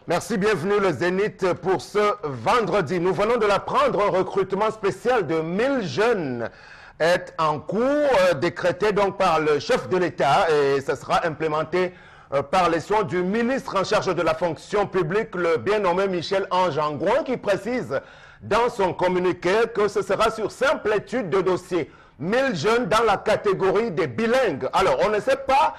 Merci, bienvenue le Zénith pour ce vendredi. Nous venons de l'apprendre, un recrutement spécial de 1000 jeunes est en cours, décrété donc par le chef de l'État et ça sera implémenté par les soins du ministre en charge de la fonction publique, le bien nommé Michel Ange Angouin, qui précise dans son communiqué que ce sera sur simple étude de dossier. 1000 jeunes dans la catégorie des bilingues. Alors, on ne sait pas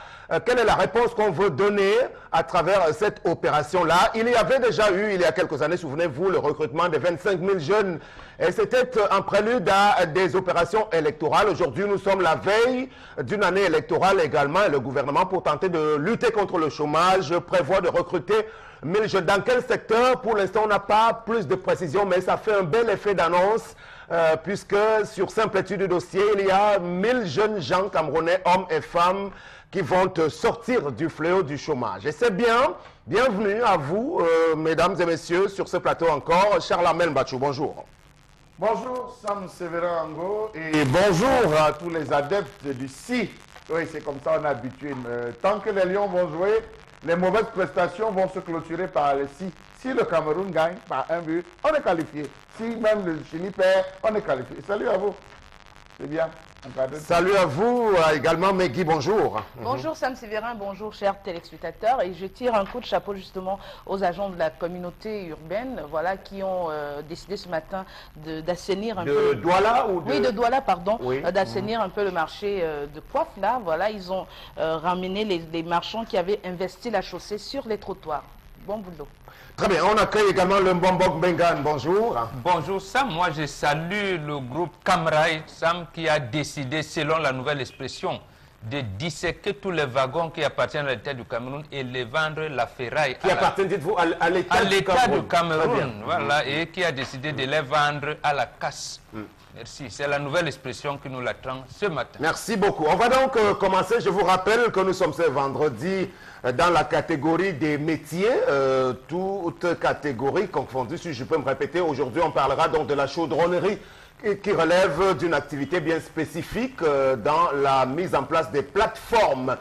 quelle est la réponse qu'on veut donner à travers cette opération-là. Il y avait déjà eu, il y a quelques années, souvenez-vous, le recrutement de 25 000 jeunes. Et c'était un prélude à des opérations électorales. Aujourd'hui, nous sommes la veille d'une année électorale également. Et le gouvernement, pour tenter de lutter contre le chômage, prévoit de recruter 1000 jeunes. Dans quel secteur? Pour l'instant, on n'a pas plus de précision, mais ça fait un bel effet d'annonce. Puisque sur simple étude de dossier, il y a 1000 jeunes gens camerounais, hommes et femmes, qui vont sortir du fléau du chômage. Et c'est bien, bienvenue à vous, mesdames et messieurs, sur ce plateau encore. Charles Amel Bachou, bonjour. Bonjour Sam Sévérin Ango et bonjour à tous les adeptes du si. Oui, c'est comme ça on est habitué. Tant que les Lions vont jouer, les mauvaises prestations vont se clôturer par le si. Si le Cameroun gagne par un but, on est qualifié. Si même le Chili perd, on est qualifié. Salut à vous. C'est bien. Salut à vous également, Megui, bonjour. Bonjour Sam Sévérin, bonjour chers téléspectateurs. Et je tire un coup de chapeau justement aux agents de la communauté urbaine, voilà, qui ont décidé ce matin d'assainir un peu... De Douala ou de... Oui, de Douala, pardon, oui. D'assainir un peu le marché de coiffe, là, voilà. Ils ont ramené les marchands qui avaient investi la chaussée sur les trottoirs. Bon boulot. Très bien, on accueille également le Mbombok Bengan, bonjour. Bonjour Sam, moi je salue le groupe Camraï Sam qui a décidé, selon la nouvelle expression, de disséquer tous les wagons qui appartiennent à l'État du Cameroun et les vendre la ferraille. Qui appartient, dites-vous, à l'État du Cameroun. Voilà, et qui a décidé de les vendre à la casse. Merci, c'est la nouvelle expression qui nous l'attend ce matin. Merci beaucoup. On va donc commencer. Je vous rappelle que nous sommes ce vendredi dans la catégorie des métiers, toutes catégories confondues. Si je peux me répéter, aujourd'hui on parlera donc de la chaudronnerie qui relève d'une activité bien spécifique dans la mise en place des plateformes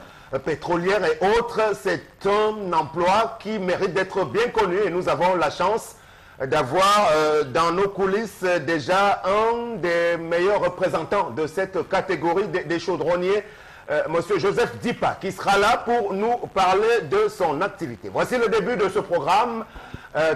pétrolières et autres. C'est un emploi qui mérite d'être bien connu et nous avons la chance d'avoir dans nos coulisses déjà un des meilleurs représentants de cette catégorie des chaudronniers, Monsieur Joseph Dipa, qui sera là pour nous parler de son activité. Voici le début de ce programme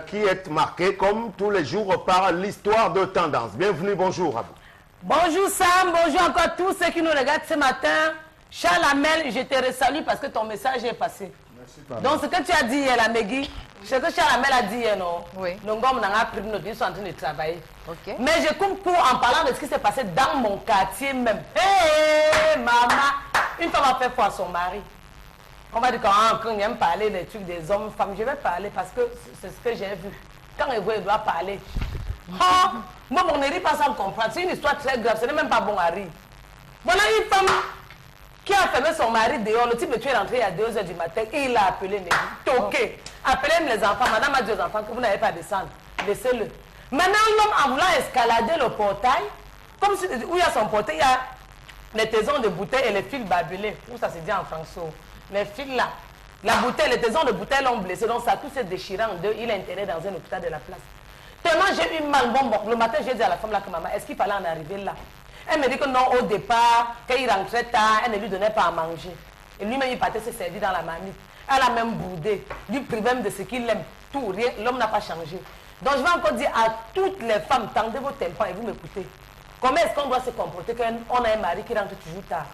qui est marqué, comme tous les jours, par l'histoire de tendance. Bienvenue, bonjour à vous. Bonjour Sam, bonjour encore à tous ceux qui nous regardent ce matin. Charles Amel, je te resalue parce que ton message est passé. Merci, donc ce que tu as dit hier, la Megui, ce que Charles Amel a dit hier, non? Oui. Nous sommes en train de travailler. Okay. Mais je coupe pour en parlant de ce qui s'est passé dans mon quartier même. Hé, maman, une femme a fait foi à son mari. On va dire quand on aime parler des trucs des hommes, femmes, je vais parler parce que c'est ce que j'ai vu. Quand elle doit parler. Oh, moi, mon mari pas sans comprendre. C'est une histoire très grave, ce n'est même pas bon à rire. Voilà une femme qui a fermé son mari dehors. Le type de tuer est rentré à 2 h du matin et il a appelé Négui. Toqué. Appelez les enfants. Madame a dit aux enfants que vous n'avez pas à descendre. Laissez-le. Maintenant, l'homme, en voulant escalader le portail, comme si, où il y a son portail, il y a les taisons de bouteilles et les fils barbelés. Où ça se dit en français? Les fils là. La bouteille, les taisons de bouteilles l'ont blessé. Donc ça tout s'est déchiré en deux. Il est enterré dans un hôpital de la place. Tellement j'ai eu mal. Bon, le matin, j'ai dit à la femme là que maman, est-ce qu'il fallait en arriver là? Elle me dit que non, au départ, quand il rentrait tard, elle ne lui donnait pas à manger. Et lui-même, il partait se servir dans la marmite. Elle a même boudé, lui privé même de ce qu'il aime. Tout, rien, l'homme n'a pas changé. Donc je vais encore dire à toutes les femmes, tendez vos tympans et vous m'écoutez. Comment est-ce qu'on doit se comporter quand on a un mari qui rentre toujours tard?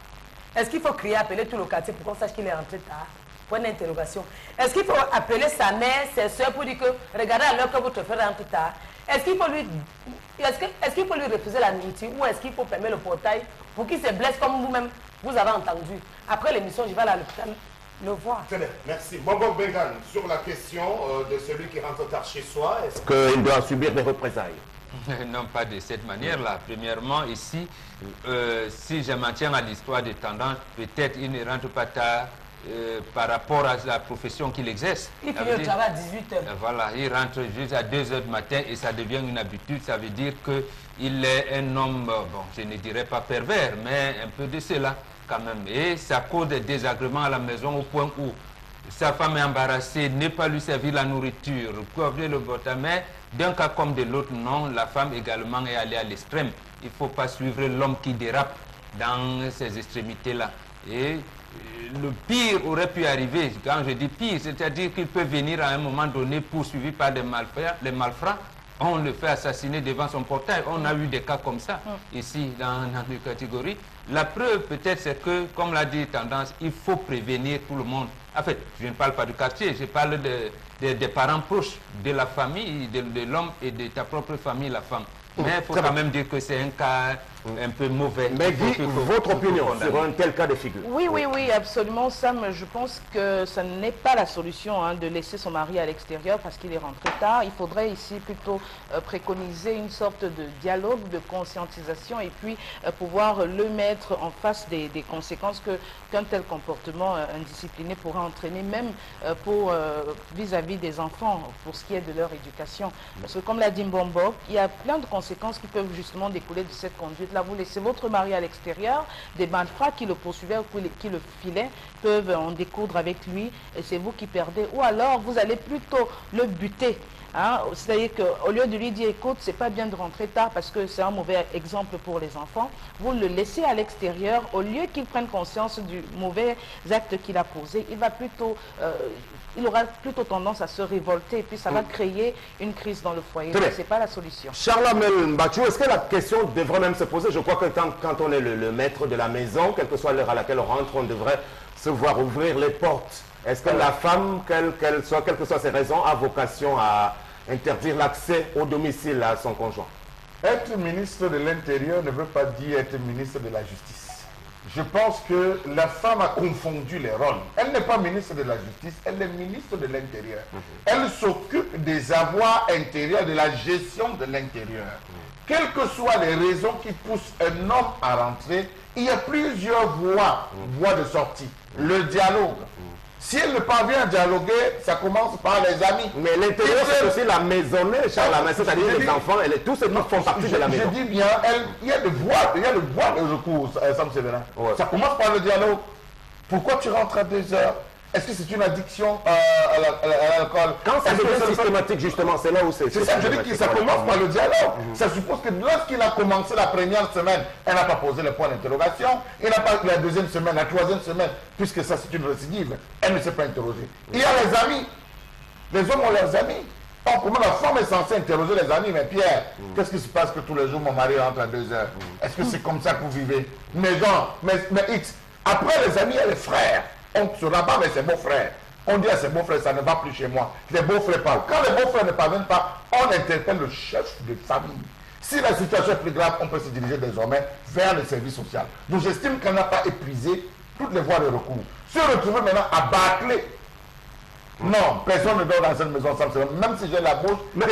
Est-ce qu'il faut crier, appeler tout le quartier pour qu'on sache qu'il est rentré tard? Point d'interrogation. Est-ce qu'il faut appeler sa mère, ses soeurs pour dire que regardez à l'heure que votre frère rentre tard? Est-ce qu'il faut lui refuser la nourriture ou est-ce qu'il faut fermer le portail pour qu'il se blesse comme vous-même vous avez entendu? Après l'émission, je vais aller à l'hôpital le voir. Très bien, merci. Bonbon Bengan, sur la question de celui qui rentre tard chez soi, est-ce qu'il doit subir des représailles? Non, pas de cette manière-là. Premièrement, ici, si je m'en tiens à l'histoire des tendances, peut-être il ne rentre pas tard par rapport à la profession qu'il exerce. Il finit le travail à 18 h. Voilà, il rentre juste à 2 h du matin et ça devient une habitude. Ça veut dire qu'il est un homme, bon, je ne dirais pas pervers, mais un peu de cela quand même. Et ça cause des désagréments à la maison au point où sa femme est embarrassée, ne pas lui servir la nourriture, couvrir le bota, mais d'un cas comme de l'autre, non, la femme également est allée à l'extrême. Il ne faut pas suivre l'homme qui dérape dans ces extrémités-là. Et le pire aurait pu arriver, quand je dis pire, c'est-à-dire qu'il peut venir à un moment donné poursuivi par des malfrats, les malfrats, on le fait assassiner devant son portail. On a eu des cas comme ça ici dans les catégories. La preuve peut-être c'est que, comme l'a dit Tendance, il faut prévenir tout le monde. En fait, je ne parle pas du quartier, je parle des parents proches, de la famille, de l'homme et de ta propre famille, la femme. Mais il faut quand même dire que c'est un cas un peu mauvais. Mais Guy, votre opinion sur un tel cas de figure? Oui, absolument, Sam. Je pense que ce n'est pas la solution de laisser son mari à l'extérieur parce qu'il est rentré tard. Il faudrait ici plutôt préconiser une sorte de dialogue, de conscientisation et puis pouvoir le mettre en face des conséquences qu'un tel comportement indiscipliné pourrait entraîner, même pour vis-à-vis des enfants, pour ce qui est de leur éducation. Parce que comme l'a dit Mbombo, il y a plein de conséquences qui peuvent justement découler de cette conduite. Là, vous laissez votre mari à l'extérieur, des malfrats qui le poursuivaient ou qui le filaient peuvent en découdre avec lui et c'est vous qui perdez. Ou alors, vous allez plutôt le buter. C'est-à-dire qu'au lieu de lui dire, écoute, c'est pas bien de rentrer tard parce que c'est un mauvais exemple pour les enfants, vous le laissez à l'extérieur, au lieu qu'il prenne conscience du mauvais acte qu'il a posé, il aura plutôt tendance à se révolter et puis ça va créer une crise dans le foyer. Ce n'est pas la solution. Charlamel Mbachou, est-ce que la question devrait même se poser? Je crois que quand on est le maître de la maison, quelle que soit l'heure à laquelle on rentre, on devrait se voir ouvrir les portes. Est-ce que la femme, quelles que soient ses raisons, a vocation à interdire l'accès au domicile à son conjoint? Être ministre de l'Intérieur ne veut pas dire être ministre de la Justice. Je pense que la femme a confondu les rôles. Elle n'est pas ministre de la Justice, elle est ministre de l'Intérieur. Elle s'occupe des avoirs intérieurs, de la gestion de l'intérieur. Quelles que soient les raisons qui poussent un homme à rentrer, il y a plusieurs voies de sortie. Le dialogue. Si elle ne parvient à dialoguer, ça commence par les amis. Mais l'intérieur, c'est aussi la maisonnée, Charles, c'est-à-dire les enfants, tous ces trucs font partie de la maison. Je dis bien, il y a le voie de recours, Sam Séverin. Ouais. Ça commence par le dialogue. Pourquoi tu rentres à 2 heures? Est-ce que c'est une addiction à l'alcool? Quand ça devient systématique, justement, c'est là où c'est... C'est ça, je dis que ça commence par le dialogue. Ça suppose que lorsqu'il a commencé la première semaine, elle n'a pas posé le point d'interrogation. Il n'a pas la deuxième semaine, la troisième semaine, puisque ça c'est une récidive. Elle ne s'est pas interrogée. Il y a les amis. Les hommes ont leurs amis. Or, comment la femme est censée interroger les amis? Mais Pierre, qu'est-ce qui se passe que tous les jours mon mari rentre à 2 heures? Est-ce que c'est comme ça que vous vivez? Mais non, mais X. Après les amis, il y a les frères. On se rabat avec ses beaux-frères. On dit à ses beaux-frères, ça ne va plus chez moi. Les beaux-frères parlent. Quand les beaux-frères ne parviennent pas, on interpelle le chef de famille. Si la situation est plus grave, on peut se diriger désormais vers le service social. Donc j'estime qu'on n'a pas épuisé toutes les voies de recours. Se retrouver maintenant à bâcler. Non, personne ne dort dans cette maison sans cela, même si j'ai la bouche. Mais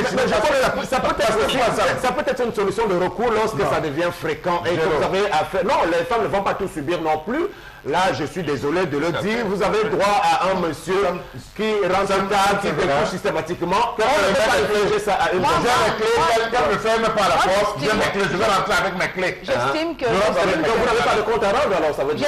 ça peut être une solution de recours lorsque ça devient fréquent et que vous avez affaire. Non, les femmes ne vont pas tout subir non plus. Là, je suis désolé de le dire, vous avez droit à un monsieur qui rentre tard, qui découche systématiquement. Quelqu'un me ferme par la porte, je vais rentrer avec mes clés. J'estime que... vous n'avez pas de compte à rendre, alors ça veut dire...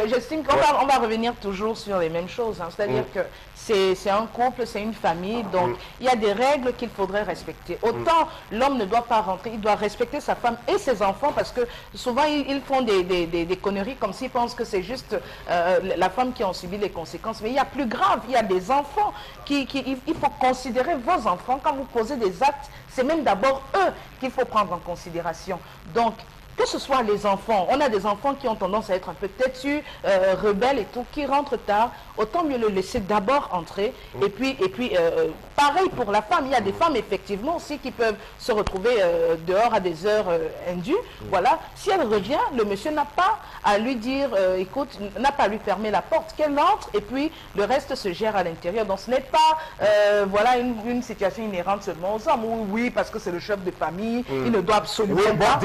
J'estime qu'on va revenir toujours sur les mêmes choses. C'est-à-dire que c'est un couple, c'est une famille, donc il y a des règles qu'il faudrait respecter. Autant l'homme ne doit pas rentrer, il doit respecter sa femme et ses enfants parce que souvent ils font des conneries comme s'ils pensent que c'est juste la femme qui en subit les conséquences. Mais il y a plus grave, il y a des enfants il faut considérer vos enfants quand vous posez des actes. C'est même d'abord eux qu'il faut prendre en considération. Donc, que ce soit les enfants, on a des enfants qui ont tendance à être un peu têtus, rebelles et tout, qui rentrent tard, autant mieux le laisser d'abord entrer. Et puis pareil pour la femme, il y a des femmes effectivement aussi qui peuvent se retrouver dehors à des heures indues. Voilà, si elle revient, le monsieur n'a pas à lui dire, écoute, n'a pas à lui fermer la porte, qu'elle entre et puis le reste se gère à l'intérieur. Donc ce n'est pas voilà, une situation inhérente seulement aux hommes. Oui, parce que c'est le chef de famille, il ne doit absolument pas...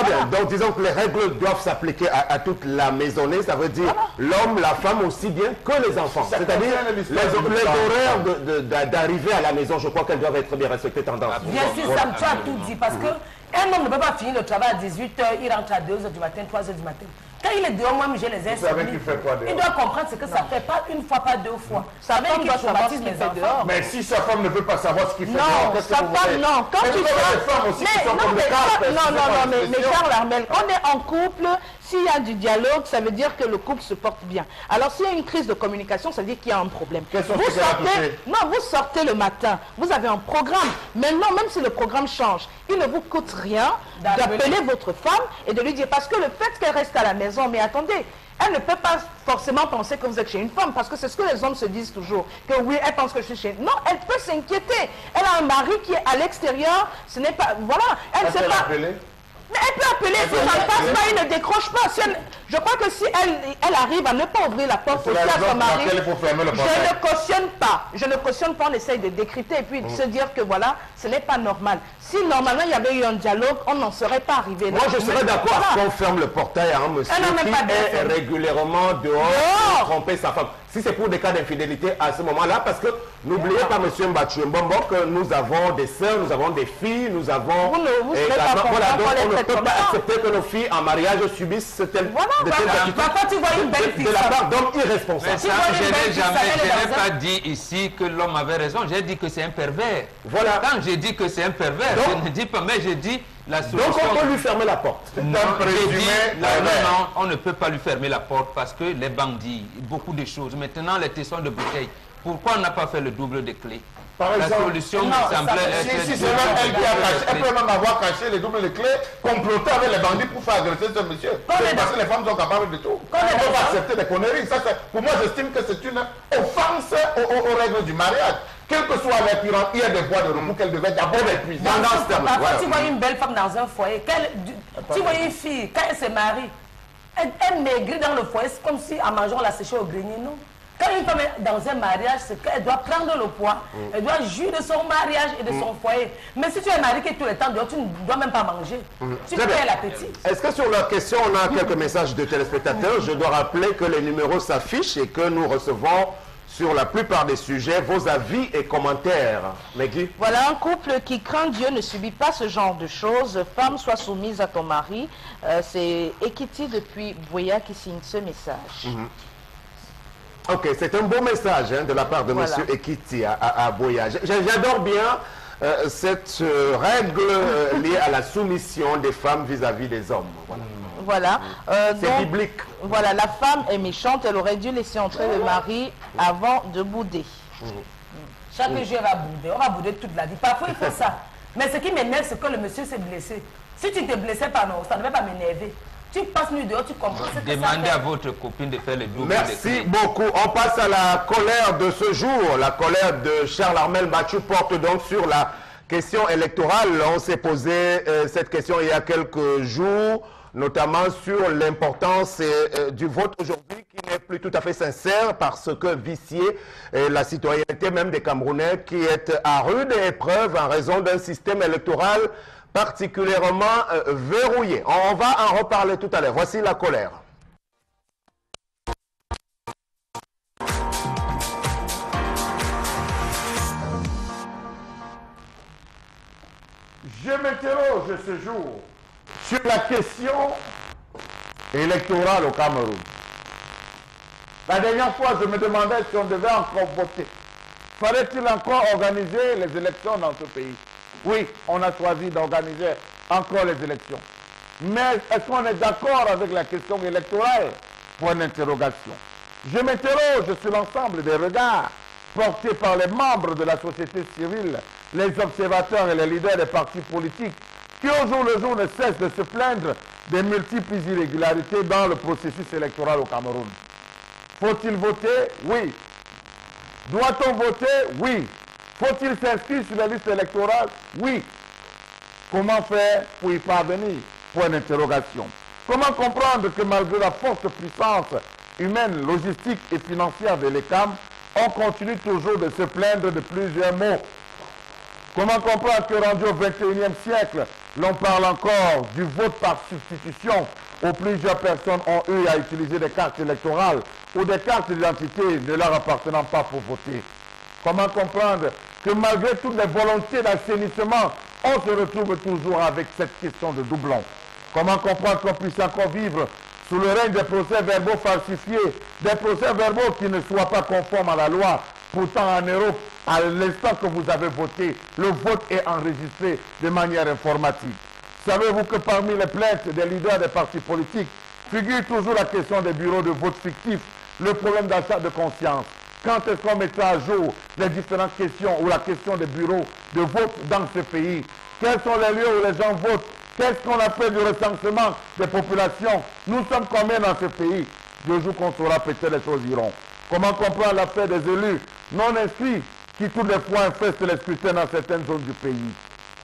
Très bien, donc disons que les règles doivent s'appliquer à toute la maisonnée, ça veut dire l'homme, la femme aussi bien que les enfants. C'est-à-dire les horaires d'arrivée à la maison, je crois qu'elles doivent être bien respectées, Tendance. Bien sûr, Sam, tu as tout dit, parce qu'un homme ne peut pas finir le travail à 18 h, il rentre à 2 h du matin, 3 h du matin. Quand il est dehors, moi-même, j'ai les insomnies. Il doit comprendre ce que ça fait, pas une fois, pas deux fois. Sa femme doit savoir ce qu'il fait dehors. Mais si sa femme ne veut pas savoir ce qu'il fait dehors, non, sa femme, non. Quand tu mais Charles Armel, on est en couple, s'il y a du dialogue, ça veut dire que le couple se porte bien. Alors s'il y a une crise de communication, ça veut dire qu'il y a un problème. Vous sortez le matin, vous avez un programme. Maintenant, même si le programme change, il ne vous coûte rien d'appeler votre femme et de lui dire, parce que le fait qu'elle reste à la maison, mais attendez, elle ne peut pas forcément penser que vous êtes chez une femme, parce que c'est ce que les hommes se disent toujours, que oui, elle pense que je suis chez... Non, elle peut s'inquiéter. Elle a un mari qui est à l'extérieur, ce n'est pas... Voilà, elle ne sait pas... Mais elle peut appeler, si ça ne passe pas, il ne décroche pas. Si elle, je crois que si elle arrive à ne pas ouvrir la porte aussi à son mari, je ne cautionne pas. Je ne cautionne pas, on essaye de décrypter et puis de se dire que voilà, ce n'est pas normal. Si normalement il y avait eu un dialogue, on n'en serait pas arrivé là. Moi je serais d'accord à ce qu'on ferme le portail à un monsieur qui est régulièrement dehors pour tromper sa femme. Si c'est pour des cas d'infidélité à ce moment-là, parce que n'oubliez pas, monsieur Mbachu Mbombo, que nous avons des sœurs, nous avons des filles, nous avons... Vous ne peut pas accepter que nos filles en mariage subissent de telles attitudes de la part d'hommes irresponsables. Je n'ai pas dit ici que l'homme avait raison, j'ai dit que c'est un pervers. Voilà. Quand j'ai dit que c'est un pervers, je ne dis pas, mais j'ai dit la solution... Donc on peut lui fermer la porte. Non, on ne peut pas lui fermer la porte parce que les bandits, beaucoup de choses. Maintenant, les tessons de bouteilles, pourquoi on n'a pas fait le double de clés? Par exemple, la solution me semblait être... Si c'est même elle qui a caché, elle peut même avoir caché les doubles de clés, comploter avec les bandits pour faire agresser ce monsieur. Parce que les femmes sont capables de tout. On ne peut pas accepter des conneries. Ça, pour moi, j'estime que c'est une offense aux règles du mariage. Quel que soit l'occurrence, il y a des voies de recours qu'elle devait d'abord épuiser. Parfois, tu vois une belle femme dans un foyer, tu vois une fille, quand elle se marie, elle maigrit dans le foyer, c'est comme si en mangeant on la séchait au grenier, non? Quand une femme est dans un mariage, c'est qu'elle doit prendre le poids, elle doit jouir de son mariage et de son foyer. Mais si tu es marié tout le temps dehors, tu ne dois même pas manger. Tu perds l'appétit. Est-ce que sur leur question, on a quelques messages de téléspectateurs? Je dois rappeler que les numéros s'affichent et que nous recevons sur la plupart des sujets vos avis et commentaires. Meggy? Voilà, un couple qui craint Dieu ne subit pas ce genre de choses. Femme, sois soumise à ton mari. C'est Ekiti depuis Boya qui signe ce message. Ok, c'est un beau message de la part de M. Ekiti à Boya. J'adore bien cette règle liée à la soumission des femmes vis-à-vis des hommes. Voilà. C'est biblique. Voilà, la femme est méchante, elle aurait dû laisser entrer le mari avant de bouder. Chaque jour, elle va bouder. On va bouder toute la vie. Parfois, il faut ça. Mais ce qui m'énerve, c'est que le monsieur s'est blessé. Si tu te blessais pas, non, ça ne devait pas m'énerver. Tu passes nuit dehors, tu comprends ce que Demandez à votre copine de faire le double. Merci beaucoup. On passe à la colère de ce jour. La colère de Charles Armel Mathieu porte donc sur la question électorale. On s'est posé cette question il y a quelques jours, notamment sur l'importance du vote aujourd'hui qui n'est plus tout à fait sincère parce que vicier la citoyenneté même des Camerounais qui est à rude épreuve en raison d'un système électoral particulièrement verrouillé. On va en reparler tout à l'heure. Voici la colère. Je m'interroge ce jour sur la question électorale au Cameroun. La dernière fois, je me demandais si on devait encore voter. Fallait-il encore organiser les élections dans ce pays? Oui, on a choisi d'organiser encore les élections. Mais est-ce qu'on est d'accord avec la question électorale? Point d'interrogation. Je m'interroge sur l'ensemble des regards portés par les membres de la société civile, les observateurs et les leaders des partis politiques qui au jour le jour ne cessent de se plaindre des multiples irrégularités dans le processus électoral au Cameroun. Faut-il voter? Oui. Doit-on voter? Oui. Faut-il s'inscrire sur la liste électorale? Oui. Comment faire pour y parvenir? Point d'interrogation. Comment comprendre que malgré la forte puissance humaine, logistique et financière de l'ECAM, on continue toujours de se plaindre de plusieurs maux? Comment comprendre que rendu au XXIe siècle, l'on parle encore du vote par substitution où plusieurs personnes ont eu à utiliser des cartes électorales ou des cartes d'identité ne leur appartenant pas pour voter? Comment comprendre que malgré toutes les volontés d'assainissement, on se retrouve toujours avec cette question de doublon? Comment comprendre qu'on puisse encore vivre sous le règne des procès-verbaux falsifiés, des procès-verbaux qui ne soient pas conformes à la loi. Pourtant, en Europe, à l'instant que vous avez voté, le vote est enregistré de manière informatique. Savez-vous que parmi les plaintes des leaders des partis politiques figure toujours la question des bureaux de vote fictifs, le problème d'achat de conscience? Quand est-ce qu'on mettra à jour les différentes questions ou la question des bureaux de vote dans ce pays? Quels sont les lieux où les gens votent? Qu'est-ce qu'on a fait du recensement des populations? Nous sommes combien dans ce pays? Le jour qu'on saura, peut-être les choses iront. Comment comprendre l'affaire des élus non inscrits qui tous les fois infestent les scrutins dans certaines zones du pays?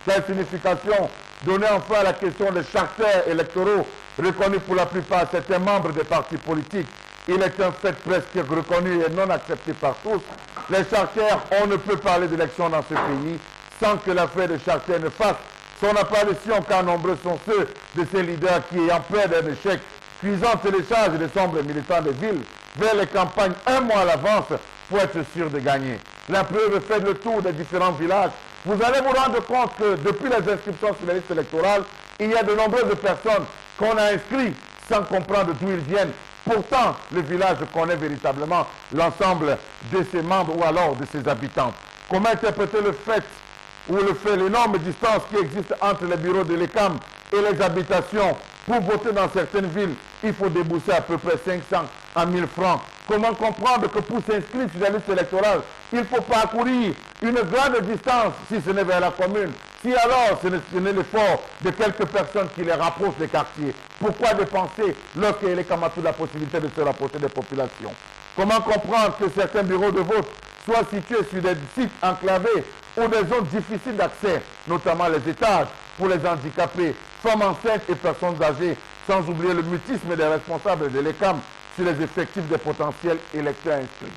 Quelle signification donner enfin à la question des charters électoraux reconnus pour la plupart à certains membres des partis politiques? Il est un fait presque reconnu et non accepté par tous. Les charters, on ne peut parler d'élections dans ce pays sans que l'affaire des charters ne fasse son apparition, car nombreux sont ceux de ces leaders qui, ayant peur d'un échec, cuisant téléchargent des sombres militants des villes vers les campagnes un mois à l'avance pour être sûr de gagner. La preuve, fait le tour des différents villages. Vous allez vous rendre compte que depuis les inscriptions sur les listes électorales, il y a de nombreuses personnes qu'on a inscrites sans comprendre d'où ils viennent. Pourtant, le village connaît véritablement l'ensemble de ses membres ou alors de ses habitants. Comment interpréter le fait l'énorme distance qui existe entre les bureaux de l'ECAM et les habitations? Pour voter dans certaines villes, il faut débourser à peu près 500 à 1000 francs. Comment comprendre que pour s'inscrire sur la liste électorale, il faut parcourir une grande distance si ce n'est vers la commune? Si alors ce n'est l'effort de quelques personnes qui les rapprochent des quartiers, pourquoi dépenser lorsqu'il est comme à toute la possibilité de se rapprocher des populations? Comment comprendre que certains bureaux de vote soient situés sur des sites enclavés ou des zones difficiles d'accès, notamment les étages pour les handicapés, femmes enceintes et personnes âgées, sans oublier le mutisme des responsables de l'ECAM sur les effectifs des potentiels électeurs inscrits?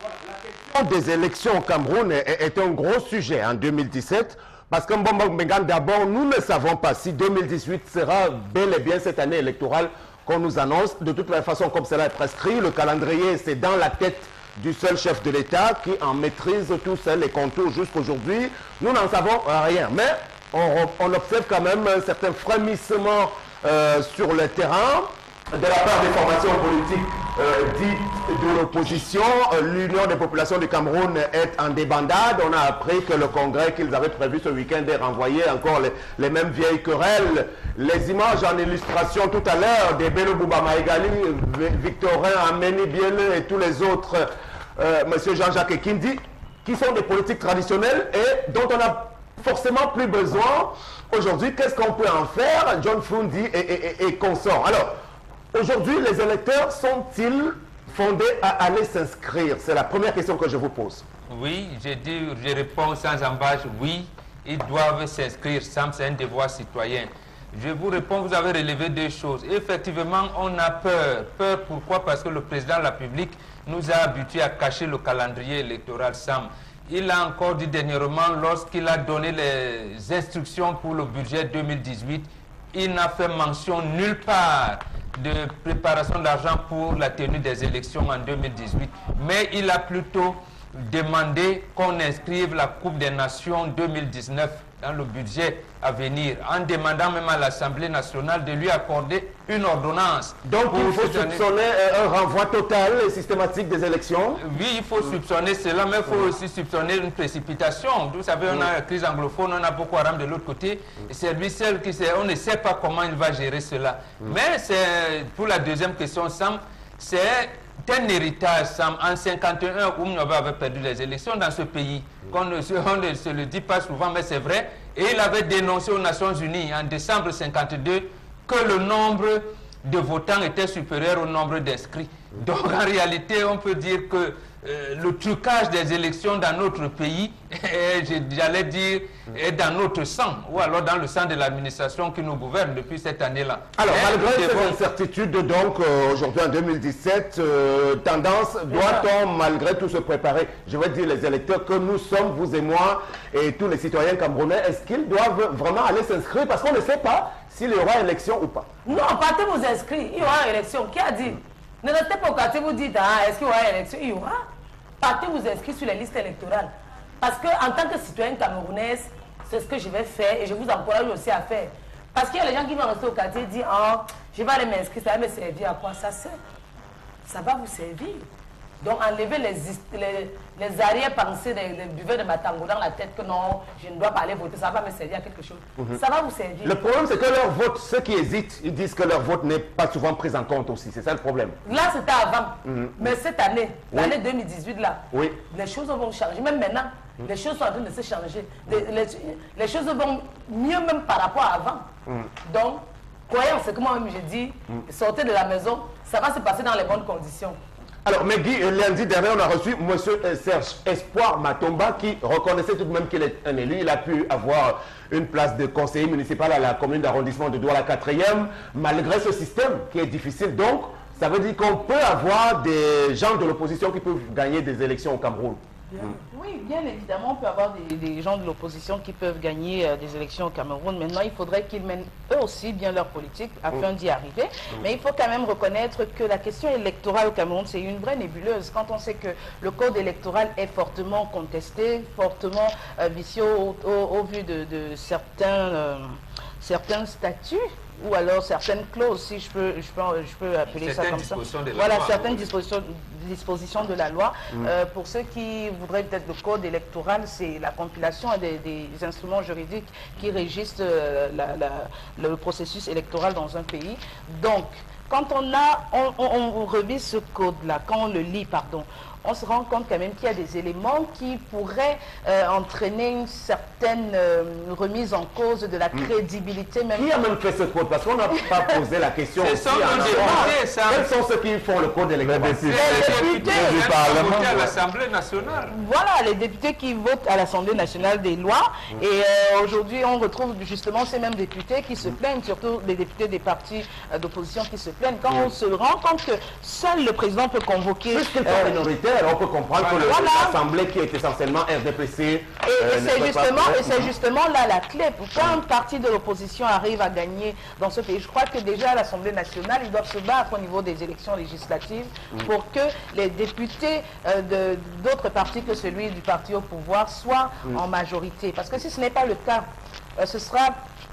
La question des élections au Cameroun est un gros sujet en 2017. Parce que d'abord, nous ne savons pas si 2018 sera bel et bien cette année électorale qu'on nous annonce. De toute façon, comme cela est prescrit, le calendrier, c'est dans la tête du seul chef de l'État qui en maîtrise tous les contours jusqu'aujourd'hui. Nous n'en savons rien. Mais on observe quand même certains frémissements sur le terrain de la part des formations politiques dites de l'opposition. L'Union des populations du Cameroun est en débandade. On a appris que le congrès qu'ils avaient prévu ce week-end est renvoyé encore les mêmes vieilles querelles. Les images en illustration tout à l'heure des Bello Bouba Maïgali, Victorin Ameni Biele et tous les autres, Monsieur Jean-Jacques Ekindi, qui sont des politiques traditionnelles et dont on a forcément plus besoin aujourd'hui. Qu'est-ce qu'on peut en faire? John Fundi et consorts. Alors, aujourd'hui, les électeurs sont-ils fondés à aller s'inscrire? C'est la première question que je vous pose. Oui, je réponds sans embâche, oui, ils doivent s'inscrire, c'est un devoir citoyen. Je vous réponds, vous avez relevé deux choses. Effectivement, on a peur. Peur pourquoi? Parce que le président de la République nous a habitués à cacher le calendrier électoral, Sam. Il a encore dit dernièrement, lorsqu'il a donné les instructions pour le budget 2018, il n'a fait mention nulle part de préparation d'argent pour la tenue des élections en 2018. Mais il a plutôt demandé qu'on inscrive la Coupe des Nations 2019 dans le budget à venir, en demandant même à l'Assemblée nationale de lui accorder une ordonnance. Donc il faut soupçonner un renvoi total et systématique des élections? Oui, il faut soupçonner cela, mais il faut aussi soupçonner une précipitation. Vous savez, on a la crise anglophone, on a Boko Haram de l'autre côté, et c'est lui seul qui sait, on ne sait pas comment il va gérer cela. Mais c'est, pour la deuxième question, Sam, c'est un héritage, Sam. En 1951, Oumnova avait perdu les élections dans ce pays. On ne se le dit pas souvent, mais c'est vrai. Et il avait dénoncé aux Nations Unies en décembre 1952 que le nombre de votants était supérieur au nombre d'inscrits. Donc en réalité, on peut dire que le trucage des élections dans notre pays, j'allais dire, est dans notre sang, ou alors dans le sang de l'administration qui nous gouverne depuis cette année-là. Alors, malgré ces incertitudes, donc, aujourd'hui en 2017, tendance, doit-on malgré tout se préparer? Je vais dire les électeurs que nous sommes, vous et moi, et tous les citoyens camerounais, est-ce qu'ils doivent vraiment aller s'inscrire? Parce qu'on ne sait pas s'il y aura élection ou pas. Non, partez vous inscrire, il y aura élection. Qui a dit? Ne restez pas au quartier, vous dites, ah, est-ce qu'il y aura élection? Il y aura. Partez vous inscrire sur les listes électorales. Parce qu'en tant que citoyenne camerounaise, c'est ce que je vais faire et je vous encourage aussi à faire. Parce qu'il y a les gens qui vont rester au quartier et dire, oh, je vais aller m'inscrire, ça va me servir à quoi? Ça sert. Ça va vous servir. Donc enlever les arrière-pensées des buveurs de Matango dans la tête que non, je ne dois pas aller voter, ça va me servir à quelque chose. Ça va vous servir. Le problème, c'est que leur vote, ceux qui hésitent, ils disent que leur vote n'est pas souvent pris en compte aussi. C'est ça le problème. Là, c'était avant. Mais cette année, l'année 2018, là, les choses vont changer. Même maintenant, les choses sont en train de se changer. Les choses vont mieux même par rapport à avant. Donc, croyez en ce que moi-même j'ai dit, sortez de la maison, ça va se passer dans les bonnes conditions. Alors, Megui, lundi dernier, on a reçu M. Serge Espoir Matomba qui reconnaissait tout de même qu'il est un élu. Il a pu avoir une place de conseiller municipal à la commune d'arrondissement de Douala 4e, malgré ce système qui est difficile. Donc, ça veut dire qu'on peut avoir des gens de l'opposition qui peuvent gagner des élections au Cameroun. Oui, bien évidemment, on peut avoir des gens de l'opposition qui peuvent gagner des élections au Cameroun. Maintenant, il faudrait qu'ils mènent eux aussi bien leur politique afin d'y arriver. Mais il faut quand même reconnaître que la question électorale au Cameroun, c'est une vraie nébuleuse. Quand on sait que le code électoral est fortement contesté, fortement vicieux au vu de certains statuts, ou alors certaines clauses, si je peux appeler ça comme ça. Voilà, certaines dispositions de la loi. Pour ceux qui voudraient peut-être le code électoral, c'est la compilation des instruments juridiques qui régissent le processus électoral dans un pays. Donc, quand on revise ce code-là, quand on le lit, pardon, on se rend compte quand même qu'il y a des éléments qui pourraient entraîner une certaine remise en cause de la crédibilité. Même qui a même fait ce code? Parce qu'on n'a pas posé la question. Ce sont nos députés, ça. Quels sont ceux qui font le code électoral? Les députés du Parlement à l'Assemblée nationale. Voilà, les députés qui votent à l'Assemblée nationale des lois. Et aujourd'hui, on retrouve justement ces mêmes députés qui se plaignent, surtout les députés des partis d'opposition qui se plaignent. Quand on se rend compte que seul le président peut convoquer... On peut comprendre que l'Assemblée qui est essentiellement RDPC... Et c'est justement là la clé. Quand un parti de l'opposition arrive à gagner dans ce pays, je crois que déjà à l'Assemblée nationale, ils doivent se battre au niveau des élections législatives pour que les députés d'autres partis que celui du parti au pouvoir soient en majorité. Parce que si ce n'est pas le cas, ce sera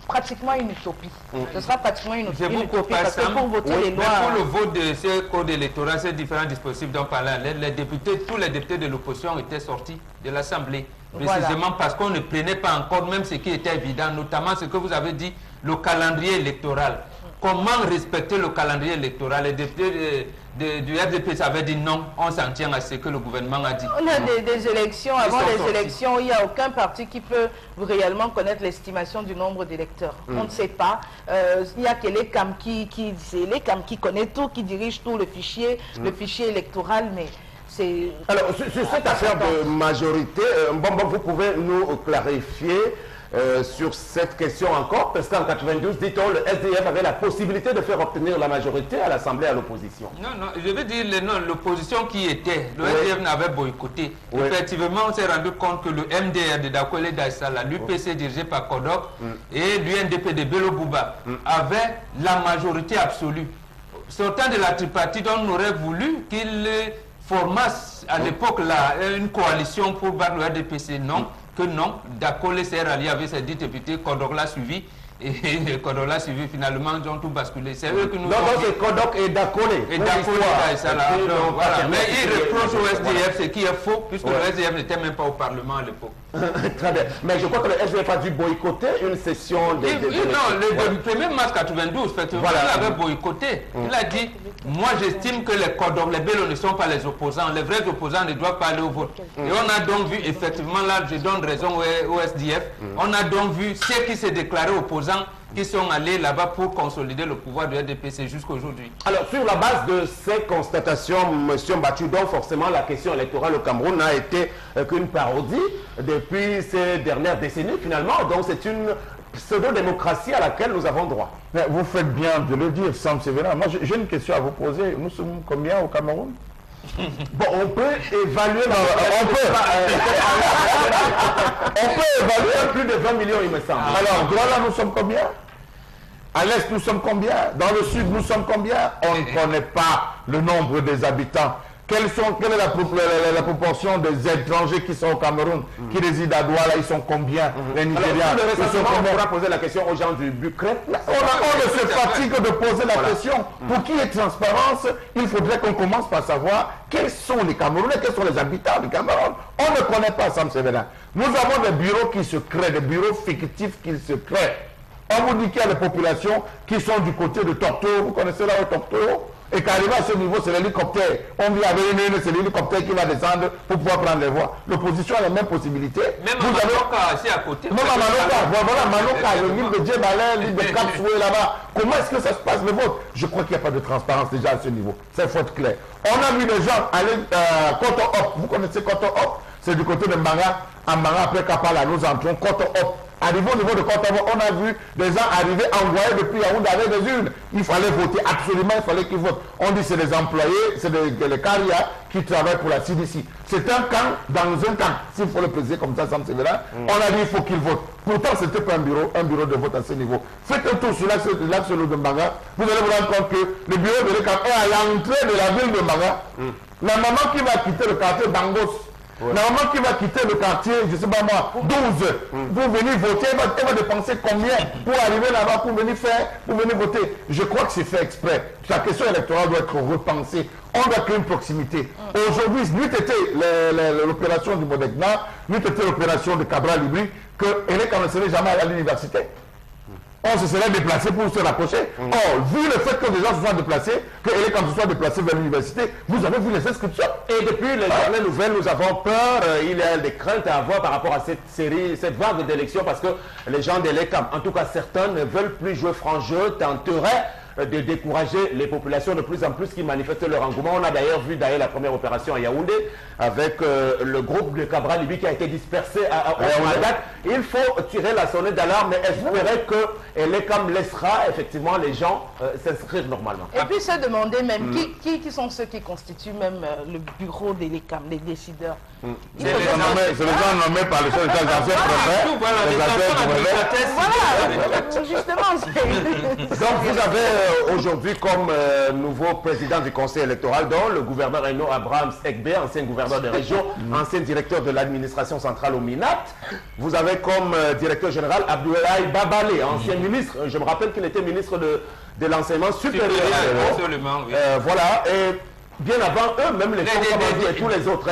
pratiquement une utopie. Ce sera pratiquement une utopie parce que pour voter les lois... Pour le vote de ce code électoral, ces différents dispositifs dont parlait les députés, tous les députés de l'opposition étaient sortis de l'Assemblée. Précisément parce qu'on ne prenait pas encore même ce qui était évident, notamment ce que vous avez dit, le calendrier électoral. Comment respecter le calendrier électoral? Les députés du RDP avaient dit non, on s'en tient à ce que le gouvernement a dit. On a des élections, avant les élections, il n'y a aucun parti qui peut réellement connaître l'estimation du nombre d'électeurs. On ne sait pas. Il n'y a que l'ECAM qui connaît tout, qui dirige tout le fichier électoral, mais c'est... Alors, sur cette affaire de majorité, vous pouvez nous clarifier sur cette question encore, parce qu'en 92, dit-on, le SDF avait la possibilité de faire obtenir la majorité à l'Assemblée à l'opposition. Non, je veux dire l'opposition qui était, le SDF n'avait boycotté. Effectivement, on s'est rendu compte que le MDR de Dakwele Daïsala, l'UPC dirigé par Kodok et l'UNDP de Bello Bouba avaient la majorité absolue. Sortant de la tripartite, on aurait voulu qu'il formasse à l'époque une coalition pour battre le RDPC. Non. Que non, Dakole s'est rallié avec ses 10 députés, Kodok l'a suivi, et Kodok l'a suivi, finalement, ils ont tout basculé. C'est eux que nous... Donc c'est Kodok et Dakole. Et Dakole, voilà. Mais ils reprochent au SDF ce qui est faux, puisque le SDF n'était même pas au Parlement à l'époque. Très bien. Mais je crois que le SDF a dû boycotter une session de... Non, le 1er mars 92, effectivement, il avait boycotté. Il a dit, moi j'estime que les Kodok, les Bello ne sont pas les opposants. Les vrais opposants ne doivent pas aller au vote. Et on a donc vu, effectivement, là, je donne raison au SDF, on a donc vu ceux qui se déclaraient opposants qui sont allés là-bas pour consolider le pouvoir du RDPC jusqu'à aujourd'hui. Alors, sur la base de ces constatations, M. Mbattu, donc forcément la question électorale au Cameroun n'a été qu'une parodie depuis ces dernières décennies, finalement. Donc, c'est une pseudo-démocratie à laquelle nous avons droit. Mais vous faites bien de le dire, Sam Sévérin. Moi, j'ai une question à vous poser. Nous sommes combien au Cameroun? Bon, on peut évaluer... on peut évaluer plus de 20 millions, il me semble. Alors, voilà, nous sommes combien? À l'est, nous sommes combien? Dans le sud, nous sommes combien? On ne connaît pas le nombre des habitants quelle est la proportion des étrangers qui sont au Cameroun, qui résident à Douala, ils sont combien? Les Nigériens, on pourra poser la question aux gens du Bucret. On ne se fatigue de poser la question. Pour qu'il y ait transparence, il faudrait qu'on commence par savoir quels sont les Camerounais, quels sont les habitants du Cameroun. On ne connaît pas Sam Sévérin. Nous avons des bureaux qui se créent, des bureaux fictifs qui se créent. On vous dit qu'il y a des populations qui sont du côté de Tokto. Vous connaissez là où Tokto? Et qu'arrivé à ce niveau, c'est l'hélicoptère. On vit avec une, c'est l'hélicoptère qui va descendre pour pouvoir prendre les voies. L'opposition a les mêmes possibilités. Même à Manoka, c'est à côté. Même à Manoka, voilà Manoka, le livre de Djebalin, l'île de Kapsoué là-bas. Comment est-ce que ça se passe le vote? Je crois qu'il n'y a pas de transparence déjà à ce niveau. C'est faute claire. On a vu des gens aller à Koto Hop. Vous connaissez Koto Hop? C'est du côté de Mbanga. En Mbanga, après Kapala, nous entrons Koto Hop. Arrivé au niveau de Kotovo, on a vu des gens arriver envoyés depuis Yaoundé avec des urnes. Il fallait voter, absolument, il fallait qu'ils votent. On dit que c'est des employés, c'est les carrières qui travaillent pour la CDC. C'est un camp dans un camp. S'il faut le préciser comme ça, Sam Sévérin, on a dit qu'il faut qu'ils votent. Pourtant, ce n'était pas un bureau de vote à ce niveau. Faites un tour sur l'axe de Mbanga, vous allez vous rendre compte que le bureau de l'ECAM est à l'entrée de la ville de Mbanga. La maman qui va quitter le quartier Bangos, la maman qui va quitter le quartier, je ne sais pas moi, 12, pour venir voter, elle va dépenser combien pour arriver là-bas, pour venir voter. Je crois que c'est fait exprès. La question électorale doit être repensée. On doit créer une proximité. Aujourd'hui, n'eût été l'opération du Modegna, n'eût été l'opération de Cabral Libri, que Eleka ne serait jamais allé à l'université. On se serait déplacé pour se rapprocher. Or, vu le fait que les gens se soient déplacés, que Eleka se soit déplacé vers l'université, vous avez vu les inscriptions. Et depuis les dernières nouvelles, nous avons peur, il y a des craintes à avoir par rapport à cette vague d'élections, parce que les gens d'Eleka, en tout cas certains, ne veulent plus jouer franc jeu, tenteraient de décourager les populations de plus en plus qui manifestent leur engouement. On a d'ailleurs vu la première opération à Yaoundé avec le groupe de Cabral Libri qui a été dispersé à date. Il faut tirer la sonnette d'alarme et espérer que l'ECAM laissera effectivement les gens s'inscrire normalement. Et puis se demander même qui sont ceux qui constituent même le bureau de l'ECAM, les décideurs. C'est les gens nommés par le chef de Voilà, justement. Donc vous avez aujourd'hui comme nouveau président du conseil électoral, dont le gouverneur Eno Abraham Ekbe, ancien gouverneur de région, ancien directeur de l'administration centrale au MINAT. Vous avez comme directeur général Abdoulaye Babale, ancien ministre. Je me rappelle qu'il était ministre de l'enseignement supérieur. Absolument, oui. Voilà. Et bien avant eux, même les et tous les autres.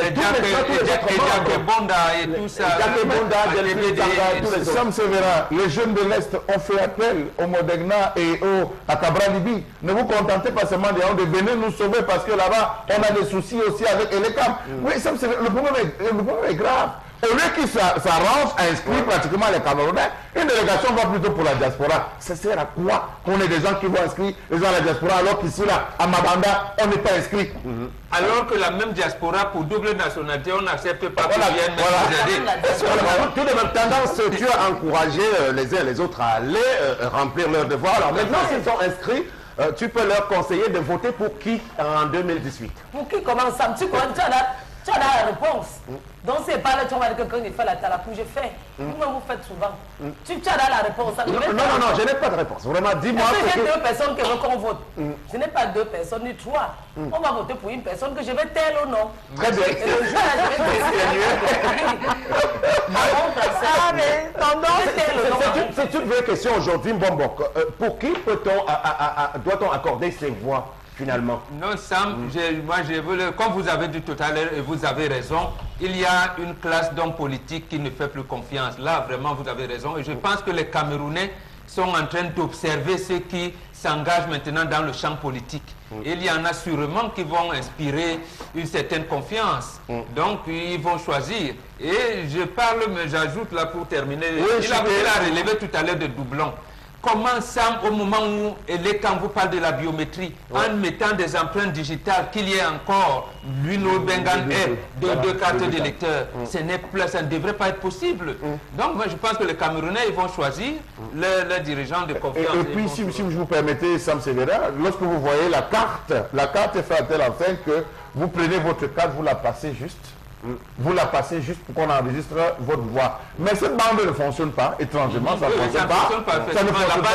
Sam Sévérin, les jeunes de l'Est ont fait appel au Modegna et à Cabral Libri. Ne vous contentez pas seulement de venir nous sauver parce que là-bas, on a des soucis aussi avec l'ECAM. Oui, Sam Sévérin, le problème est grave. Au lieu qu'ils s'arrangent à inscrire pratiquement les Camerounais, une délégation va plutôt pour la diaspora. Ça sert à quoi qu'on ait des gens qui vont inscrire les gens à la diaspora alors qu'ici, là, à Mabanda, on n'est pas inscrit. Alors que la même diaspora, pour double nationalité, on n'accepte pas qu'ils viennent nous aider. Tout de même tendance, tu as encouragé les uns et les autres à aller remplir leurs devoirs. Alors maintenant, s'ils sont inscrits, tu peux leur conseiller de voter pour qui en 2018? Pour qui commence ça? Tu as la réponse. Donc c'est pas là tu vas dire que quand il fait la talapou, je fais. Vous-même vous faites souvent. Tu as la réponse. Non, je n'ai pas de réponse. Vraiment, dis-moi. Il y a deux personnes qui veulent qu'on vote. Ce n'est pas deux personnes ni trois. On va voter pour une personne que je vais telle ou non. Très bien. Et le jour là, je vais c'est une vraie question aujourd'hui, Mbombok. Pour qui doit-on accorder ces voix finalement? Non, Sam, comme vous avez dit tout à l'heure, et vous avez raison, il y a une classe d'hommes politiques qui ne fait plus confiance. Là, vraiment, vous avez raison. Et je pense que les Camerounais sont en train d'observer ceux qui s'engagent maintenant dans le champ politique. Et il y en a sûrement qui vont inspirer une certaine confiance. Donc, ils vont choisir. Et je parle, mais j'ajoute là pour terminer. Il a relevé tout à l'heure de doublons. Comment Sam, au moment où l'ECAM vous parle de la biométrie, en mettant des empreintes digitales, qu'il y ait encore l'une au Bengan de cartes d'électeur, ça ne devrait pas être possible. Donc moi je pense que les Camerounais ils vont choisir leurs dirigeants de confiance. Et puis si vous permettez, Sam Sévérin, lorsque vous voyez la carte est faite à telle enseigne que vous prenez votre carte, vous la passez juste. vous la passez juste pour qu'on enregistre votre voix. Mais cette bande ne fonctionne pas, étrangement, ça ne fonctionne pas. Ça ne fonctionne pas.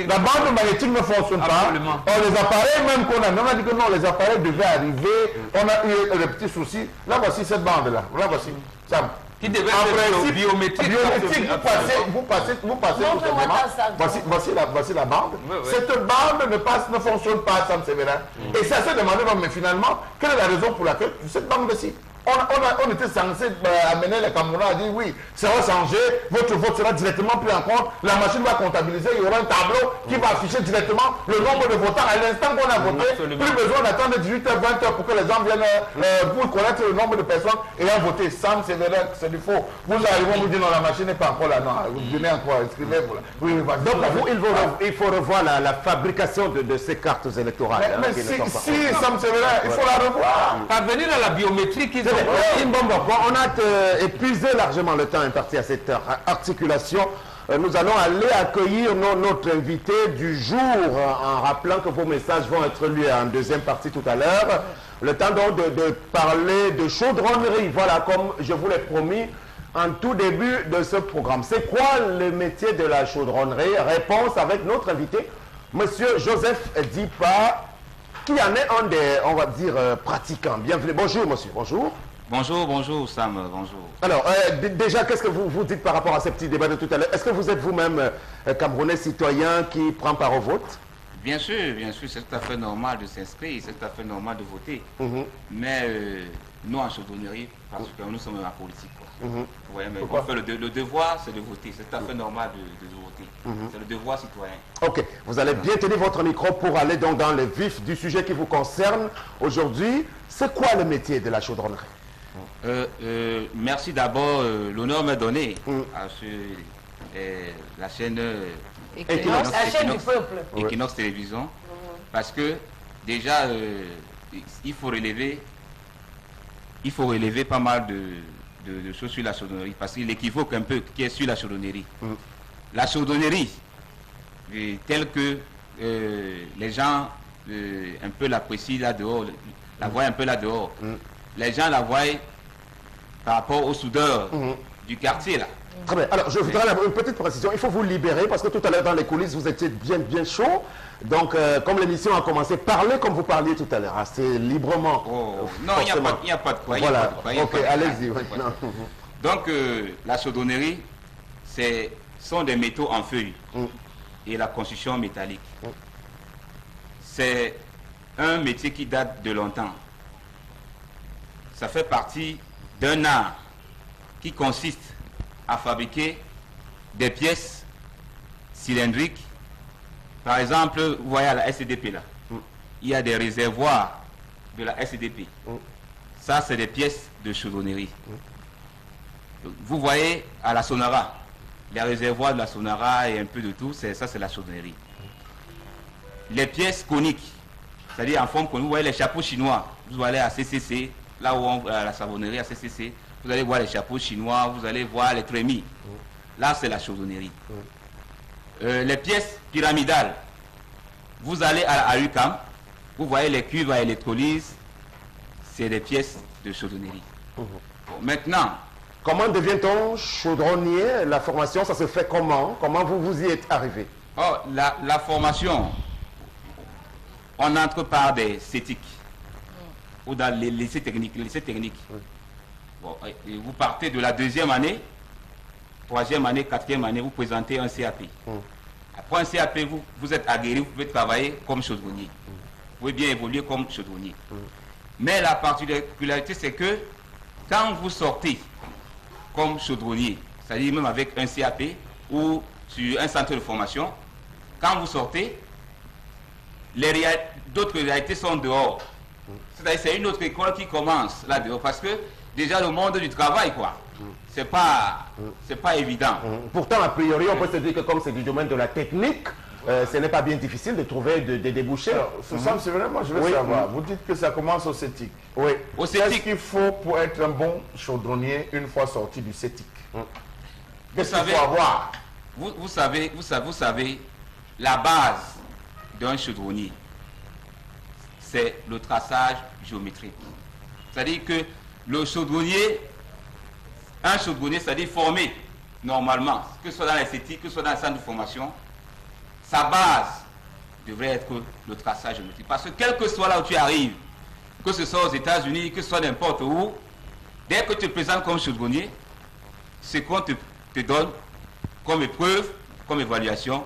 La bande magnétique ne fonctionne pas. Les appareils même qu'on a, on a dit que non, les appareils devaient arriver. On a eu des petits soucis. Là, voici cette bande-là. Là, voici. Ça, qui devait être biométrique. Vous passez tout simplement. Voici la bande. Cette bande ne fonctionne pas, Sam Séverin. Et ça se demandait, mais finalement, quelle est la raison pour laquelle cette bande-ci? On était censé amener les Camerounais à dire oui, ça va changer, votre vote sera directement pris en compte, la machine va comptabiliser, il y aura un tableau qui va afficher directement le nombre de votants. À l'instant qu'on a voté, plus besoin d'attendre 18h, 20h pour que les gens viennent pour connaître le nombre de personnes ayant voté. Sam, c'est du faux. Vous arrivez, vous dites non, la machine n'est pas encore là. Non, vous venez encore, inscrivez-vous là. Oui, donc il faut revoir la fabrication de ces cartes électorales. Mais si, Sam Séverin, il faut la revoir. Parvenir à la biométrie qu'ils ont. On a épuisé largement le temps imparti à cette articulation. Nous allons aller accueillir notre invité du jour en rappelant que vos messages vont être lus en deuxième partie tout à l'heure. Le temps donc de parler de chaudronnerie. Voilà, comme je vous l'ai promis en tout début de ce programme. C'est quoi le métier de la chaudronnerie? Réponse avec notre invité, Monsieur Joseph Dipa, qui en est un des, on va dire, pratiquants. Bienvenue. Bonjour, monsieur. Bonjour. Bonjour, Sam. Bonjour. Alors, déjà, qu'est-ce que vous dites par rapport à ce petit débat de tout à l'heure? Est-ce que vous êtes vous-même Camerounais citoyen qui prend part au vote? Bien sûr, c'est tout à fait normal de s'inscrire, c'est tout à fait normal de voter. Mais nous, en chaudronnerie, parce que nous sommes en politique. Ouais, mais on fait le devoir, c'est de voter. C'est tout à fait normal de voter. C'est le devoir citoyen. Ok, vous allez bien tenir votre micro pour aller donc dans le vif du sujet qui vous concerne aujourd'hui. C'est quoi le métier de la chaudronnerie? Merci d'abord, l'honneur m'est donné à la chaîne Equinox, la chaîne du peuple. Equinox Télévision, parce que déjà il faut relever pas mal de choses sur la chaudronnerie, parce qu'il équivoque un peu qui est sur la chaudronnerie. La chaudronnerie, telle que les gens un peu l'apprécient là dehors, la voient un peu là dehors. Les gens la voient par rapport aux soudeurs du quartier là. Très bien. Alors, je voudrais une petite précision. Il faut vous libérer parce que tout à l'heure dans les coulisses, vous étiez bien chaud. Donc, comme l'émission a commencé, parlez comme vous parliez tout à l'heure, assez librement. Non, il n'y a pas de quoi. Voilà. Ok, allez-y. Donc, la chaudronnerie, sont des métaux en feuille et la construction métallique. C'est un métier qui date de longtemps. Ça fait partie d'un art qui consiste à fabriquer des pièces cylindriques. Par exemple, vous voyez à la SDP là, il y a des réservoirs de la SDP. Ça, c'est des pièces de chaudronnerie. Vous voyez à la Sonara, les réservoirs de la Sonara et un peu de tout, ça c'est la chaudronnerie. Les pièces coniques, c'est-à-dire en forme conique, vous voyez les chapeaux chinois, vous allez à CCC, là où la savonnerie à CCC, vous allez voir les chapeaux chinois, vous allez voir les trémies. Là, c'est la chaudronnerie. Les pièces pyramidales, vous allez à UQAM, vous voyez les cuves à électrolyse, c'est des pièces de chaudronnerie. Maintenant, comment devient-on chaudronnier? La formation, ça se fait comment? Comment vous y êtes arrivé? La formation, on entre par des CETIC ou dans les lycées techniques. Bon, et vous partez de la deuxième année, troisième année, quatrième année, vous présentez un CAP. Après un CAP, vous êtes aguerri, vous pouvez travailler comme chaudronnier. Vous pouvez bien évoluer comme chaudronnier. Mais la particularité, c'est que quand vous sortez comme chaudronnier, c'est-à-dire même avec un CAP ou sur un centre de formation, quand vous sortez, d'autres réalités sont dehors. C'est-à-dire c'est une autre école qui commence là dehors, parce que déjà le monde du travail, quoi, c'est pas évident. Pourtant, a priori, on peut se dire que comme c'est du domaine de la technique, ce n'est pas bien difficile de trouver des débouchés. C'est vraiment, je veux savoir, vous dites que ça commence au CETIC. Oui. Au CETIC. Qu'est-ce qu'il faut pour être un bon chaudronnier une fois sorti du CETIC? Qu'est-ce qu'il faut avoir? Vous savez, la base d'un chaudronnier, c'est le traçage géométrique. C'est-à-dire que le chaudronnier, un chaudronnier, c'est-à-dire formé normalement, que ce soit dans l'esthétique, que ce soit dans le centre de formation, sa base devrait être le traçage géométrique. Parce que quel que soit là où tu arrives, que ce soit aux États-Unis, que ce soit n'importe où, dès que tu te présentes comme chaudronnier, ce qu'on te donne comme épreuve, comme évaluation,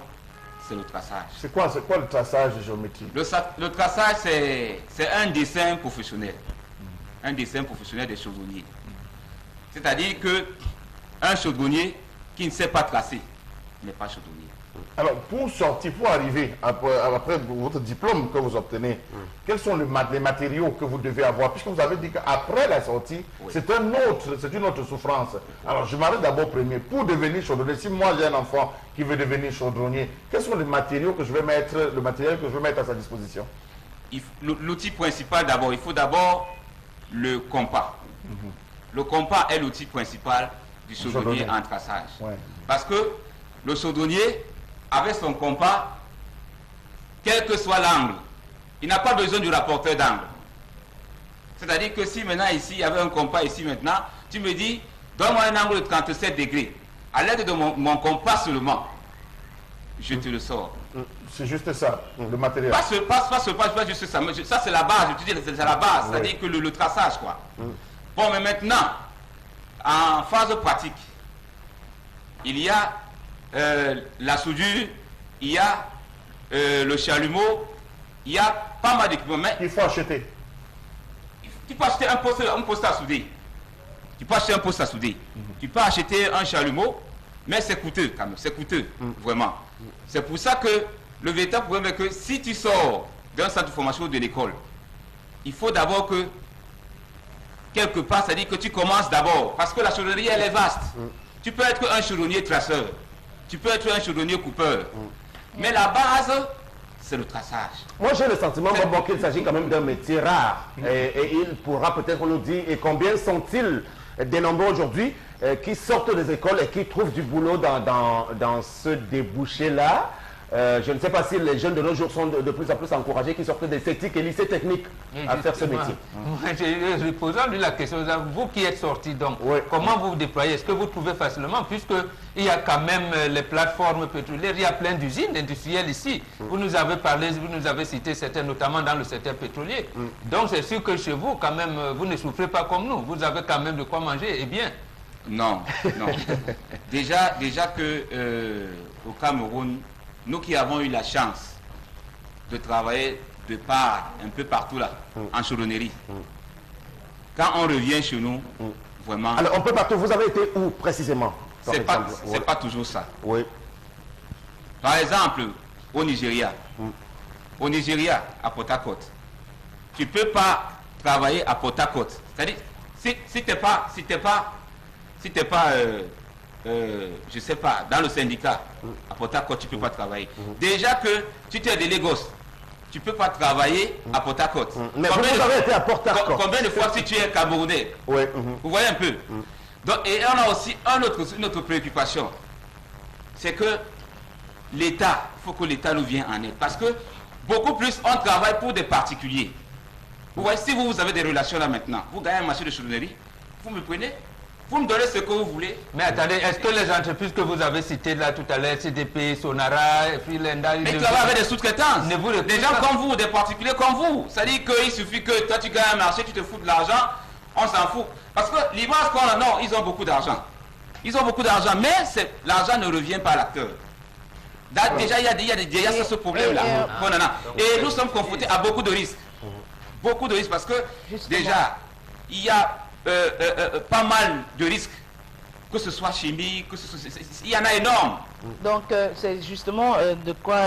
c'est le traçage. C'est quoi le traçage géométrique? Le traçage, c'est un dessin professionnel. Un dessin professionnel des chaudronniers. C'est-à-dire qu'un chaudronnier qui ne sait pas tracer n'est pas chaudronnier. Alors, pour sortir, pour arriver, après votre diplôme que vous obtenez, quels sont les matériaux que vous devez avoir? Puisque vous avez dit qu'après la sortie, oui, c'est une autre souffrance. Alors, je m'arrête d'abord premier. Pour devenir chaudronnier, si moi j'ai un enfant qui veut devenir chaudronnier, quels sont les matériaux que je vais mettre, le matériel que je vais mettre à sa disposition? L'outil principal d'abord, il faut d'abord le compas. Le compas est l'outil principal du chaudronnier en traçage. Ouais. Parce que le chaudronnier, avec son compas, quel que soit l'angle, il n'a pas besoin du rapporteur d'angle. C'est-à-dire que si maintenant ici, il y avait un compas ici maintenant, tu me dis, donne-moi un angle de 37 degrés. À l'aide de mon compas seulement, je te le sors. C'est juste ça, le matériel. Pas juste ça. Ça, c'est la base, je te dis, c'est la base, c'est-à-dire que le traçage, quoi. Bon, mais maintenant, en phase pratique, il y a la soudure, il y a le chalumeau, il y a pas mal d'équipements. Il faut acheter. Tu peux acheter un poste à souder. Tu peux acheter un poste à souder. Tu peux acheter un chalumeau, mais c'est coûteux quand même, c'est coûteux, vraiment. C'est pour ça que le véritable problème est que si tu sors d'un centre de formation de l'école, il faut d'abord que, quelque part, c'est-à-dire que tu commences d'abord, parce que la chaudronnerie, elle est vaste. Tu peux être un chaudronnier traceur, tu peux être un chaudronnier coupeur, mais la base, c'est le traçage. Moi, j'ai le sentiment qu'il s'agit quand même d'un métier rare. Et il pourra peut-être nous dire, et combien sont-ils des nombreux aujourd'hui qui sortent des écoles et qui trouvent du boulot dans ce débouché-là. Je ne sais pas si les jeunes de nos jours sont de plus en plus encouragés, qui sortent des CETIC et lycées techniques à faire ce métier. Je posant lui la question, vous qui êtes sortis, donc, comment vous vous déployez? Est-ce que vous trouvez facilement, puisqu'il y a quand même les plateformes pétrolières, il y a plein d'usines industrielles ici. Vous nous avez parlé, vous nous avez cité certaines, notamment dans le secteur pétrolier. Donc c'est sûr que chez vous, quand même, vous ne souffrez pas comme nous. Vous avez quand même de quoi manger, et bien. Non, non. déjà que au Cameroun, nous qui avons eu la chance de travailler de part un peu partout là, en chaudronnerie, quand on revient chez nous, vraiment... Alors, un peu partout, vous avez été où précisément? C'est pas toujours ça. Oui. Par exemple, au Nigeria, à Port Harcourt, tu ne peux pas travailler à Port Harcourt. C'est-à-dire, si tu n'es pas, je sais pas, dans le syndicat, à Port Harcourt, tu ne peux pas travailler. Déjà que tu es de Lagos, tu ne peux pas travailler à Port Harcourt. Mais vous avez été à Port Harcourt. Combien de fois si tu es Camerounais? Vous voyez un peu. Donc, et on a aussi une autre préoccupation. C'est que l'État, il faut que l'État nous vienne en aide. Parce que beaucoup plus, on travaille pour des particuliers. Vous voyez, si vous avez des relations là maintenant, vous gagnez un marché de chaudronnerie, vous me prenez, vous me donnez ce que vous voulez. Mais attendez, est-ce que les entreprises que vous avez citées là tout à l'heure, CDP, Sonara, Freelanda... Ils travaillent avec des sous-traitances. Des gens comme vous, des particuliers comme vous. C'est-à-dire qu'il suffit que toi tu gagnes un marché, tu te fous de l'argent, on s'en fout. Parce que l'image qu'on a, non, ils ont beaucoup d'argent. Ils ont beaucoup d'argent, mais l'argent ne revient pas à l'acteur. Déjà, il y a ce problème-là qu'on en a. Et nous sommes confrontés à beaucoup de risques. Beaucoup de risques parce que déjà, il y a pas mal de risques, que ce soit chimique, que ce soit, il y en a énorme. Donc c'est justement de quoi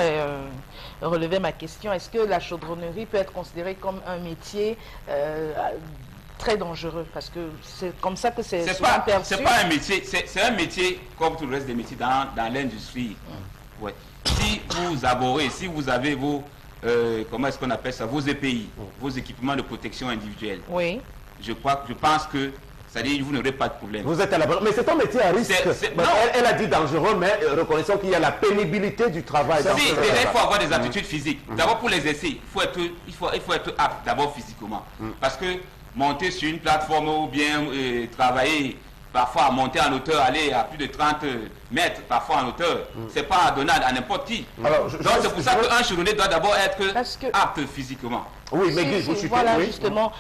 relever ma question. Est-ce que la chaudronnerie peut être considérée comme un métier très dangereux? Parce que c'est comme ça que c'est souvent perçu. C'est pas un métier, c'est un métier comme tout le reste des métiers dans l'industrie. Ouais. Si vous abordez, si vous avez vos, comment est-ce qu'on appelle ça, vos EPI, vos équipements de protection individuelle. Oui. Je pense que, c'est-à-dire vous n'aurez pas de problème. Vous êtes à la bonne. Mais c'est un métier à risque. Elle a dit dangereux, mais reconnaissons qu'il y a la pénibilité du travail. Si, déjà, il faut avoir des aptitudes physiques. D'abord, pour les essais, il faut être apte, d'abord physiquement. Parce que monter sur une plateforme ou bien travailler, parfois à monter en hauteur, aller à plus de 30 mètres, parfois en hauteur. C'est pas donné à n'importe qui. Donc c'est pour ça qu'un chaudronnier doit d'abord être apte physiquement. Oui, mais voilà, justement,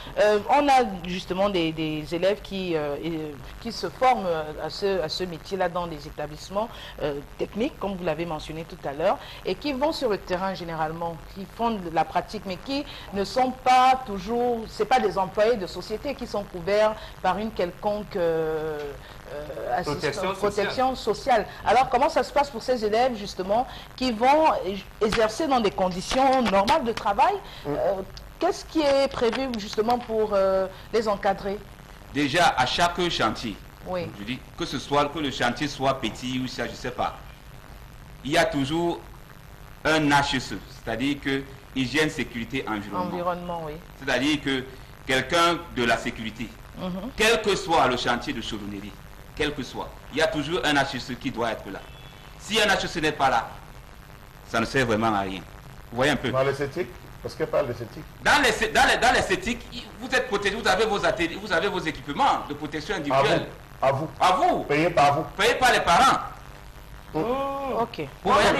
on a justement des élèves qui se forment à ce métier-là dans des établissements techniques, comme vous l'avez mentionné tout à l'heure, et qui vont sur le terrain généralement, qui font de la pratique, mais qui ne sont pas toujours, c'est pas des employés de société qui sont couverts par une quelconque protection sociale. Alors, comment ça se passe pour ces élèves, justement, qui vont exercer dans des conditions normales de travail? Qu'est-ce qui est prévu, justement, pour les encadrer? Déjà, à chaque chantier, oui. Je dis, que le chantier soit petit ou ça, je ne sais pas, il y a toujours un HSE, c'est-à-dire que hygiène, sécurité, environnement. Oui. C'est-à-dire que quelqu'un de la sécurité, quel que soit le chantier de chaudronnerie, quel que soit, il y a toujours un HSE qui doit être là. Si un HSE n'est pas là, ça ne sert vraiment à rien. Vous voyez un peu. Dans l'esthétique, parce qu'elle parle d'esthétique. Dans l'esthétique, vous êtes protégé, vous avez vos ateliers, vous avez vos équipements de protection individuelle. À vous. À vous. Payé par vous. Payé par les parents. Ok. Vous voyez,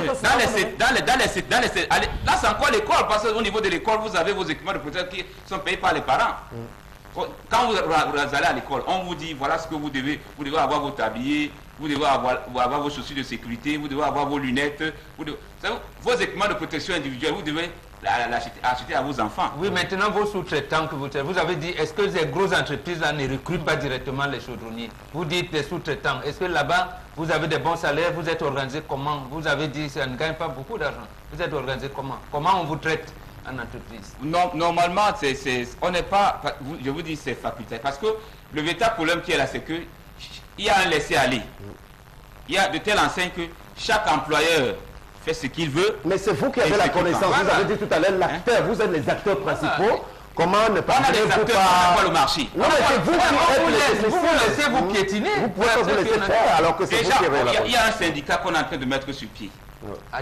là c'est encore l'école, parce qu'au niveau de l'école, vous avez vos équipements de protection qui sont payés par les parents. Quand vous allez à l'école, on vous dit voilà ce que vous devez avoir votre tablier, vous devez avoir vos chaussures de sécurité, vous devez avoir vos lunettes, vos équipements de protection individuelle, vous devez l'acheter à vos enfants. Oui, maintenant vos sous-traitants que vous avez dit, est-ce que les grosses entreprises là ne recrutent pas directement les chaudronniers? Vous dites les sous-traitants, est-ce que là-bas vous avez des bons salaires, vous êtes organisé comment? Vous avez dit ça ne gagne pas beaucoup d'argent. Vous êtes organisé comment? Comment on vous traite en entreprise? Non, normalement, on n'est pas, je vous dis c'est facultatif, parce que le véritable problème qui est là, c'est que il y a un laisser-aller. Il y a de telle enseigne que chaque employeur fait ce qu'il veut. Mais c'est vous qui avez la connaissance. Vous avez dit tout à l'heure l'acteur, vous êtes les acteurs principaux. Comment ne pas on a des acteurs pas le marché. Non, mais c'est vous qui vous laissez vous piétiner. Vous pouvez pas vous laisser faire alors que c'est vous qui avez la connaissance. Il y a un syndicat qu'on est en train de mettre sur pied.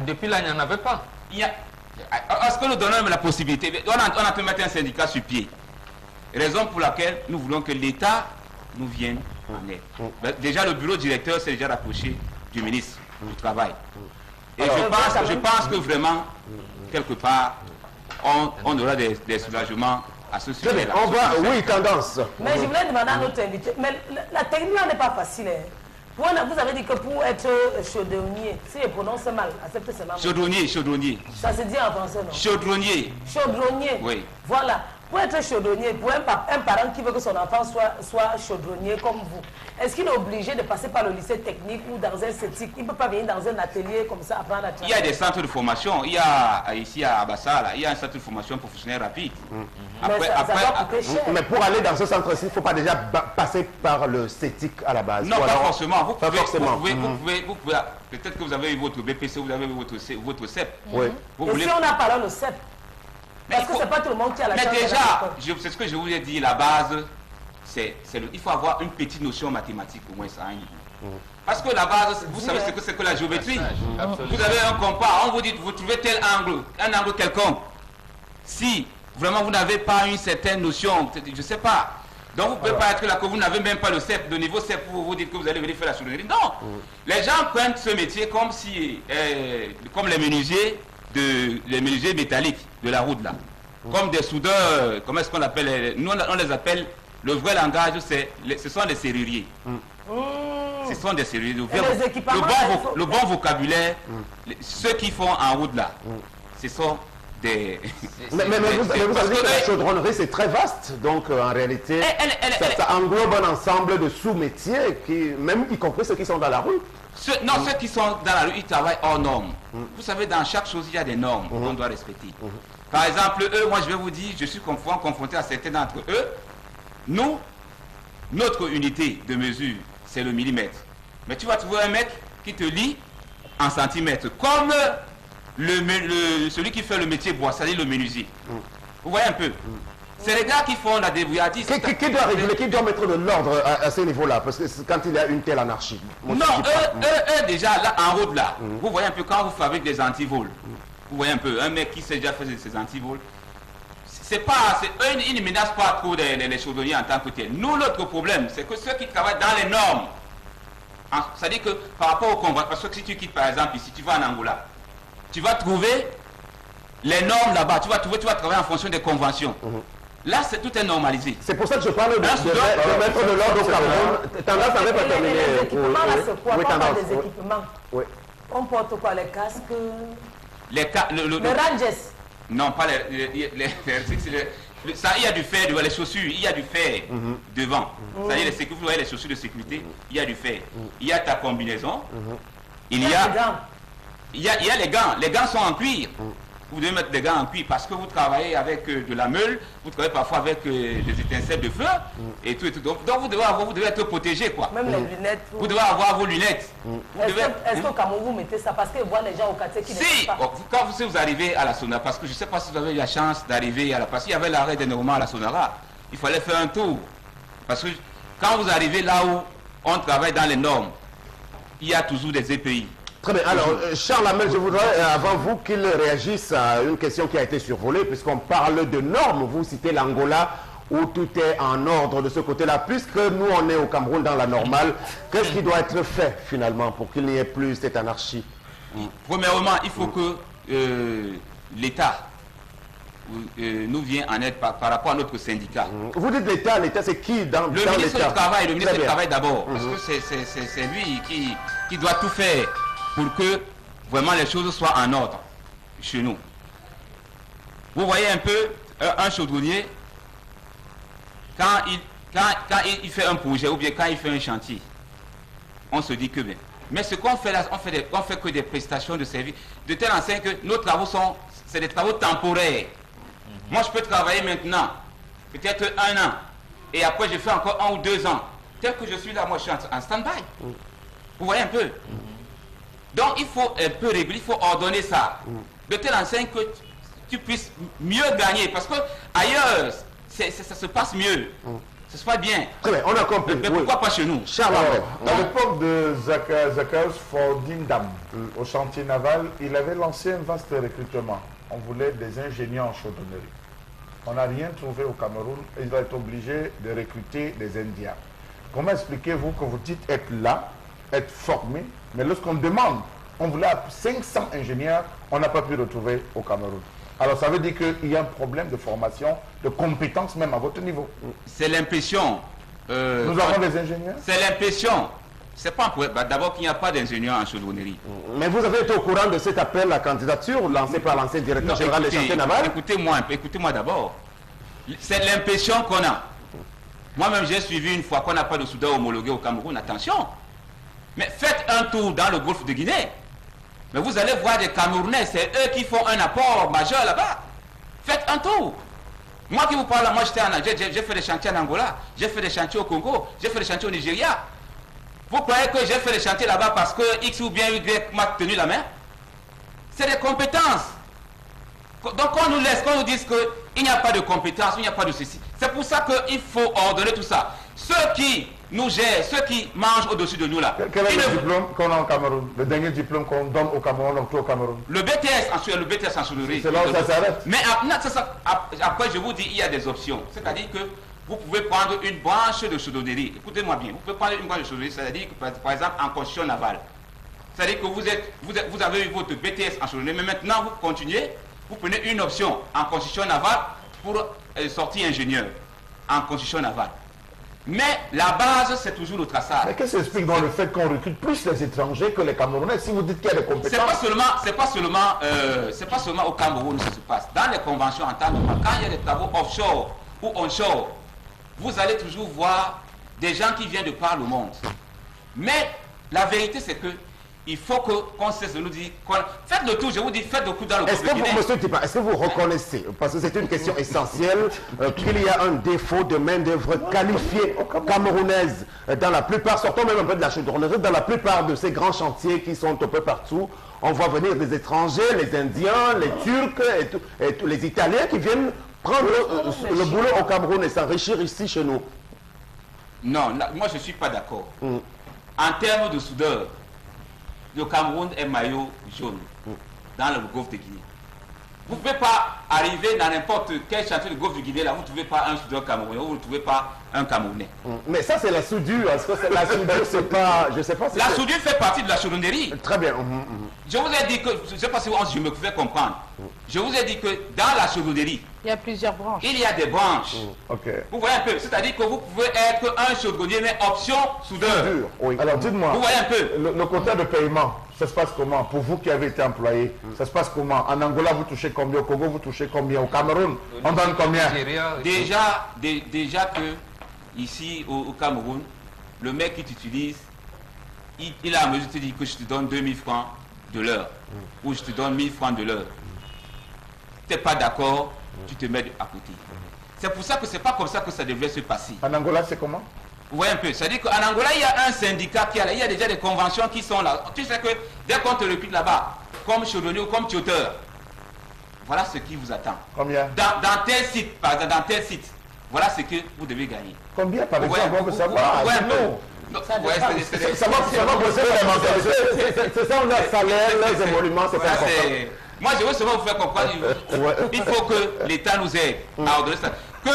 Depuis là, il n'y en avait pas. Est-ce que nous donnons même la possibilité? On a en train de mettre un syndicat sur pied. Raison pour laquelle nous voulons que l'État nous vienne en aide. Déjà, le bureau directeur s'est déjà rapproché du ministre du Travail. Et je pense que vraiment, quelque part, on aura des soulagements à ce sujet-là. Oui, tendance. Mais je voulais demander à notre invité, mais la technique n'est pas facile. Vous avez dit que pour être chaudronnier, si je prononce mal, acceptez seulement. Chaudronnier. Ça se dit en français, non? Chaudronnier. Chaudronnier. Oui. Voilà. Pour être chaudronnier, pour un parent qui veut que son enfant soit chaudronnier comme vous, est-ce qu'il est obligé de passer par le lycée technique ou dans un CETIC? Il ne peut pas venir dans un atelier comme ça apprendre à travailler. Il y a des centres de formation. Il y a ici à Abassala, il y a un centre de formation professionnelle rapide. Mais pour aller dans ce centre-ci, il ne faut pas déjà passer par le CETIC à la base. Non, pas forcément. Vous pouvez, peut-être que vous avez eu votre BPC, vous avez eu votre CEP. Oui. Et si on a parlé le CEP? Parce que ce n'est pas tout le monde qui a la chance. Mais déjà, c'est ce que je vous ai dit, la base, il faut avoir une petite notion mathématique au moins à un niveau. Parce que la base, vous savez ce que c'est que la géométrie. Vous avez un compas, on vous dit, vous trouvez tel angle, un angle quelconque. Si vraiment vous n'avez pas une certaine notion, je ne sais pas. Donc vous ne pouvez pas être là que vous n'avez même pas le CEP, de niveau CEP pour vous dire que vous allez venir faire la chaudronnerie. Non, les gens prennent ce métier comme les menuisiers métalliques de la route là. Comme des soudeurs, comment est-ce qu'on appelle, nous on les appelle, le vrai langage, ce sont des serruriers. Ce sont des serruriers. Le bon vocabulaire, ceux qui font en route là, ce sont des... Mais vous avez dit que la chaudronnerie c'est très vaste, donc en réalité, ça englobe un ensemble de sous-métiers, même y compris ceux qui sont dans la rue. Ceux qui sont dans la rue, ils travaillent hors normes. Vous savez, dans chaque chose, il y a des normes qu'on doit respecter. Par exemple, eux, moi je vais vous dire, je suis confronté à certains d'entre eux. Nous, notre unité de mesure, c'est le millimètre. Mais tu vas trouver un mec qui te lit en centimètres, comme celui qui fait le métier bois, c'est-à-dire le menuisier. Vous voyez un peu? C'est les gars qui font la débrouillardise. Qui doit réguler, qui doit mettre de l'ordre à ce niveau-là? Parce que quand il y a une telle anarchie. Non, eux déjà, là, en route là, vous voyez un peu quand vous fabriquez des antivols. Vous voyez un peu, un mec qui s'est déjà fait ses antivols, ils ne menacent pas trop les chaudronniers en tant que tels. Nous, notre problème, c'est que ceux qui travaillent dans les normes, c'est-à-dire que par rapport aux conventions, parce que si tu quittes par exemple ici, tu vas en Angola, tu vas trouver les normes là-bas, tu vas travailler en fonction des conventions. Là, tout est normalisé. C'est pour ça que je parle de mettre de l'ordre au Cameroun. Tendance n'avait pas terminé. Les équipements, là, c'est quoi? Oui, Quand on parle Tendance. des équipements, Oui. on porte quoi? Les casques? Les Rangers? Non, pas ça, il y a du fer devant les chaussures, il y a du fer devant. C'est-à-dire vous voyez les chaussures de sécurité, il y a du fer. Il y a ta combinaison, il y a les gants. Les gants sont en cuir. Vous devez mettre des gants en cuir parce que vous travaillez avec de la meule, vous travaillez parfois avec des étincelles de feu et tout. Donc vous devez être protégé, quoi. Même les lunettes. Vous devez avoir vos lunettes. Est-ce qu'au Cameroun vous mettez ça? Parce que vous voyez les gens au quartier qui ne pas. Quand vous arrivez à la Sonara, parce que je ne sais pas si vous avez eu la chance d'arriver à la... Parce qu'il y avait l'arrêt des Normands à la Sonara, il fallait faire un tour. Parce que quand vous arrivez là où on travaille dans les normes, il y a toujours des EPI. Très bien. Alors, Charles Hamel, je voudrais, avant vous, qu'il réagisse à une question qui a été survolée, puisqu'on parle de normes. Vous citez l'Angola, où tout est en ordre de ce côté-là. Puisque nous, on est au Cameroun dans la normale, qu'est-ce qui doit être fait, finalement, pour qu'il n'y ait plus cette anarchie? Premièrement, il faut que l'État nous vienne en aide par rapport à notre syndicat. Vous dites l'État c'est qui dans l'État? Le ministre du Travail, d'abord, parce que c'est lui qui doit tout faire pour que vraiment les choses soient en ordre chez nous. Vous voyez un peu un chaudronnier, quand il fait un projet ou bien quand il fait un chantier, on se dit que bien. Mais ce qu'on fait là, on fait que des prestations de services, de telle enseigne que nos travaux c'est des travaux temporaires. Moi je peux travailler maintenant, peut-être 1 an, et après je fais encore 1 ou 2 ans. Tel que je suis là, moi je suis en stand-by. Vous voyez un peu? Donc il faut un peu réguler, il faut ordonner ça. De telle enseigne que tu puisses mieux gagner. Parce que ailleurs, ça se passe mieux. Ça se passe bien. Très bien, on a compris. Mais pourquoi pas chez nous? Charles, à l'époque de Zacharias Fordindam, au chantier naval, il avait lancé un vaste recrutement. On voulait des ingénieurs en chaudronnerie. On n'a rien trouvé au Cameroun et il a été obligé de recruter des Indiens. Comment expliquez-vous que vous dites être là, être formé, mais lorsqu'on demande, on voulait 500 ingénieurs, on n'a pas pu retrouver au Cameroun? Alors ça veut dire qu'il y a un problème de formation, de compétences même à votre niveau. C'est l'impression. Nous avons des ingénieurs? C'est l'impression. C'est pas un problème. D'abord qu'il n'y a pas d'ingénieurs en chaudronnerie. Mais vous avez été au courant de cet appel à candidature lancé par l'ancien directeur général des chantiers navals? Écoutez-moi d'abord. C'est l'impression qu'on a. Moi-même, j'ai suivi une fois qu'on n'a pas de soudeur homologué au Cameroun. Attention. Mais faites un tour dans le golfe de Guinée. Mais vous allez voir des Camerounais, c'est eux qui font un apport majeur là-bas. Faites un tour. Moi qui vous parle, moi j'ai fait des chantiers en Angola, j'ai fait des chantiers au Congo, j'ai fait des chantiers au Nigeria. Vous croyez que j'ai fait des chantiers là-bas parce que X ou bien Y m'a tenu la main? C'est des compétences. Donc on nous laisse, qu'on nous dise qu'il n'y a pas de compétences, il n'y a pas de ceci. C'est pour ça qu'il faut ordonner tout ça. Ceux qui nous gèrent, ceux qui mangent au-dessus de nous là. Quel est le diplôme qu'on a au Cameroun? Le dernier diplôme qu'on donne au Cameroun, au Cameroun? Le BTS en chaudronnerie. C'est là où ça s'arrête. Mais après, je vous dis, il y a des options. C'est-à-dire que vous pouvez prendre une branche de chaudronnerie. Écoutez-moi bien, vous pouvez prendre une branche de chaudronnerie, c'est-à-dire que par exemple en construction navale. C'est-à-dire que vous avez eu votre BTS en chaudronnerie, mais maintenant vous continuez, vous prenez une option en construction navale pour sortir ingénieur en construction navale. Mais la base, c'est toujours le traçage. Mais qu'est-ce qui explique dans le fait qu'on recrute plus les étrangers que les Camerounais si vous dites qu'il y a des compétences? C'est pas seulement au Cameroun que ça se passe. Dans les conventions en temps normal, quand il y a des travaux offshore ou onshore, vous allez toujours voir des gens qui viennent de par le monde. Mais la vérité, c'est que il faut qu'on cesse de nous dire... Faites le tour, je vous dis, faites le coup dans le groupe de Guinée. Monsieur Tipa, est-ce que vous reconnaissez, parce que c'est une question essentielle, qu'il y a un défaut de main-d'œuvre qualifiée camerounaise dans la plupart, sortons même un peu de la chaudronnerie, dans la plupart de ces grands chantiers qui sont un peu partout, on voit venir des étrangers, les Indiens, les Turcs et tous les Italiens qui viennent prendre le boulot au Cameroun et s'enrichir ici chez nous. Non, moi je ne suis pas d'accord. En termes de soudeur, le Cameroun est maillot jaune dans le golfe de Guinée. Vous ne pouvez pas arriver dans n'importe quel chantier de golfe du Guinée, là, vous ne trouvez pas un soudeur camerounais, vous ne trouvez pas un Camerounais. Mais ça, c'est la soudure. Est-ce que la soudure, c'est pas... Je sais pas si la soudure fait partie de la chaudronnerie. Très bien. Je vous ai dit que, je ne sais pas si je me pouvais comprendre, je vous ai dit que dans la chaudronnerie, il y a plusieurs branches. Il y a des branches. Vous voyez un peu, c'est-à-dire que vous pouvez être un chaudronnier, mais option soudeur. Oui. Alors dites-moi, vous voyez un peu. Le quota de paiement, ça se passe comment? Pour vous qui avez été employé, ça se passe comment? En Angola, vous touchez combien? Au Congo, vous touchez combien? Au Cameroun, on donne combien? Déjà que ici au Cameroun, le mec qui t'utilise, il a à mesure de te dire que je te donne 2000 francs de l'heure, ou je te donne 1000 francs de l'heure. Tu n'es pas d'accord, tu te mets à côté. C'est pour ça que c'est pas comme ça que ça devrait se passer. En Angola, c'est comment? Vous voyez un peu. C'est-à-dire qu'en Angola, il y a un syndicat qui est là. Il y a déjà des conventions qui sont là. Tu sais que dès qu'on te recrute là-bas, comme chaudronnier ou comme tuteur, voilà ce qui vous attend. Combien? Dans tel site, par exemple, dans tel site, voilà ce que vous devez gagner. Combien, par exemple, on veut savoir? Ça va poser la mentalité. C'est ça, on a salaire, les émoluments, c'est pas important. Moi, je veux seulement vous faire comprendre. Il faut que l'État nous aide à ordonner ça. Que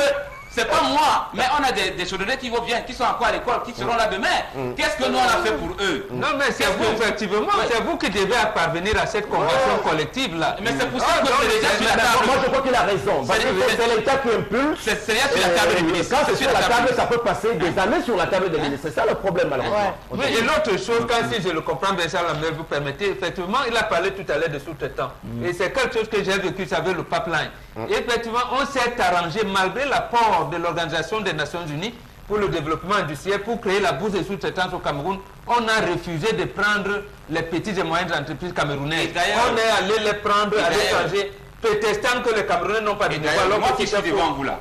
c'est pas moi, mais on a des chaudronniers qui vont bien, qui sont encore à l'école, qui seront là demain. Qu'est-ce que nous on a fait pour eux? Non, mais c'est vous, effectivement, c'est vous qui devez parvenir à cette convention collective là. Mais c'est pour ça que c'est déjà sur la table. Moi, je crois qu'il a raison. C'est l'État qui impulse. C'est déjà sur la table des ministres. Quand c'est sur la table, ça peut passer des années sur la table des ministres. C'est ça le problème, malheureusement. Oui, et l'autre chose, si je le comprends bien, ça, vous permettez, effectivement, il a parlé tout à l'heure de sous-traitants. Et c'est quelque chose que j'ai vécu, ça veut le pipeline. Et effectivement, on s'est arrangé, malgré l'apport de l'Organisation des Nations Unies pour le développement industriel, pour créer la bourse de sous-traitance au Cameroun. On a refusé de prendre les petites et moyennes entreprises camerounaises. On est allé les prendre à l'étranger, prétextant que les Camerounais n'ont pas de niveau. Moi qui suis devant vous là,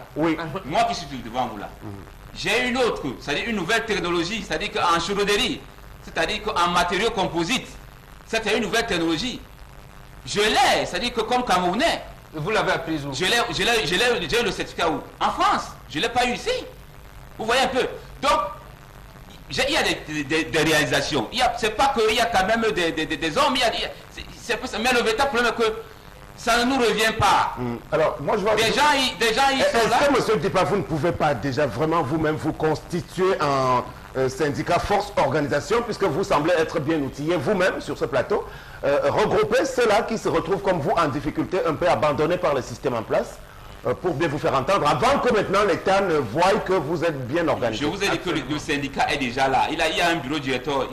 moi qui suis devant vous là, j'ai une autre, c'est-à-dire une nouvelle technologie, c'est-à-dire qu'en chaudronnerie, c'est-à-dire qu'en matériaux composites, c'est une nouvelle technologie. Je l'ai, c'est-à-dire que comme Camerounais, vous l'avez appris où? J'ai eu le certificat où? En France. Je ne l'ai pas eu ici. Vous voyez un peu. Donc, il y a des réalisations. C'est pas qu'il y a quand même des hommes. Mais le véritable problème est que ça ne nous revient pas. Alors, moi, je vois... Des gens, ils sont là. Est-ce que, M. Dipa, vous ne pouvez pas déjà vraiment vous-même vous constituer en syndicat force organisation, puisque vous semblez être bien outillé vous-même sur ce plateau, regrouper ceux-là qui se retrouvent comme vous en difficulté, un peu abandonnés par le système en place, pour bien vous faire entendre, avant que maintenant l'État ne voie que vous êtes bien organisé. Je vous ai dit que le syndicat est déjà là. Il y a un bureau directeur.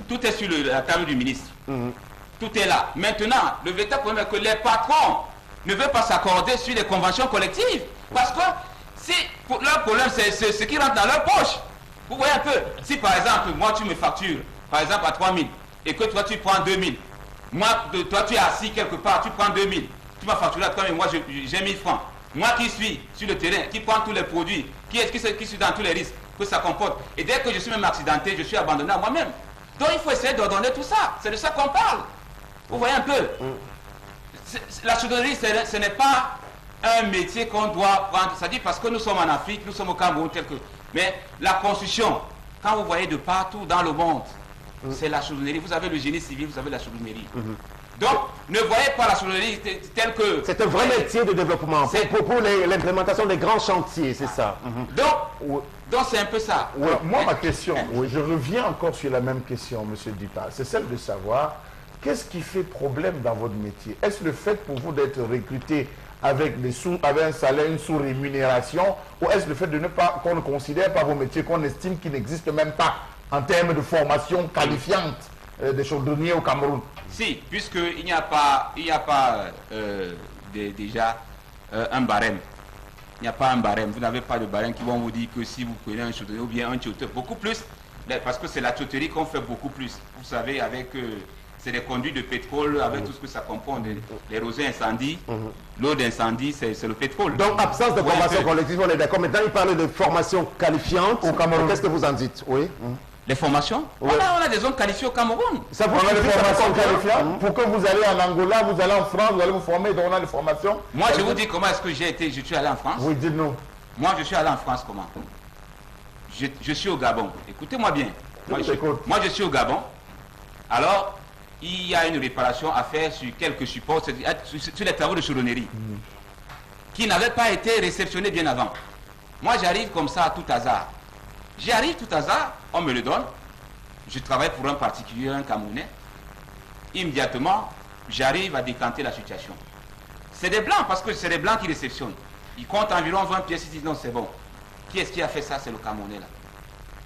Tout est sur la table du ministre. Tout est là. Maintenant, le véritable problème est que les patrons ne veulent pas s'accorder sur les conventions collectives. Parce que si leur problème, c'est ce qui rentre dans leur poche. Vous voyez un peu. Si par exemple, moi tu me factures, par exemple à 3 000, et que toi tu prends 2 000, moi, toi tu es assis quelque part, tu prends 2 000, tu m'as facturé à 3 000, moi j'ai 1 000 francs. Moi qui suis sur le terrain, qui prend tous les produits, qui suis dans tous les risques que ça comporte, et dès que je suis même accidenté, je suis abandonné à moi-même. Donc il faut essayer d'ordonner tout ça. C'est de ça qu'on parle. Vous voyez un peu. La chaudronnerie, ce n'est pas un métier qu'on doit prendre. C'est-à-dire parce que nous sommes en Afrique, nous sommes au Cameroun, mais la construction, quand vous voyez de partout dans le monde, c'est la chaudronnerie. Vous avez le génie civil, vous avez la chaudronnerie. Donc, ne voyez pas la chaudronnerie telle que... C'est un vrai métier de développement pour l'implémentation des grands chantiers, c'est ça. Donc c'est un peu ça. Alors, moi, ma question, je reviens encore sur la même question, M. Dipa, c'est celle de savoir qu'est-ce qui fait problème dans votre métier? Est-ce le fait pour vous d'être recruté avec un salaire, une sous-rémunération, ou est-ce le fait de ne pas qu'on ne considère pas vos métiers, qu'on estime qu'ils n'existent même pas en termes de formation qualifiante des chaudronniers au Cameroun? Si, puisqu'il n'y a pas, déjà un barème. Il n'y a pas un barème. Vous n'avez pas de barème qui vont vous dire que si vous prenez un chaudronnier ou bien un tuteur, beaucoup plus, parce que c'est la tuyauterie qu'on fait beaucoup plus. Vous savez, avec... c'est des conduits de pétrole avec tout ce que ça comprend, les rosées incendies, l'eau d'incendie, c'est le pétrole. Donc, absence de formation collective, on est d'accord. Maintenant, il parle de formation qualifiante au Cameroun. Qu'est-ce que vous en dites? Oui. Les formations? On a des zones qualifiées au Cameroun. Ça vous a des formations qualifiantes? Pour que vous allez en Angola, vous allez en France, vous allez vous former, donc on a des formations? Moi, je vous dis comment est-ce que je suis allé en France. Oui, dites-nous. Moi, je suis allé en France comment? Je suis au Gabon. Écoutez-moi bien. Moi, je suis au Gabon. Alors, il y a une réparation à faire sur quelques supports, sur les travaux de chaudronnerie, qui n'avaient pas été réceptionnés bien avant. Moi, j'arrive comme ça à tout hasard. J'arrive tout hasard, on me le donne. Je travaille pour un particulier, un Camerounais. Immédiatement, j'arrive à décanter la situation. C'est des Blancs, parce que c'est des Blancs qui réceptionnent. Ils comptent environ 20 pièces, ils disent non, c'est bon. Qui est-ce qui a fait ça? C'est le Camerounais là.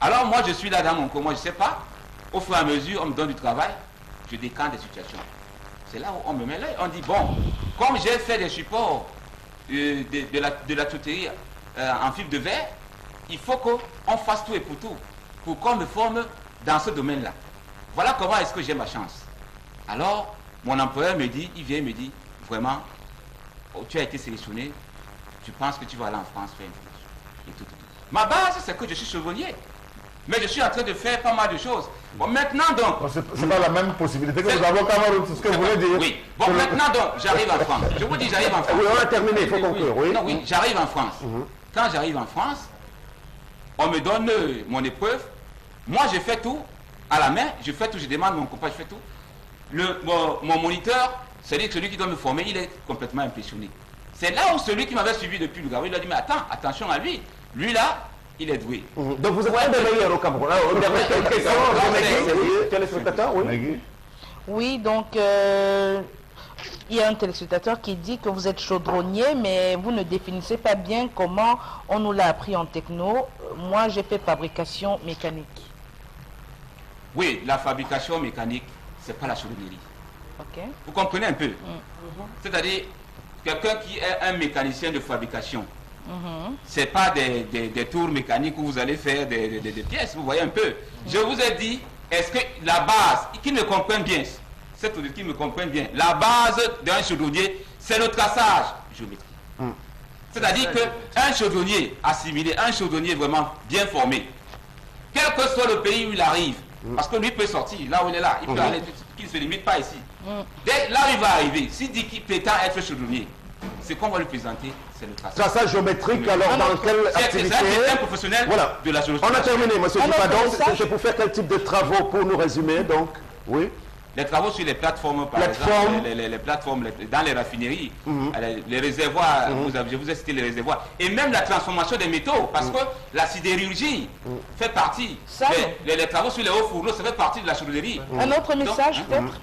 Alors moi, je suis là dans mon coin, moi je ne sais pas. Au fur et à mesure, on me donne du travail, je décante des situations. C'est là où on me met là, on dit bon, comme j'ai fait des supports de la tuyauterie en fibre de verre, il faut qu'on fasse tout et pour tout, pour qu'on me forme dans ce domaine-là. Voilà comment est-ce que j'ai ma chance. Alors, mon employeur me dit, il vient me dit, vraiment, tu as été sélectionné, tu penses que tu vas aller en France faire une formation. Et tout. Ma base, c'est que je suis chaudronnier. Mais je suis en train de faire pas mal de choses. Bon, maintenant donc... C'est pas la même possibilité que nous avons au Cameroun, c'est ce que vous voulez dire. Oui. Bon, maintenant donc, j'arrive en France. Je vous dis, j'arrive en France. Oui, on a terminé, il faut conclure, oui. Non, oui, j'arrive en France. Quand j'arrive en France, on me donne mon épreuve. Moi, je fais tout à la main. Je fais tout, je demande mon copain, je fais tout. Mon moniteur, c'est-à-dire que celui qui doit me former, il est complètement impressionné. C'est là où celui qui m'avait suivi depuis le Gabon, il a dit, mais attends, attention à lui. Lui là, il est doué. Donc vous êtes un des meilleurs au Cameroun. Alors, dernière question, téléspectateur, oui. Oui, donc il y a un téléspectateur qui dit que vous êtes chaudronnier, mais vous ne définissez pas bien comment on nous l'a appris en techno. Moi, j'ai fait fabrication mécanique. Oui, la fabrication mécanique, c'est pas la chaudronnerie. Ok. Vous comprenez un peu? C'est-à-dire, quelqu'un qui est un mécanicien de fabrication, c'est pas des tours mécaniques où vous allez faire des pièces, vous voyez un peu. Je vous ai dit, est-ce que la base, qui me comprennent bien, c'est qui me comprennent bien, la base d'un chaudronnier, c'est le traçage géométrique. C'est-à-dire qu'un chaudronnier assimilé, un chaudronnier vraiment bien formé, quel que soit le pays où il arrive, parce que lui peut sortir, là où il est là, il peut aller, il ne se limite pas ici. Dès là où il va arriver, s'il dit qu'il prétend être chaudronnier, ce qu'on va lui présenter, c'est le traçage. Traçage géométrique, alors dans quelle activité? C'est un professionnel de la géométrie. On a terminé, monsieur Dipa. C'est pour faire quel type de travaux pour nous résumer, donc? Oui. Les travaux sur les plateformes, par exemple, les plateformes dans les raffineries, les réservoirs, je vous ai cité les réservoirs, et même la transformation des métaux, parce que la sidérurgie fait partie, les travaux sur les hauts fourneaux, ça fait partie de la chaudronnerie. Un autre message, peut-être?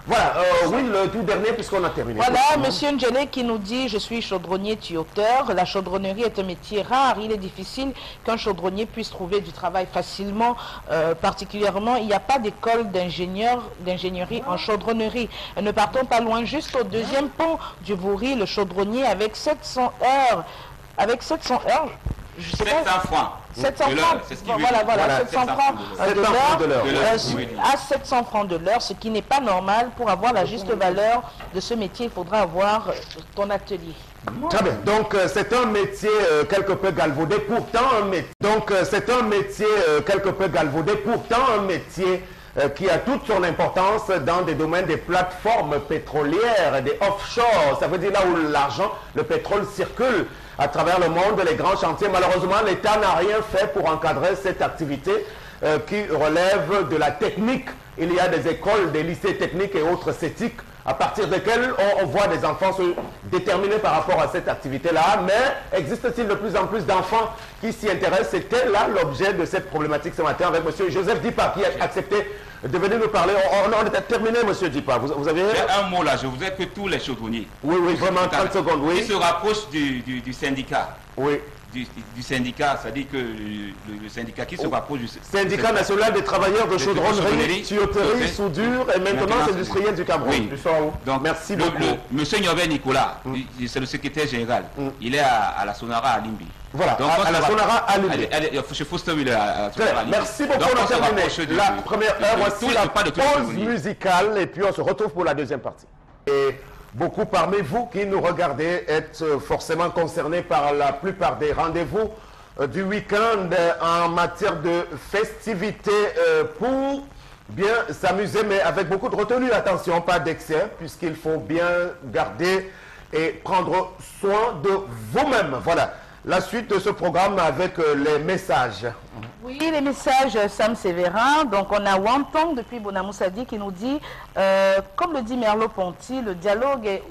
Voilà, oui, le tout dernier, puisqu'on a terminé. Voilà, monsieur Ndjele qui nous dit « Je suis chaudronnier tuyauteur. La chaudronnerie est un métier rare. Il est difficile qu'un chaudronnier puisse trouver du travail facilement. Particulièrement, il n'y a pas d'école d'ingénierie en chaudronnerie. Ne partons pas loin, juste au deuxième pont du Vouri, le chaudronnier avec 700 heures. Avec 700 heures, je sais 700 pas. francs. 700 francs, voilà, 700 francs de l'heure, à 700 francs de l'heure, ce qui n'est pas normal. Pour avoir la juste valeur de ce métier, il faudra avoir ton atelier. Très bien, donc c'est un métier quelque peu galvaudé, pourtant un métier. Donc c'est un métier quelque peu galvaudé, pourtant un métier qui a toute son importance dans des domaines des plateformes pétrolières, des offshore. Ça veut dire là où l'argent, le pétrole circule à travers le monde, les grands chantiers. Malheureusement, l'État n'a rien fait pour encadrer cette activité qui relève de la technique. Il y a des écoles, des lycées techniques et autres CETIC à partir desquels on voit des enfants se déterminer par rapport à cette activité-là. Mais existe-t-il de plus en plus d'enfants qui s'y intéressent? C'était là l'objet de cette problématique ce matin avec M. Joseph Dipa qui a accepté de venir nous parler. On a terminé, M. Dipa. Vous avez... un mot là, je voudrais que tous les chaudronniers... Oui, vraiment, 30 secondes, oui. Qui se rapprochent du syndicat. Oui. Du syndicat, c'est-à-dire que le syndicat qui se rapproche du syndicat national des travailleurs de chaudronnerie, tuyauterie, soudure et maintenance industrielle du Cameroun. Oui. Donc, merci beaucoup. Monsieur Nyobé Nicolas, c'est le secrétaire général. Il est à la Sonara à Limbi. Voilà, donc, à la Sonara à Limbi. Je Faustin, il est à Sonara à Limbi. Merci beaucoup, on a terminé. La première heure, voici la pause musicale et puis on se retrouve pour la deuxième partie. Et beaucoup parmi vous qui nous regardez êtes forcément concernés par la plupart des rendez-vous du week-end en matière de festivités pour bien s'amuser, mais avec beaucoup de retenue. Attention, pas d'excès, puisqu'il faut bien garder et prendre soin de vous-même. Voilà, la suite de ce programme avec les messages. Oui, les messages Sam Sévérin. Donc, on a Wantong depuis Bonamoussadi qui nous dit, comme le dit Merleau-Ponty, le dialogue est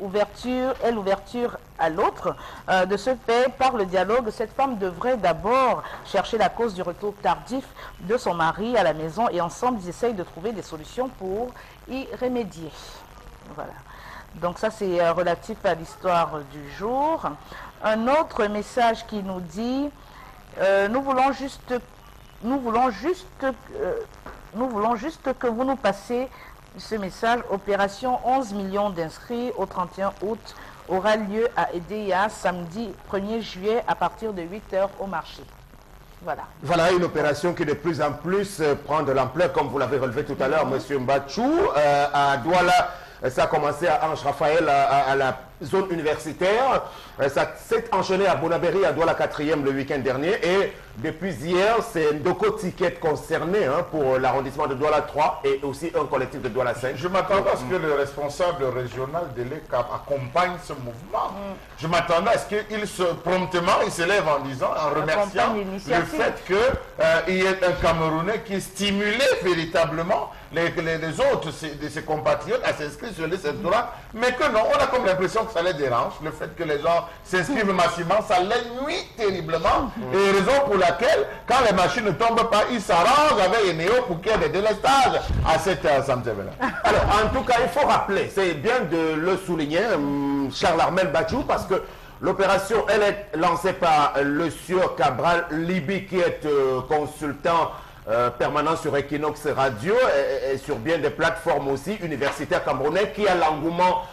l'ouverture à l'autre. De ce fait, par le dialogue, cette femme devrait d'abord chercher la cause du retour tardif de son mari à la maison et ensemble, ils essayent de trouver des solutions pour y remédier. Voilà. Donc, ça, c'est relatif à l'histoire du jour. Un autre message qui nous dit, nous voulons juste que vous nous passiez ce message. Opération 11 millions d'inscrits au 31 août aura lieu à EDEA samedi 1er juillet à partir de 8 h au marché. Voilà. Voilà une opération qui de plus en plus prend de l'ampleur, comme vous l'avez relevé tout à l'heure, M. Mbachou. À Douala, ça a commencé à Ange Raphaël, à la zone universitaire. Ça s'est enchaîné à Bonabéry, à Douala 4e le week-end dernier. Et depuis hier, c'est Ndoko Ticket concerné pour l'arrondissement de Douala 3 et aussi un collectif de Douala 5. Je m'attendais à ce que le responsable régional de l'ECAP accompagne ce mouvement. Je m'attendais à ce qu'il promptement il se lève en disant, en remerciant le fait qu'il y ait un Camerounais qui stimulait véritablement les autres de ses compatriotes à s'inscrire sur les droits, mais que non, on a comme l'impression que ça les dérange, le fait que les gens s'inscrivent massivement, ça les nuit terriblement, et raison pour laquelle, quand les machines ne tombent pas, ils s'arrangent avec les néo pour qu'il y ait des délestages à cette assemblée-là. Alors, en tout cas, il faut rappeler, c'est bien de le souligner, Charles Armel Badjou, parce que l'opération, elle est lancée par le sieur Cabral Libi, qui est consultant permanent sur Equinox Radio et sur bien des plateformes aussi universitaires camerounais, qui a l'engouement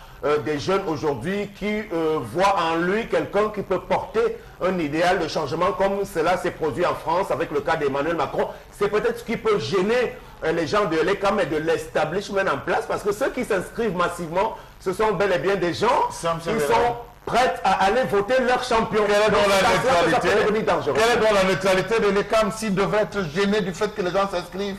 des jeunes aujourd'hui qui voient en lui quelqu'un qui peut porter un idéal de changement comme cela s'est produit en France avec le cas d'Emmanuel Macron. C'est peut-être ce qui peut gêner les gens de l'ECAM et de l'establishment en place, parce que ceux qui s'inscrivent massivement, ce sont bel et bien des gens qui sont prêts à aller voter leur champion. Quelle est donc la neutralité de l'ECAM s'il devrait être gêné du fait que les gens s'inscrivent?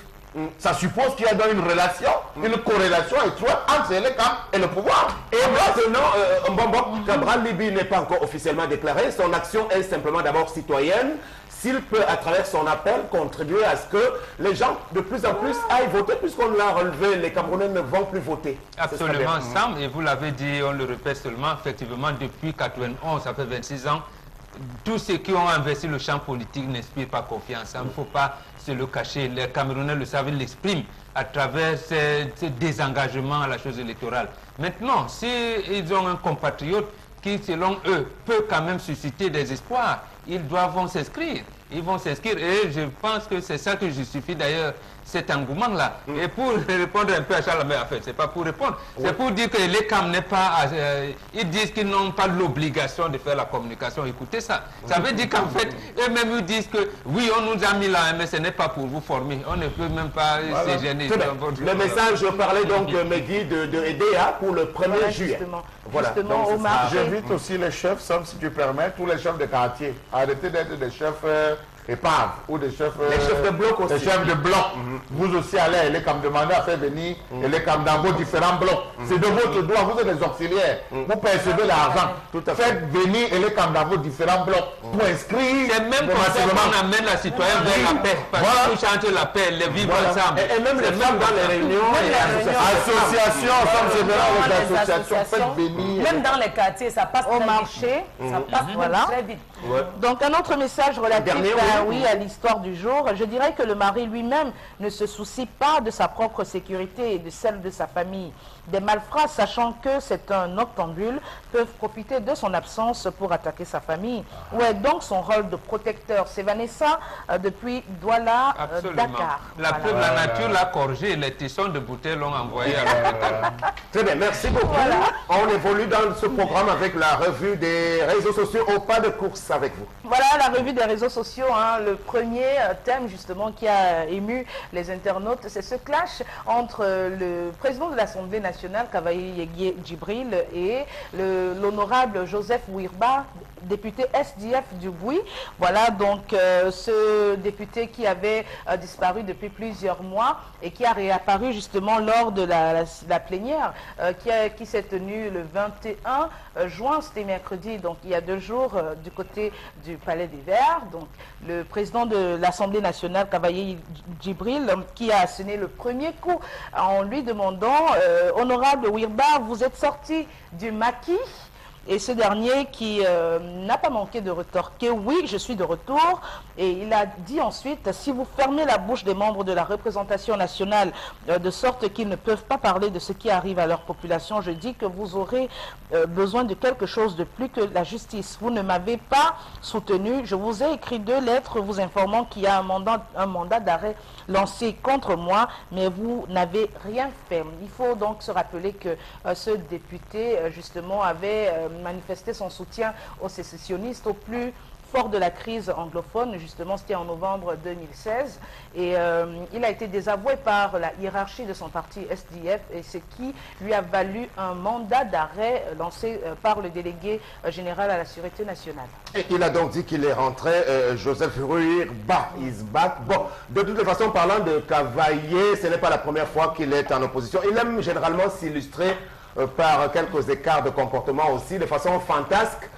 Ça suppose qu'il y a dans une relation, une corrélation étroite entre l'ECAM et le pouvoir. Et maintenant, Cabral Libi n'est pas encore officiellement déclaré. Son action est simplement d'abord citoyenne. S'il peut, à travers son appel, contribuer à ce que les gens de plus en plus aillent voter, puisqu'on l'a relevé, les Camerounais ne vont plus voter. Absolument, Sam, et vous l'avez dit, on le répète seulement, effectivement, depuis 91, ça fait 26 ans, tous ceux qui ont investi le champ politique n'inspirent pas confiance. Il ne faut pas se le cacher. Les Camerounais le savent, ils l'expriment à travers ce désengagement à la chose électorale. Maintenant, s'ils ont un compatriote qui, selon eux, peut quand même susciter des espoirs, ils doivent s'inscrire. Ils vont s'inscrire et je pense que c'est ça qui justifie d'ailleurs cet engouement-là. Et pour répondre un peu à Charles, en fait, c'est pas pour répondre, c'est pour dire que l'ECAM n'est pas... ils disent qu'ils n'ont pas l'obligation de faire la communication. Écoutez ça. Ça veut dire qu'en fait, eux-mêmes ils disent que oui, on nous a mis là, mais ce n'est pas pour vous former. On ne peut même pas se gêner. Le message, je parlais donc, Megui, de EDEA pour le 1er juillet. Voilà. Justement, au marché. J'invite aussi les chefs, si tu permets, tous les chefs de quartier, arrêtez d'être des chefs épaves ou des chefs... les chefs de bloc aussi. Les chefs de bloc. Vous aussi allez les CAM demander à faire venir et les CAM dans vos différents blocs. C'est de votre droit, vous êtes des auxiliaires. Vous percevez l'argent. Faites venir et les CAM dans vos différents blocs pour inscrire. C'est même comme ça qu'on amène la citoyenne vers la paix. Parce que nous chantons la paix, les vivre ensemble. Et même les femmes dans les réunions. Associations, les associations, faites venir. Même dans les quartiers, ça passe au marché. Ça passe très vite. Donc un autre message relatif à l'histoire du jour. Je dirais que le mari lui-même ne se soucie pas de sa propre sécurité et de celle de sa famille. Des malfrats, sachant que c'est un octambule, peuvent profiter de son absence pour attaquer sa famille. Où est donc son rôle de protecteur? C'est Vanessa depuis Douala, Dakar. La preuve, la nature l'a corrigé. Les tissons de bouteilles l'ont envoyé à l'hôpital. Très bien, merci beaucoup. On évolue dans ce programme avec la revue des réseaux sociaux au pas de course avec vous. Voilà la revue des réseaux sociaux. Le premier thème justement qui a ému les internautes, c'est ce clash entre le président de l'Assemblée nationale, Kavayi Yeguie Djibril, et l'honorable Joseph Ouirba, député SDF du Boui. Voilà donc ce député qui avait disparu depuis plusieurs mois et qui a réapparu justement lors de la plénière qui s'est tenue le 21 juin, c'était mercredi, donc il y a 2 jours, du côté du Palais des Verts. Donc le président de l'Assemblée nationale, Kavaye Djibril, qui a asséné le premier coup en lui demandant « Honorable Wirba, vous êtes sorti du maquis ?» Et ce dernier qui n'a pas manqué de retorquer « Oui, je suis de retour ». Et il a dit ensuite « Si vous fermez la bouche des membres de la représentation nationale de sorte qu'ils ne peuvent pas parler de ce qui arrive à leur population, je dis que vous aurez besoin de quelque chose de plus que la justice. Vous ne m'avez pas soutenu. Je vous ai écrit 2 lettres vous informant qu'il y a un mandat d'arrêt lancé contre moi, mais vous n'avez rien fait. » Il faut donc se rappeler que ce député, justement, avait manifesté son soutien aux sécessionnistes au plus fort de la crise anglophone, justement c'était en novembre 2016, et il a été désavoué par la hiérarchie de son parti SDF, et ce qui lui a valu un mandat d'arrêt lancé par le délégué général à la Sûreté nationale. Et il a donc dit qu'il est rentré, Joseph Wirba is back. Bon, de toute façon, parlant de Kavaye, ce n'est pas la première fois qu'il est en opposition. Il aime généralement s'illustrer par quelques écarts de comportement aussi, de façon fantasque,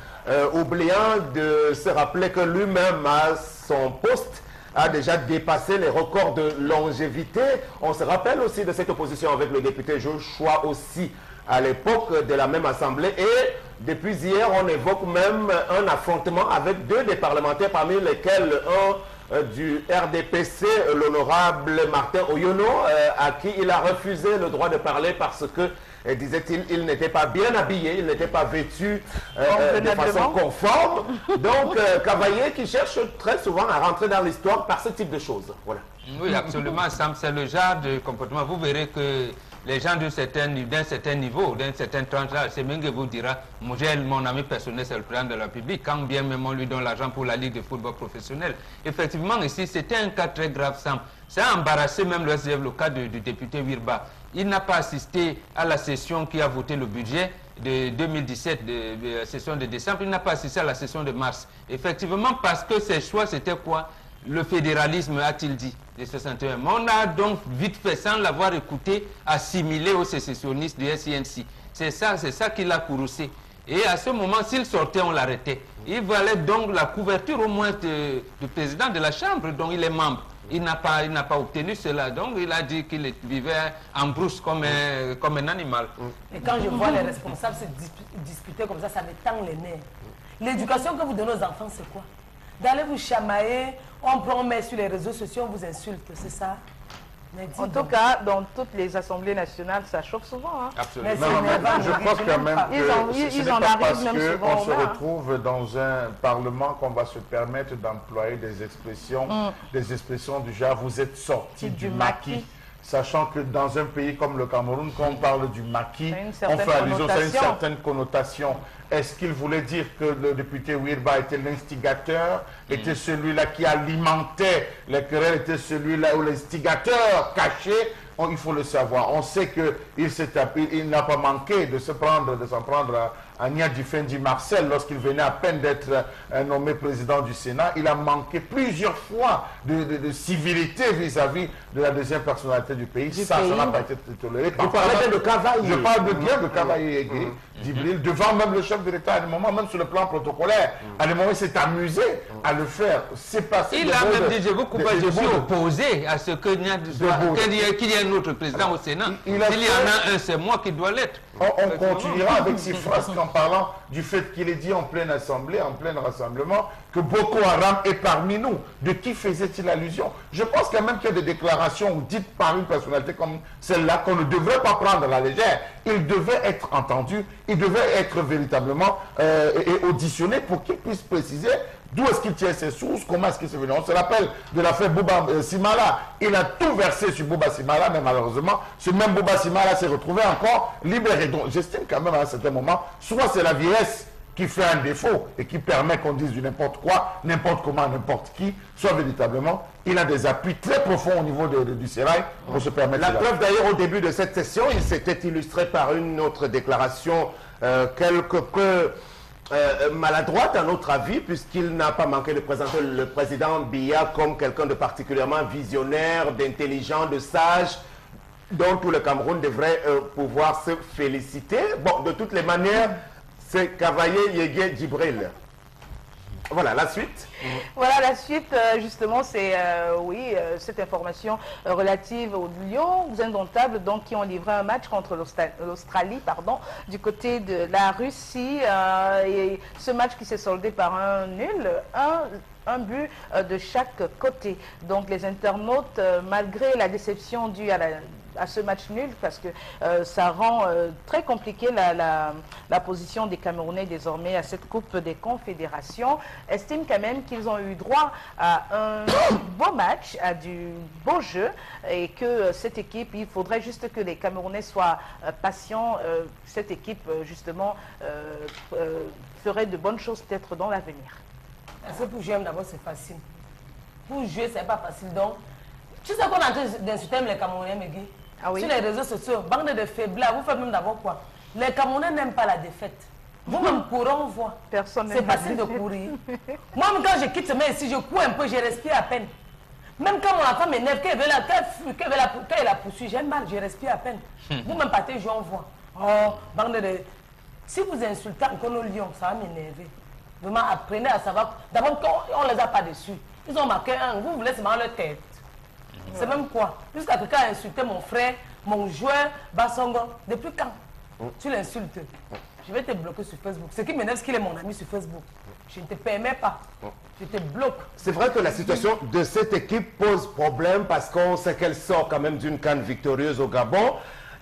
oubliant de se rappeler que lui-même, à son poste, a déjà dépassé les records de longévité. On se rappelle aussi de cette opposition avec le député Joshua aussi, à l'époque de la même assemblée. Et depuis hier, on évoque même un affrontement avec 2 des parlementaires, parmi lesquels un du RDPC, l'honorable Martin Oyono, à qui il a refusé le droit de parler parce que, disait-il, il n'était pas bien habillé, il n'était pas vêtu de façon conforme. Donc, Kavaye qui cherche très souvent à rentrer dans l'histoire par ce type de choses. Voilà. Oui, absolument, Sam, c'est le genre de comportement. Vous verrez que les gens d'un certain niveau, d'un certain tranche, c'est même que vous dira, mon ami personnel, c'est le président de la République, quand bien même on lui donne l'argent pour la Ligue de football professionnel. Effectivement, ici, c'était un cas très grave, Sam. Ça a embarrassé même le cas du député Wirba. Il n'a pas assisté à la session qui a voté le budget de 2017, de la session de décembre. Il n'a pas assisté à la session de mars. Effectivement, parce que ses choix, c'était quoi? Le fédéralisme, a-t-il dit, de 61. Mais on a donc vite fait, sans l'avoir écouté, assimilé aux sécessionnistes du SINC. C'est ça qu'il a courroucé. Et à ce moment, s'il sortait, on l'arrêtait. Il valait donc la couverture au moins du président de la Chambre, dont il est membre. Il n'a pas obtenu cela. Donc, il a dit qu'il vivait en brousse comme un animal. Et quand je vois les responsables se disputer comme ça me tend les nerfs. L'éducation que vous donnez aux enfants, c'est quoi? D'aller vous chamailler, on met sur les réseaux sociaux, on vous insulte, c'est ça? En tout cas, dans toutes les assemblées nationales, ça chauffe souvent. Hein. Absolument. Mais je pense quand même que ils en arrivent même souvent. On se retrouve dans un parlement qu'on va se permettre d'employer des expressions du genre vous êtes sorti du maquis. Sachant que dans un pays comme le Cameroun, quand on parle du maquis, on fait allusion à une certaine connotation. Est-ce qu'il voulait dire que le député Wirba était l'instigateur, était celui-là qui alimentait les querelles, était celui-là où l'instigateur caché? Il faut le savoir. On sait qu'il n'a pas manqué de s'en prendre à Niadi Fendi Marcel lorsqu'il venait à peine d'être nommé président du Sénat. Il a manqué plusieurs fois de civilité vis-à-vis de la deuxième personnalité du pays. Ça n'a pas été toléré. Vous parlez de Kavaye. Je parle bien de Kavaye Djibril, devant même le chef de l'État, à un moment, même sur le plan protocolaire. À un moment, il s'est amusé à le faire. C'est passé. Il a même dit, je suis opposé à ce qu'il y ait un autre président au Sénat. S'il y en a un, c'est moi qui dois l'être. On continuera avec ces phrases en parlant du fait qu'il est dit en pleine assemblée, en plein rassemblement, que Boko Haram est parmi nous. De qui faisait-il allusion? Je pense quand même qu'il y a des déclarations dites par une personnalité comme celle-là qu'on ne devrait pas prendre à la légère. Il devait être entendu, il devait être véritablement auditionné pour qu'il puisse préciser d'où est-ce qu'il tient ses sources, comment est-ce qu'il s'est venu. On se rappelle de l'affaire Bouba Simala. Il a tout versé sur Bouba Simala, mais malheureusement, ce même Bouba Simala s'est retrouvé encore libéré. Donc j'estime quand même à un certain moment, soit c'est la vieillesse qui fait un défaut et qui permet qu'on dise du n'importe quoi, n'importe comment, n'importe qui, soit véritablement, il a des appuis très profonds au niveau du sérail pour se permettre. La preuve d'ailleurs au début de cette session, il s'était illustré par une autre déclaration quelque peu maladroite à notre avis, puisqu'il n'a pas manqué de présenter le président Biya comme quelqu'un de particulièrement visionnaire, d'intelligent, de sage, dont tout le Cameroun devrait pouvoir se féliciter. Bon, de toutes les manières, c'est Kavaye Djibril. Voilà, la suite. Voilà, la suite, justement, c'est cette information relative aux Lions indomptables donc, qui ont livré un match contre l'Australie, du côté de la Russie. Et ce match qui s'est soldé par un nul, un but de chaque côté. Donc les internautes, malgré la déception due à ce match nul, parce que ça rend très compliqué la position des Camerounais désormais à cette Coupe des Confédérations, estiment quand même qu'ils ont eu droit à un beau match, à du beau jeu, et que cette équipe, il faudrait juste que les Camerounais soient patients. Cette équipe, justement, ferait de bonnes choses peut-être dans l'avenir. Parce que pour jouer, d'abord, c'est facile. Pour jouer, c'est pas facile. Donc, tu sais qu'on a en train d'insulter les Camerounais, Megui. Ah oui? Sur les réseaux sociaux, bande de faiblard, vous faites même d'abord quoi? Les Camerounais n'aiment pas la défaite. Vous-même courant, on voit. Personne n'aime. C'est facile de courir. Moi-même, quand je quitte ce mail ici, je cours un peu, je respire à peine. Même quand mon enfant m'énerve, qu'elle la poursuit, j'ai mal, je respire à peine. Vous-même partez, je on voit. Oh, bande de... Si vous insultez encore nos lions, ça va m'énerver. Vraiment, apprenez à savoir. D'abord, on ne les a pas dessus. Ils ont marqué un. Vous voulez se marrer leur tête. C'est même quoi? Jusqu'à quelqu'un a insulté mon frère, mon joueur, Bassongo. Depuis quand tu l'insultes? Je vais te bloquer sur Facebook. Ce qui m'énerve, c'est qu'il est mon ami sur Facebook. Je ne te permets pas. Je te bloque. C'est vrai que la situation de cette équipe pose problème parce qu'on sait qu'elle sort quand même d'une CAN victorieuse au Gabon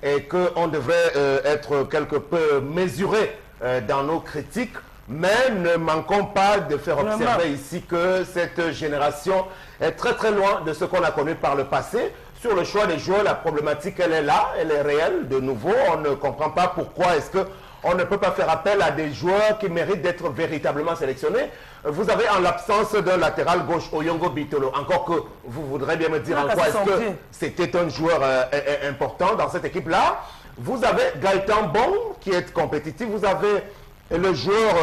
et qu'on devrait être quelque peu mesuré dans nos critiques. Mais ne manquons pas de faire observer ici que cette génération est très très loin de ce qu'on a connu par le passé. Sur le choix des joueurs, la problématique, elle est là, elle est réelle. De nouveau, on ne comprend pas pourquoi est-ce qu'on ne peut pas faire appel à des joueurs qui méritent d'être véritablement sélectionnés. Vous avez en l'absence d'un latéral gauche, Oyongo Bitolo, encore que vous voudrez bien me dire en quoi est-ce que c'était un joueur important dans cette équipe-là. Vous avez Gaëtan Bon qui est compétitif, vous avez le joueur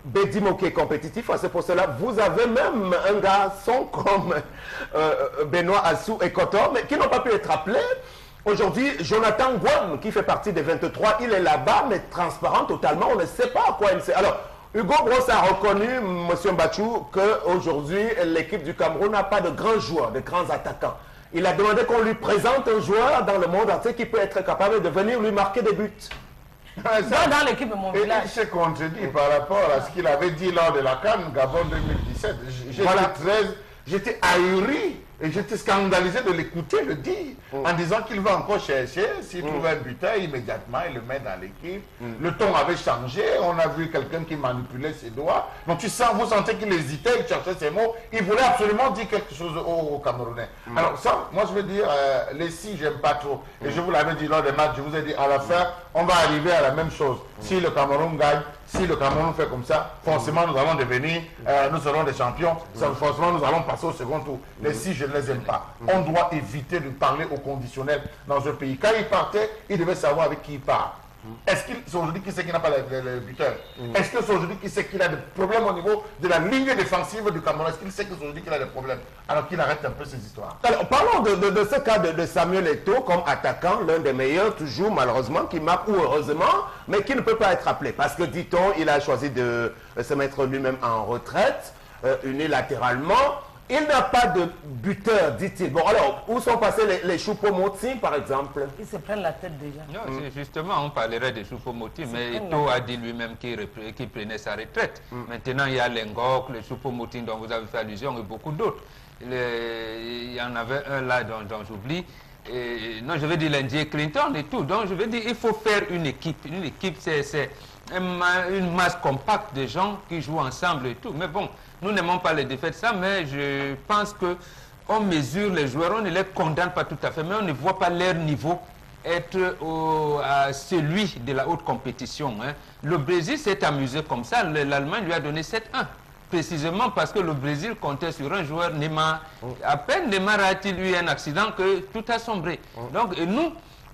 Bedimo qui est compétitif, à ce poste-là, vous avez même un garçon comme Benoît Assou et Kotor, mais qui n'ont pas pu être appelés. Aujourd'hui, Jonathan Guam, qui fait partie des 23, il est là-bas, mais transparent totalement, on ne sait pas à quoi il sert. Alors, Hugo Bross a reconnu, M. Mbachou, qu'aujourd'hui, l'équipe du Cameroun n'a pas de grands joueurs, de grands attaquants. Il a demandé qu'on lui présente un joueur dans le monde entier qui peut être capable de venir lui marquer des buts. Dans l'équipe de mon village. Il se contredit par rapport à ce qu'il avait dit lors de la CAN Gabon 2017. J'étais ahuri et j'étais scandalisé de l'écouter le dire en disant qu'il va encore chercher. S'il trouve un buteur, immédiatement il le met dans l'équipe. Le ton avait changé. On a vu quelqu'un qui manipulait ses doigts. Donc vous sentez qu'il hésitait, il cherchait ses mots. Il voulait absolument dire quelque chose aux Camerounais. Alors ça, moi je veux dire, les si, j'aime pas trop. Et je vous l'avais dit lors des matchs, je vous ai dit à la fin, on va arriver à la même chose. Si le Cameroun gagne, si le Cameroun fait comme ça, forcément nous allons devenir, nous serons des champions, forcément nous allons passer au second tour. Mais si je ne les aime pas, on doit éviter de parler au conditionnel dans un pays. Quand il partait, il devait savoir avec qui il part. Est-ce qu'il c'est aujourd'hui qui sait qu'il n'a pas le buteur? Est-ce que c'est aujourd'hui qui sait qu'il a des problèmes au niveau de la ligne défensive du Cameroun? Est-ce qu'il sait que c'est aujourd'hui qu'il a des problèmes? Alors qu'il arrête un peu ces histoires. Alors parlons de ce cas de Samuel Eto'o comme attaquant, l'un des meilleurs toujours malheureusement, qui marque ou heureusement, mais qui ne peut pas être appelé. Parce que dit-on, il a choisi de se mettre lui-même en retraite, unilatéralement. Il n'a pas de buteur, dit-il. Bon, alors, où sont passés les Choupo-Moting, par exemple? Ils se prennent la tête déjà. Non, justement, on parlerait de Choupo-Moting, mais Eto'o a dit lui-même qu'il prenait sa retraite. Maintenant, il y a l'Engok, le Choupo-Moting dont vous avez fait allusion et beaucoup d'autres. Il y en avait un là dont j'oublie. Non, je veux dire l'Indien Clinton et tout. Donc, je veux dire, il faut faire une équipe. Une équipe, c'est une masse compacte de gens qui jouent ensemble et tout. Mais bon, nous n'aimons pas les défaites, ça, mais je pense qu'on mesure les joueurs, on ne les condamne pas tout à fait, mais on ne voit pas leur niveau être à celui de la haute compétition. Hein. Le Brésil s'est amusé comme ça, l'Allemagne lui a donné 7-1. Précisément parce que le Brésil comptait sur un joueur, Neymar. À peine Neymar a-t-il eu un accident que tout a sombré. Donc, nous,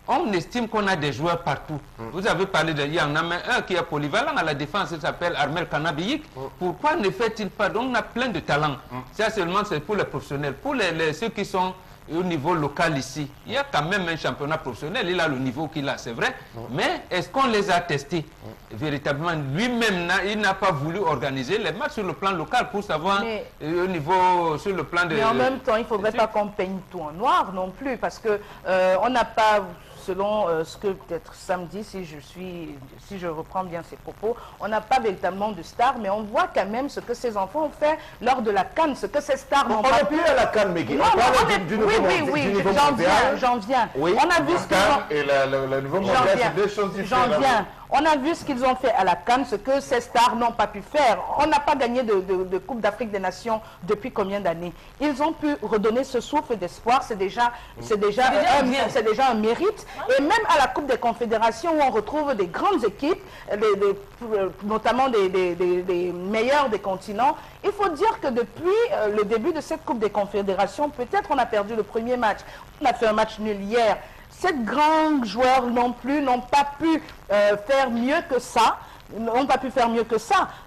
on estime qu'on a des joueurs partout. Vous avez parlé il y en a même un qui est polyvalent à la défense, il s'appelle Armel Kanabiyik. Pourquoi ne fait-il pas? Donc on a plein de talents. Ça seulement c'est pour les professionnels. Pour ceux qui sont au niveau local ici, il y a quand même un championnat professionnel, il a le niveau qu'il a, c'est vrai, mais est-ce qu'on les a testés véritablement? Lui-même, il n'a pas voulu organiser les matchs sur le plan local pour savoir au niveau, sur le plan de... Mais en même temps, il ne faudrait pas qu'on peigne tout en noir non plus, parce que on n'a pas... Selon ce que peut-être samedi, si je reprends bien ses propos, on n'a pas véritablement de stars, mais on voit quand même ce que ces enfants ont fait lors de la CAN, ce que ces stars n'ont pas pu. On est plus à la CAN, Meggy. Non, oui, j'en viens. Oui. On a vu ce que... Et le nouveau mondial, c'est deux choses différentes. J'en viens. On a vu ce qu'ils ont fait à la CAN, ce que ces stars n'ont pas pu faire. On n'a pas gagné de Coupe d'Afrique des Nations depuis combien d'années? Ils ont pu redonner ce souffle d'espoir, c'est déjà un mérite. Et même à la Coupe des Confédérations où on retrouve des grandes équipes, notamment des meilleurs des continents, il faut dire que depuis le début de cette Coupe des Confédérations, peut-être on a perdu le premier match. On a fait un match nul hier. Ces grands joueurs non plus n'ont pas pu faire mieux que ça.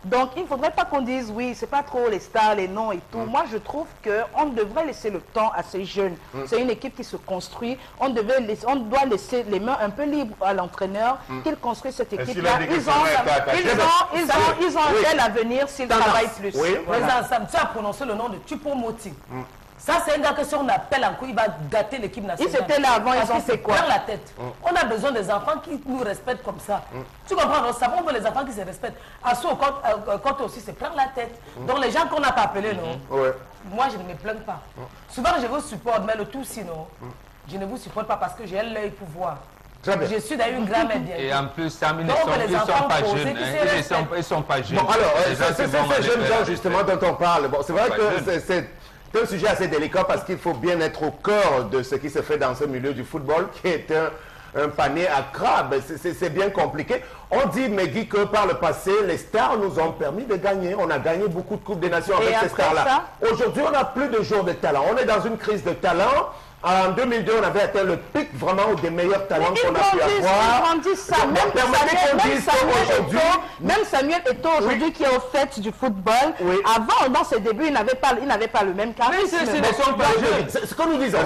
Donc, il ne faudrait pas qu'on dise, oui, c'est pas trop les stars, les noms et tout. Moi, je trouve qu'on devrait laisser le temps à ces jeunes. C'est une équipe qui se construit. On doit laisser les mains un peu libres à l'entraîneur qu'il construit cette équipe-là. Ils ont un bel avenir s'ils travaillent plus. Oui. Tu as prononcé le nom de Choupo-Moting. Ça, c'est un gars que si on appelle en coup, il va gâter l'équipe nationale. Ils étaient là avant, ils ont fait quoi? La tête. On a besoin des enfants qui nous respectent comme ça. Tu comprends? Nous savons que les enfants qui se respectent. À ce quand aussi, c'est prendre la tête. Donc les gens qu'on n'a pas appelés, non. Moi, je ne me plains pas. Souvent, je vous supporte, mais le tout, sinon, je ne vous supporte pas parce que j'ai l'œil pour voir. Je suis d'ailleurs une grand-mère. Et en plus, Sam, ils ne sont pas jeunes. Ils ne sont pas jeunes. Bon, alors, c'est ces jeunes gens, justement, dont on parle. Bon, c'est vrai que c'est un sujet assez délicat parce qu'il faut bien être au cœur de ce qui se fait dans ce milieu du football qui est un panier à crabes. C'est bien compliqué. On dit, Meggy, que par le passé, les stars nous ont permis de gagner. On a gagné beaucoup de Coupes des Nations avec ces stars-là. Aujourd'hui, on n'a plus de joueurs de talent. On est dans une crise de talent. En 2002, on avait atteint le pic vraiment des meilleurs talents qu'on a pu avoir. Ils grandissent ça. Même Samuel Eto'o aujourd'hui qui est au fait du football. Avant, dans ses débuts, il n'avait pas le même charisme. C'est ce que nous disons.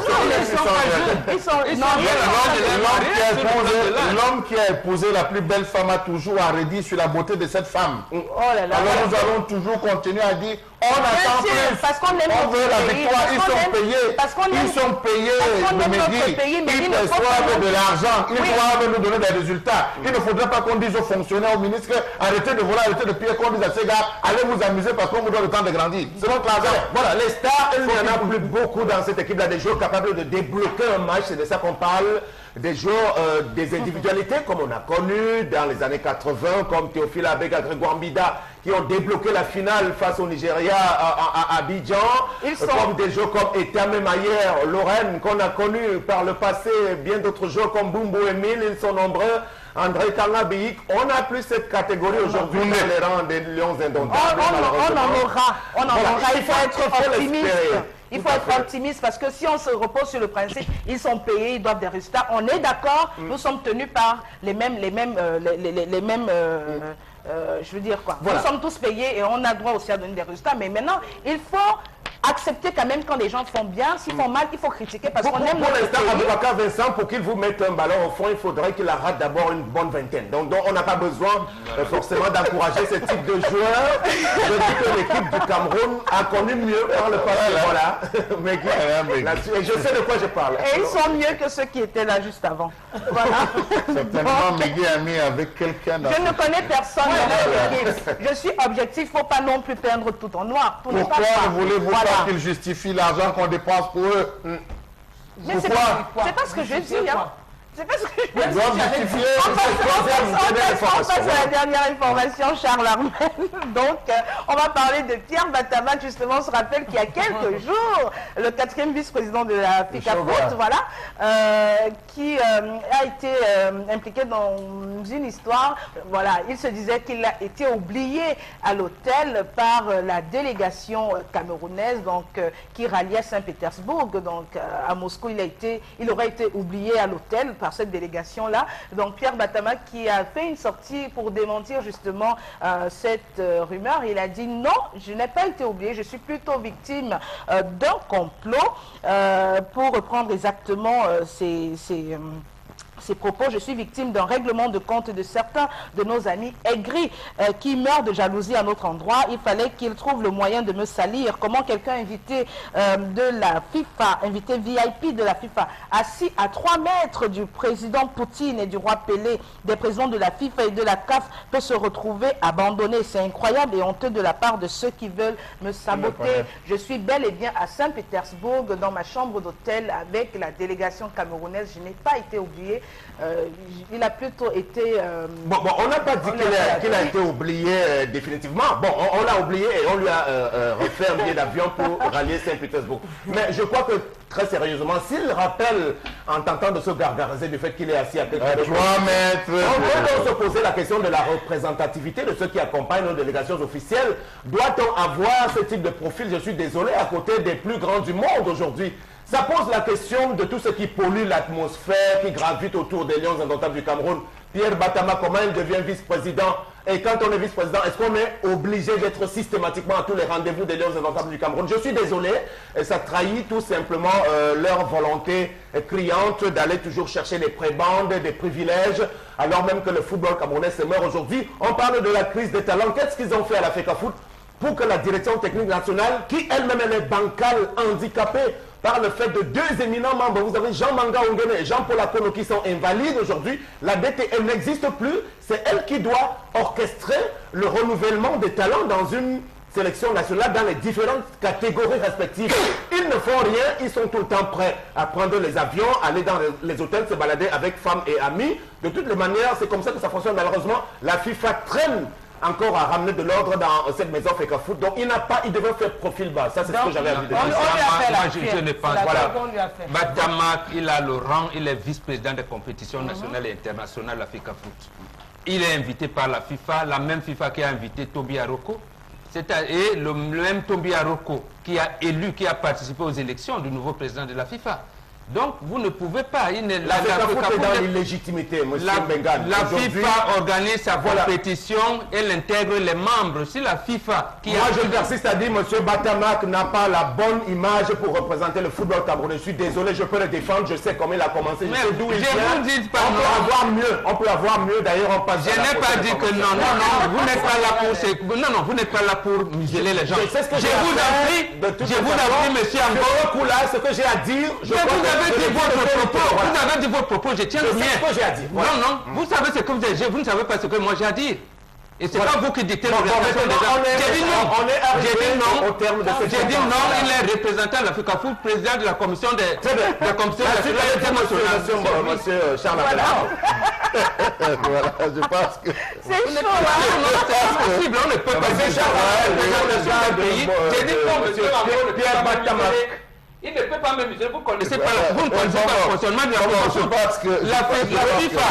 L'homme qui a épousé la plus belle femme a toujours redit sur la beauté de cette femme. Alors nous allons toujours continuer à dire on attend plus. Parce qu'on aime on veut la victoire. Ils sont payés. Ils perçoivent de l'argent. Ils doivent nous donner des résultats. Il ne faudrait pas qu'on dise aux fonctionnaires, aux ministres, arrêtez de voler, arrêtez de piller, qu'on dise à ces gars, allez vous amuser parce qu'on vous donne le temps de grandir. C'est donc l'argent. Voilà, les stars, il n'y en a plus beaucoup dans cette équipe-là, des joueurs capables de débloquer un match, c'est de ça qu'on parle. Des joueurs, des individualités comme on a connu dans les années 80, comme Théophile Abega, Grégoire Mbida, qui ont débloqué la finale face au Nigeria à Abidjan, comme des joueurs comme Etame Mayer, Lorraine, qu'on a connu par le passé, bien d'autres joueurs comme Bumbo Emile, ils sont nombreux. André Kangabiik, on n'a plus cette catégorie aujourd'hui dans les rangs des Lions indomptables. On en aura. Il faut être optimiste. Il faut être optimiste parce que si on se repose sur le principe, ils sont payés, ils doivent des résultats. On est d'accord, nous sommes tenus par les mêmes je veux dire quoi. Voilà. Nous sommes tous payés et on a droit aussi à donner des résultats. Mais maintenant, il faut accepter quand même quand les gens font bien. S'ils font mal, il faut critiquer parce qu'on aime notre pays. Aboubacar Vincent, pour qu'il vous mette un ballon au fond, il faudrait qu'il rate d'abord une bonne vingtaine. Donc on n'a pas besoin forcément d'encourager ce type de joueur. Je dis que l'équipe du Cameroun a connu mieux par le passé. Voilà. Et je sais de quoi je parle. Et ils sont mieux que ceux qui étaient là juste avant. Voilà. Certainement, Meggy a mis avec quelqu'un. Je ne connais personne dans l'équipe. Je suis objectif, il ne faut pas non plus peindre tout en noir. Pourquoi voulez-vous pas qu'ils justifient l'argent qu'on dépense pour eux? Mais c'est pas ce que je dis. C'est pas ce que je dis. On passe à la dernière information, Charles Armel. Donc, on va parler de Pierre Batamat. Justement, on se rappelle qu'il y a quelques jours, le 4e vice-président de la FICAFOOT, voilà, qui a été impliqué dans une histoire. Voilà, il se disait qu'il a été oublié à l'hôtel par la délégation camerounaise, donc qui ralliait Saint-Pétersbourg. Donc, à Moscou, il aurait été oublié à l'hôtel par cette délégation-là. Donc Pierre Batama qui a fait une sortie pour démentir justement cette rumeur. Il a dit non, je n'ai pas été oublié, je suis plutôt victime d'un complot. Pour reprendre exactement ces propos, je suis victime d'un règlement de compte de certains de nos amis aigris qui meurent de jalousie à notre endroit. Il fallait qu'ils trouvent le moyen de me salir. Comment quelqu'un invité de la FIFA, invité VIP de la FIFA, assis à 3 mètres du président Poutine et du roi Pelé, des présidents de la FIFA et de la CAF, peut se retrouver abandonné? C'est incroyable et honteux de la part de ceux qui veulent me saboter. Je suis bel et bien à Saint-Pétersbourg, dans ma chambre d'hôtel avec la délégation camerounaise. Je n'ai pas été oublié. Il a plutôt été... Bon, on n'a pas dit qu'il a été oublié définitivement. Bon, on l'a oublié et on lui a refait un billet d'avion pour rallier Saint-Pétersbourg. Mais je crois que, très sérieusement, s'il rappelle, en tentant de se gargariser du fait qu'il est assis à quelques mètres, on peut se poser la question de la représentativité de ceux qui accompagnent nos délégations officielles. Doit-on avoir ce type de profil? Je suis désolé, à côté des plus grands du monde aujourd'hui. Ça pose la question de tout ce qui pollue l'atmosphère, qui gravite autour des Lions indomptables du Cameroun. Pierre Batama, comment il devient vice-président? Et quand on est vice-président, est-ce qu'on est obligé d'être systématiquement à tous les rendez-vous des Lions indomptables du Cameroun? Je suis désolé, et ça trahit tout simplement leur volonté criante d'aller toujours chercher des prébendes, des privilèges, alors même que le football camerounais se meurt aujourd'hui. On parle de la crise des talents. Qu'est-ce qu'ils ont fait à la FECAFOOT pour que la direction technique nationale, qui elle-même est bancale, handicapée, par le fait de 2 éminents membres, vous avez Jean Manga Ongene et Jean-Paul Akono qui sont invalides aujourd'hui, la DTN n'existe plus, c'est elle qui doit orchestrer le renouvellement des talents dans une sélection nationale dans les différentes catégories respectives. Ils ne font rien, ils sont tout le temps prêts à prendre les avions, aller dans les hôtels, se balader avec femmes et amis. De toutes les manières, c'est comme ça que ça fonctionne. Malheureusement, la FIFA traîne encore à ramener de l'ordre dans cette maison FECAFOOT. Donc il devait faire profil bas. Ça, c'est ce que j'avais envie de dire. Je ne pense pas. Batama, il a le rang, il est vice-président des compétitions nationales et internationales à FECAFOOT. Il est invité par la FIFA, la même FIFA qui a invité Toby Aroko. Et le même Toby Aroko qui a participé aux élections du nouveau président de la FIFA. Donc, vous ne pouvez pas. La FECAFOOT est dans l'illégitimité, M. Mbengan. La FIFA organise sa compétition, elle intègre les membres. Si la FIFA... Moi, je persiste à dire, M. Batama n'a pas la bonne image pour représenter le football camerounais. Je suis désolé, je peux le défendre, je sais comment il a commencé, je sais d'où il vient. On peut avoir mieux, d'ailleurs, on passe... Je n'ai pas dit que non, vous n'êtes pas là pour... Non, vous n'êtes pas là pour museler les gens. Je vous en prie, monsieur Ango. Ce que j'ai à dire, vous avez dit votre propos, je tiens le mien. C'est ce que j'ai à dire. Non, vous savez ce que vous avez dit, vous ne savez pas ce que moi j'ai à dire. Et c'est pas vous qui dictez l'orientation des gens. J'ai dit non. J'ai dit non, il est représentant de la FECAFOOT, président de la commission des commissions nationales. Monsieur Charles voilà, je pense que... C'est chaud, c'est impossible, on ne peut pas faire ça. J'ai dit non, monsieur Pierre Batama. Il ne peut pas me museler, vous ne connaissez pas le fonctionnement de la Convention. La FIFA,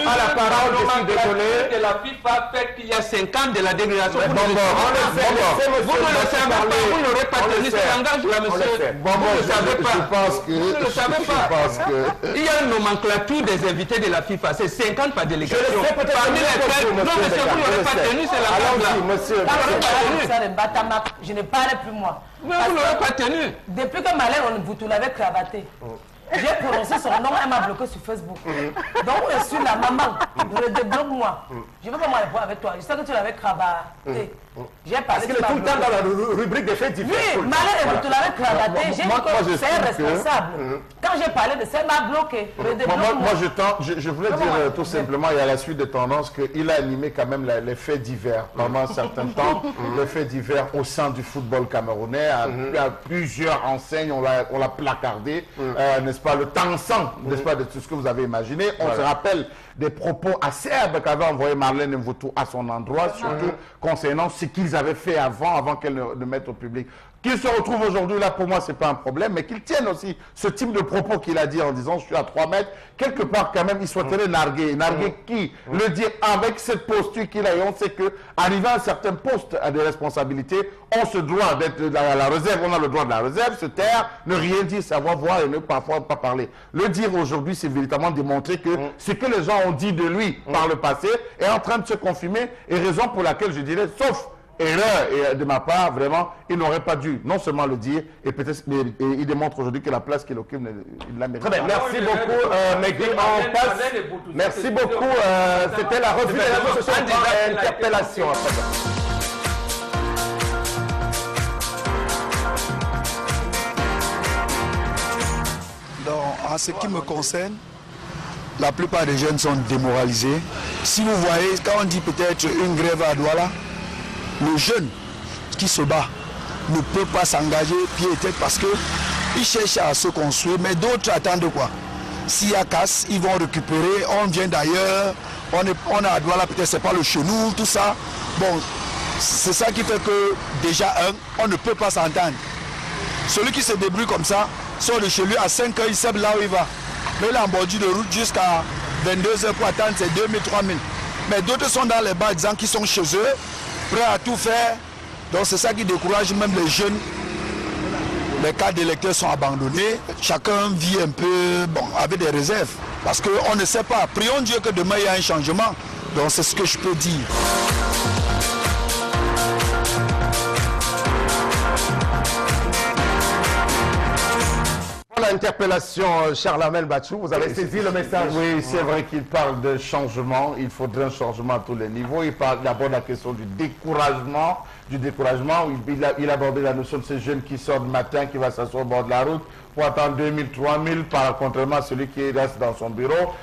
la parole de la FIFA fait qu'il y a 5 ans de la dégradation. Vous ne le savez pas, vous n'aurez pas tenu cet engagement, monsieur. Vous ne le savez pas. Vous ne le savez pas. Il y a une nomenclature des invités de la FIFA, c'est 50 par délégation. Parmi les faits, non monsieur, vous n'aurez pas tenu, c'est la Batama, je ne parle plus moi. Mais vous n'aurez pas tenu. Depuis que Malin, vous l'avez cravaté. J'ai prononcé son nom, elle m'a bloqué sur Facebook. Donc je suis la maman, débloque-moi. Je ne veux pas m'aller avec toi. Je sais que tu l'avais cravaté. J'ai parlé. Parce qu'il est tout le temps dans la rubrique des faits divers. Oui, Malin, vous l'avez cravaté. J'ai dit que c'est responsable. Quand j'ai parlé de ça, elle m'a bloqué. Moi, je voulais dire tout simplement, il y a la suite des tendances, qu'il a animé quand même les faits divers pendant un certain temps. Les faits divers au sein du football camerounais, à plusieurs enseignes, on l'a placardé, n'est-ce pas, le temps sans, n'est-ce pas, de tout ce que vous avez imaginé. On se rappelle des propos acerbes qu'avait envoyé Marlène Mvutu à son endroit, surtout concernant ce qu'ils avaient fait avant qu'elle ne mette au public Qu'il se retrouve aujourd'hui là, pour moi, c'est pas un problème, mais qu'il tienne aussi ce type de propos qu'il a dit en disant je suis à 3 mètres, quelque part quand même, il souhaiterait narguer. Narguer qui? Le dire avec cette posture qu'il a, et on sait que arrivé à un certain poste à des responsabilités, on se doit d'être à la réserve, on a le droit de la réserve, se taire, ne rien dire, savoir voir et ne parfois pas parler. Le dire aujourd'hui, c'est véritablement démontrer que ce que les gens ont dit de lui par le passé est en train de se confirmer, et raison pour laquelle je dirais, sauf erreur et de ma part, vraiment, il n'aurait pas dû non seulement le dire, et peut-être il démontre aujourd'hui que la place qu'il occupe, il la mérite. Très bien, merci beaucoup, Megui. On passe. Merci beaucoup. C'était la revue de la société interpellation. Donc, en ce qui me concerne, la plupart des jeunes sont démoralisés. Si vous voyez, quand on dit peut-être une grève à Douala, le jeune qui se bat ne peut pas s'engager pied et tête parce qu'il cherche à se construire, mais d'autres attendent quoi? S'il y a casse, ils vont récupérer, on vient d'ailleurs, on est à Douala, peut-être c'est pas le chez nous, tout ça. Bon, c'est ça qui fait que déjà, on ne peut pas s'entendre. Celui qui se débrouille comme ça, sort de chez lui à 5 heures, il sait là où il va. Mais il est en bordure de route jusqu'à 22 heures pour attendre ses 2000, 3000. Mais d'autres sont dans les bars disant qu'ils sont chez eux, prêts à tout faire. Donc c'est ça qui décourage même les jeunes. Les cartes d'électeurs sont abandonnés. Chacun vit un peu avec des réserves. Parce qu'on ne sait pas. Prions Dieu que demain il y a un changement. Donc c'est ce que je peux dire. L'interpellation, Charles-Amel Bachou, vous avez saisi le message. Oui, c'est vrai qu'il parle de changement, il faudrait un changement à tous les niveaux. Il parle d'abord de la question du découragement. Il a abordé la notion de ces jeunes qui sortent le matin, qui va s'asseoir au bord de la route pour attendre 2000, 3000, contrairement à celui qui reste dans son bureau.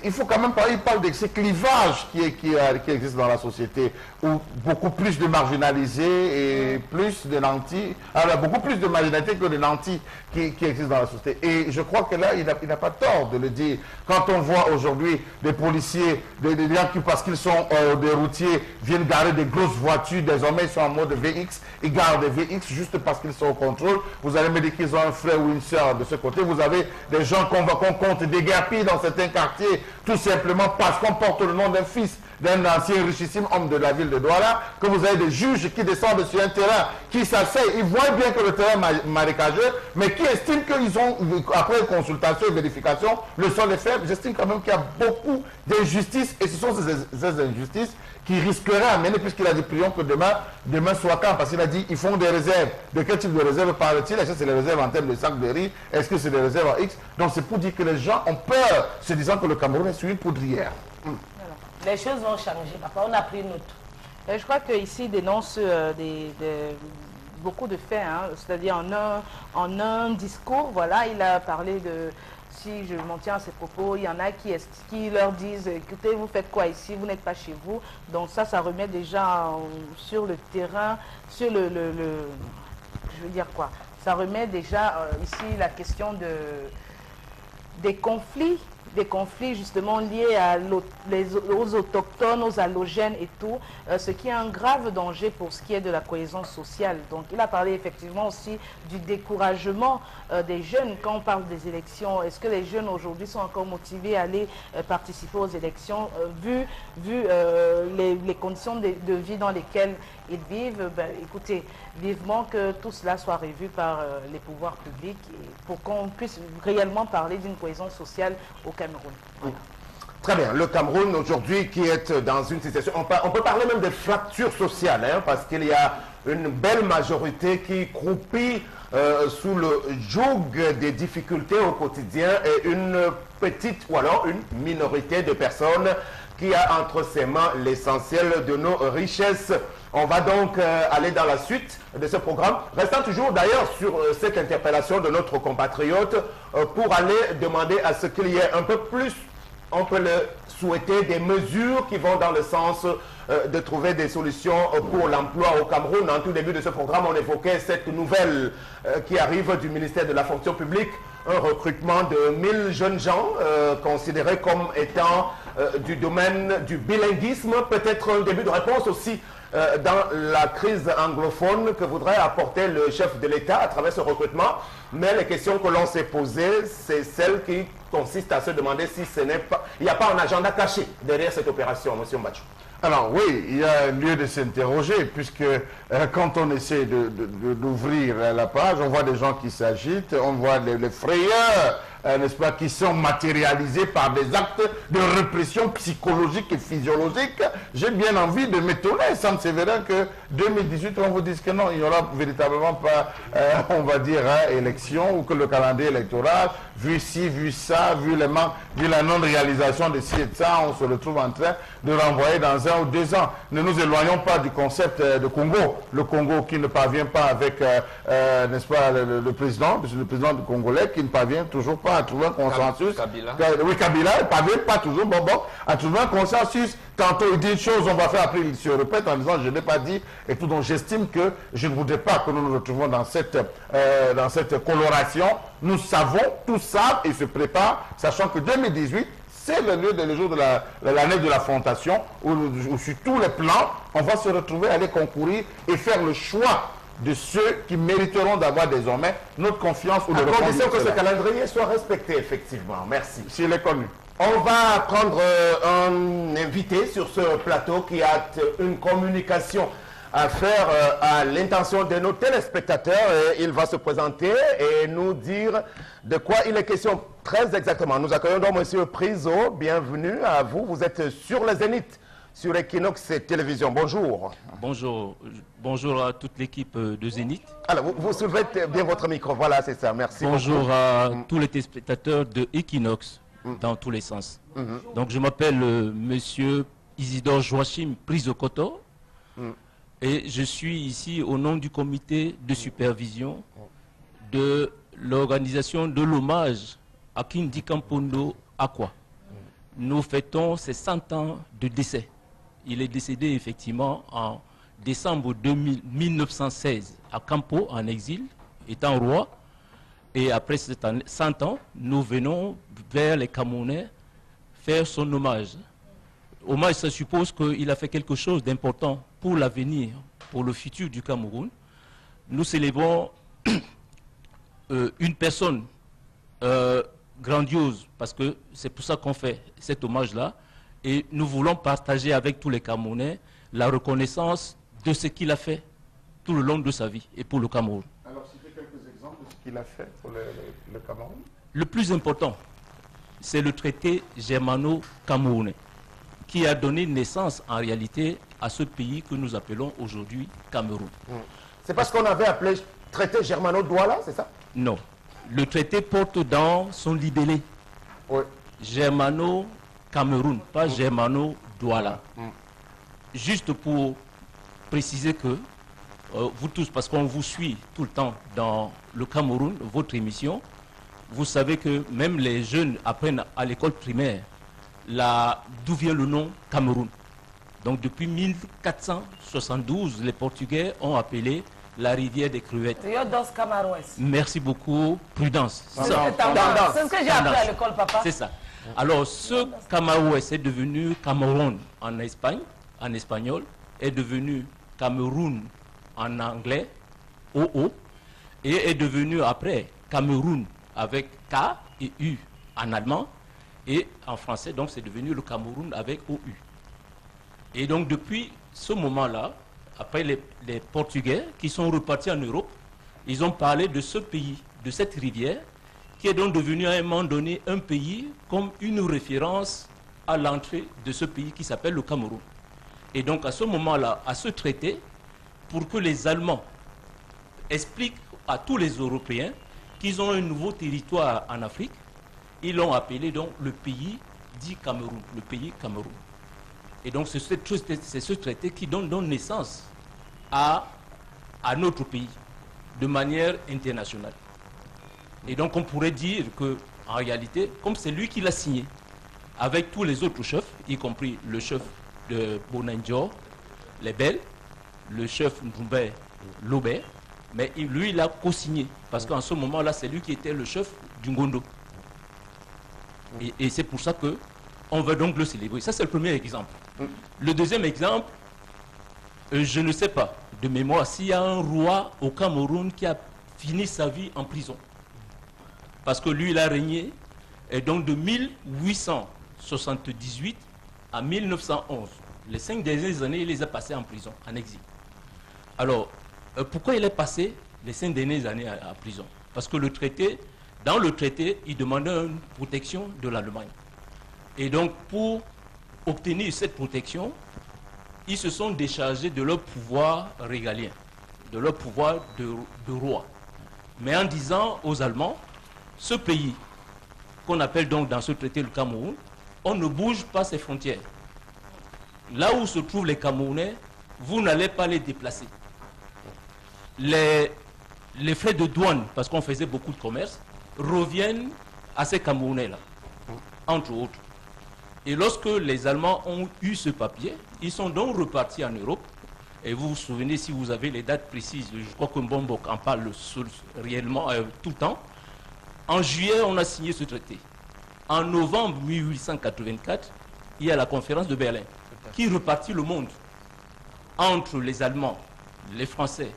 Il faut quand même parler, il parle de ces clivages qui existent dans la société, où beaucoup plus de marginalisés et plus de nantis, alors beaucoup plus de marginalité que de nantis qui existent dans la société. Et je crois que là, il n'a pas tort de le dire. Quand on voit aujourd'hui des policiers, des gens qui, parce qu'ils sont des routiers, viennent garer des grosses voitures, désormais ils sont en mode VX, ils garent des VX juste parce qu'ils sont au contrôle. Vous allez me dire qu'ils ont un frère ou une soeur de ce côté. Vous avez des gens qu'on compte déguerpis dans certains quartiers, tout simplement parce qu'on porte le nom d'un fils d'un ancien richissime homme de la ville de Douala, que vous avez des juges qui descendent sur un terrain, qui s'asseyent, ils voient bien que le terrain est marécageux, mais qui estiment qu'ils ont, après consultation et vérification, le sol est faible. J'estime quand même qu'il y a beaucoup d'injustices, et ce sont ces injustices qui risqueraient à mener, puisqu'il a dit prions que demain soit quand, parce qu'il a dit ils font des réserves. De quel type de réserve parle-t-il? Est-ce que c'est les réserves en termes de sacs de riz? Est-ce que c'est des réserves en X? Donc c'est pour dire que les gens ont peur, se disant que le Cameroun est sur une poudrière. Les choses vont changer. Papa, on a pris note. Je crois qu'ici, il dénonce beaucoup de faits. Hein. C'est-à-dire en un discours, voilà, il a parlé de... Si je m'en tiens à ces propos, il y en a qui leur disent, écoutez, vous faites quoi ici? Vous n'êtes pas chez vous. Donc ça remet déjà sur le terrain, sur je veux dire quoi? Ça remet déjà ici la question des conflits justement liés aux autochtones, aux allogènes et tout, ce qui est un grave danger pour ce qui est de la cohésion sociale. Donc il a parlé effectivement aussi du découragement des jeunes quand on parle des élections. Est-ce que les jeunes aujourd'hui sont encore motivés à aller participer aux élections vu les conditions de vie dans lesquelles ils vivent? Écoutez, vivement que tout cela soit revu par les pouvoirs publics pour qu'on puisse réellement parler d'une cohésion sociale au Cameroun. Voilà. Très bien. Le Cameroun aujourd'hui qui est dans une situation, on peut parler même de fracture sociale, hein, parce qu'il y a une belle majorité qui croupit sous le joug des difficultés au quotidien et une petite ou alors une minorité de personnes qui a entre ses mains l'essentiel de nos richesses. On va donc aller dans la suite de ce programme, restant toujours d'ailleurs sur cette interpellation de notre compatriote pour aller demander à ce qu'il y ait un peu plus, on peut le souhaiter, des mesures qui vont dans le sens de trouver des solutions pour l'emploi au Cameroun. En tout début de ce programme, on évoquait cette nouvelle qui arrive du ministère de la fonction publique, un recrutement de 1000 jeunes gens considérés comme étant du domaine du bilinguisme, peut-être un début de réponse aussi dans la crise anglophone que voudrait apporter le chef de l'État à travers ce recrutement. Mais les questions que l'on s'est posées, c'est celles qui consistent à se demander si ce n'est pas, il n'y a pas un agenda caché derrière cette opération, M. Mbachou. Alors oui, il y a lieu de s'interroger, puisque quand on essaie d'ouvrir la page, on voit des gens qui s'agitent, on voit les frayeurs, n'est-ce pas, qui sont matérialisés par des actes de répression psychologique et physiologique. J'ai bien envie de m'étonner, Sam Sévérin, que 2018, on vous dise que non, il n'y aura véritablement pas, on va dire, élection, ou que le calendrier électoral, vu ci, vu ça, vu la non-réalisation de ci et de ça, on se retrouve en train de renvoyer dans 1 ou 2 ans. Ne nous éloignons pas du concept de Congo. Le Congo qui ne parvient pas avec, n'est-ce pas, le président du Congolais, qui ne parvient toujours pas à trouver un consensus. Kabila. Oui, Kabila, il ne parvient pas toujours, à trouver un consensus. Tantôt il dit une chose, on va faire, après il se répète en disant je n'ai pas dit, et tout. Donc j'estime que je ne voudrais pas que nous nous retrouvions dans cette coloration. Nous savons, tous savent et se préparent, sachant que 2018, c'est le jour de l'année de l'affrontation, où sur tous les plans, on va se retrouver, aller concourir et faire le choix de ceux qui mériteront d'avoir désormais notre confiance ou à condition que ce calendrier soit respecté, effectivement. Merci. S'il est connu. On va prendre un invité sur ce plateau qui a une communication à faire à l'intention de nos téléspectateurs. Il va se présenter et nous dire de quoi il est question très exactement. Nous accueillons donc M. Priso. Bienvenue à vous. Vous êtes sur le Zénith, sur Equinox Télévision. Bonjour. Bonjour. Bonjour à toute l'équipe de Zénith. Alors, vous soulevez bien votre micro. Voilà, c'est ça. Merci. Bonjour à tous les téléspectateurs de Equinox, dans tous les sens. Donc, je m'appelle Monsieur Isidore Joachim Priso-Koto. Et je suis ici au nom du comité de supervision de l'organisation de l'hommage à Kindi Kampondo Akwa. Nous fêtons ses 100 ans de décès. Il est décédé effectivement en décembre 1916 à Kampo, en exil, étant roi. Et après 100 ans, nous venons vers les Camerounais faire son hommage. Hommage, ça suppose qu'il a fait quelque chose d'important pour l'avenir, pour le futur du Cameroun. Nous célébrons une personne grandiose, parce que c'est pour ça qu'on fait cet hommage-là. Et nous voulons partager avec tous les Camerounais la reconnaissance de ce qu'il a fait tout le long de sa vie et pour le Cameroun. Alors, citez quelques exemples de ce qu'il a fait pour le Cameroun. Le plus important, c'est le traité germano-camerounais, qui a donné naissance en réalité à ce pays que nous appelons aujourd'hui Cameroun. C'est parce qu'on avait appelé traité germano-douala, c'est ça? Non. Le traité porte dans son libellé Germano-Cameroun, pas Germano-Douala. Juste pour préciser que vous tous, parce qu'on vous suit tout le temps dans le Cameroun, votre émission, vous savez que même les jeunes apprennent à l'école primaire d'où vient le nom Cameroun. Donc depuis 1472, les Portugais ont appelé la rivière des crevettes. Rio dos Camarões. Merci beaucoup. Prudence. C'est ce que j'ai appris à l'école, papa. C'est ça. Alors, ce Camarões est devenu Cameroun en Espagne, en espagnol, est devenu Cameroun en anglais, OO, et est devenu après Cameroun avec K et U en allemand, et en français, donc c'est devenu le Cameroun avec OU. Et donc depuis ce moment-là, après les Portugais qui sont repartis en Europe, ils ont parlé de ce pays, de cette rivière, qui est donc devenu à un moment donné un pays comme une référence à l'entrée de ce pays qui s'appelle le Cameroun. Et donc à ce moment-là, à ce traité, pour que les Allemands expliquent à tous les Européens qu'ils ont un nouveau territoire en Afrique, ils l'ont appelé donc le pays dit Cameroun, le pays Cameroun. Et donc c'est ce traité qui donne naissance à notre pays de manière internationale. Et donc on pourrait dire qu'en réalité, comme c'est lui qui l'a signé, avec tous les autres chefs, y compris le chef de Bonanjo, les Belles, le chef Ndoumbe Lobé, mais lui, il a co-signé, parce qu'en ce moment-là, c'est lui qui était le chef du Ngondo. Et c'est pour ça qu'on veut donc le célébrer. Ça, c'est le premier exemple. Le deuxième exemple, je ne sais pas, de mémoire, s'il y a un roi au Cameroun qui a fini sa vie en prison. Parce que lui, il a régné, et donc de 1878 à 1911. Les 5 dernières années, il les a passées en prison, en exil. Alors, pourquoi il est passé les 5 dernières années en prison? Parce que dans le traité, il demandait une protection de l'Allemagne. Et donc, pour obtenir cette protection, ils se sont déchargés de leur pouvoir régalien, de leur pouvoir de roi. Mais en disant aux Allemands, ce pays, qu'on appelle donc dans ce traité le Cameroun, on ne bouge pas ses frontières. Là où se trouvent les Camerounais, vous n'allez pas les déplacer. Les frais de douane, parce qu'on faisait beaucoup de commerce, reviennent à ces Camerounais-là, entre autres. Et lorsque les Allemands ont eu ce papier, ils sont donc repartis en Europe. Et vous vous souvenez, si vous avez les dates précises, je crois que Mbombok en parle réellement tout le temps. En juillet, on a signé ce traité. En novembre 1884, il y a la conférence de Berlin qui repartit le monde entre les Allemands, les Français,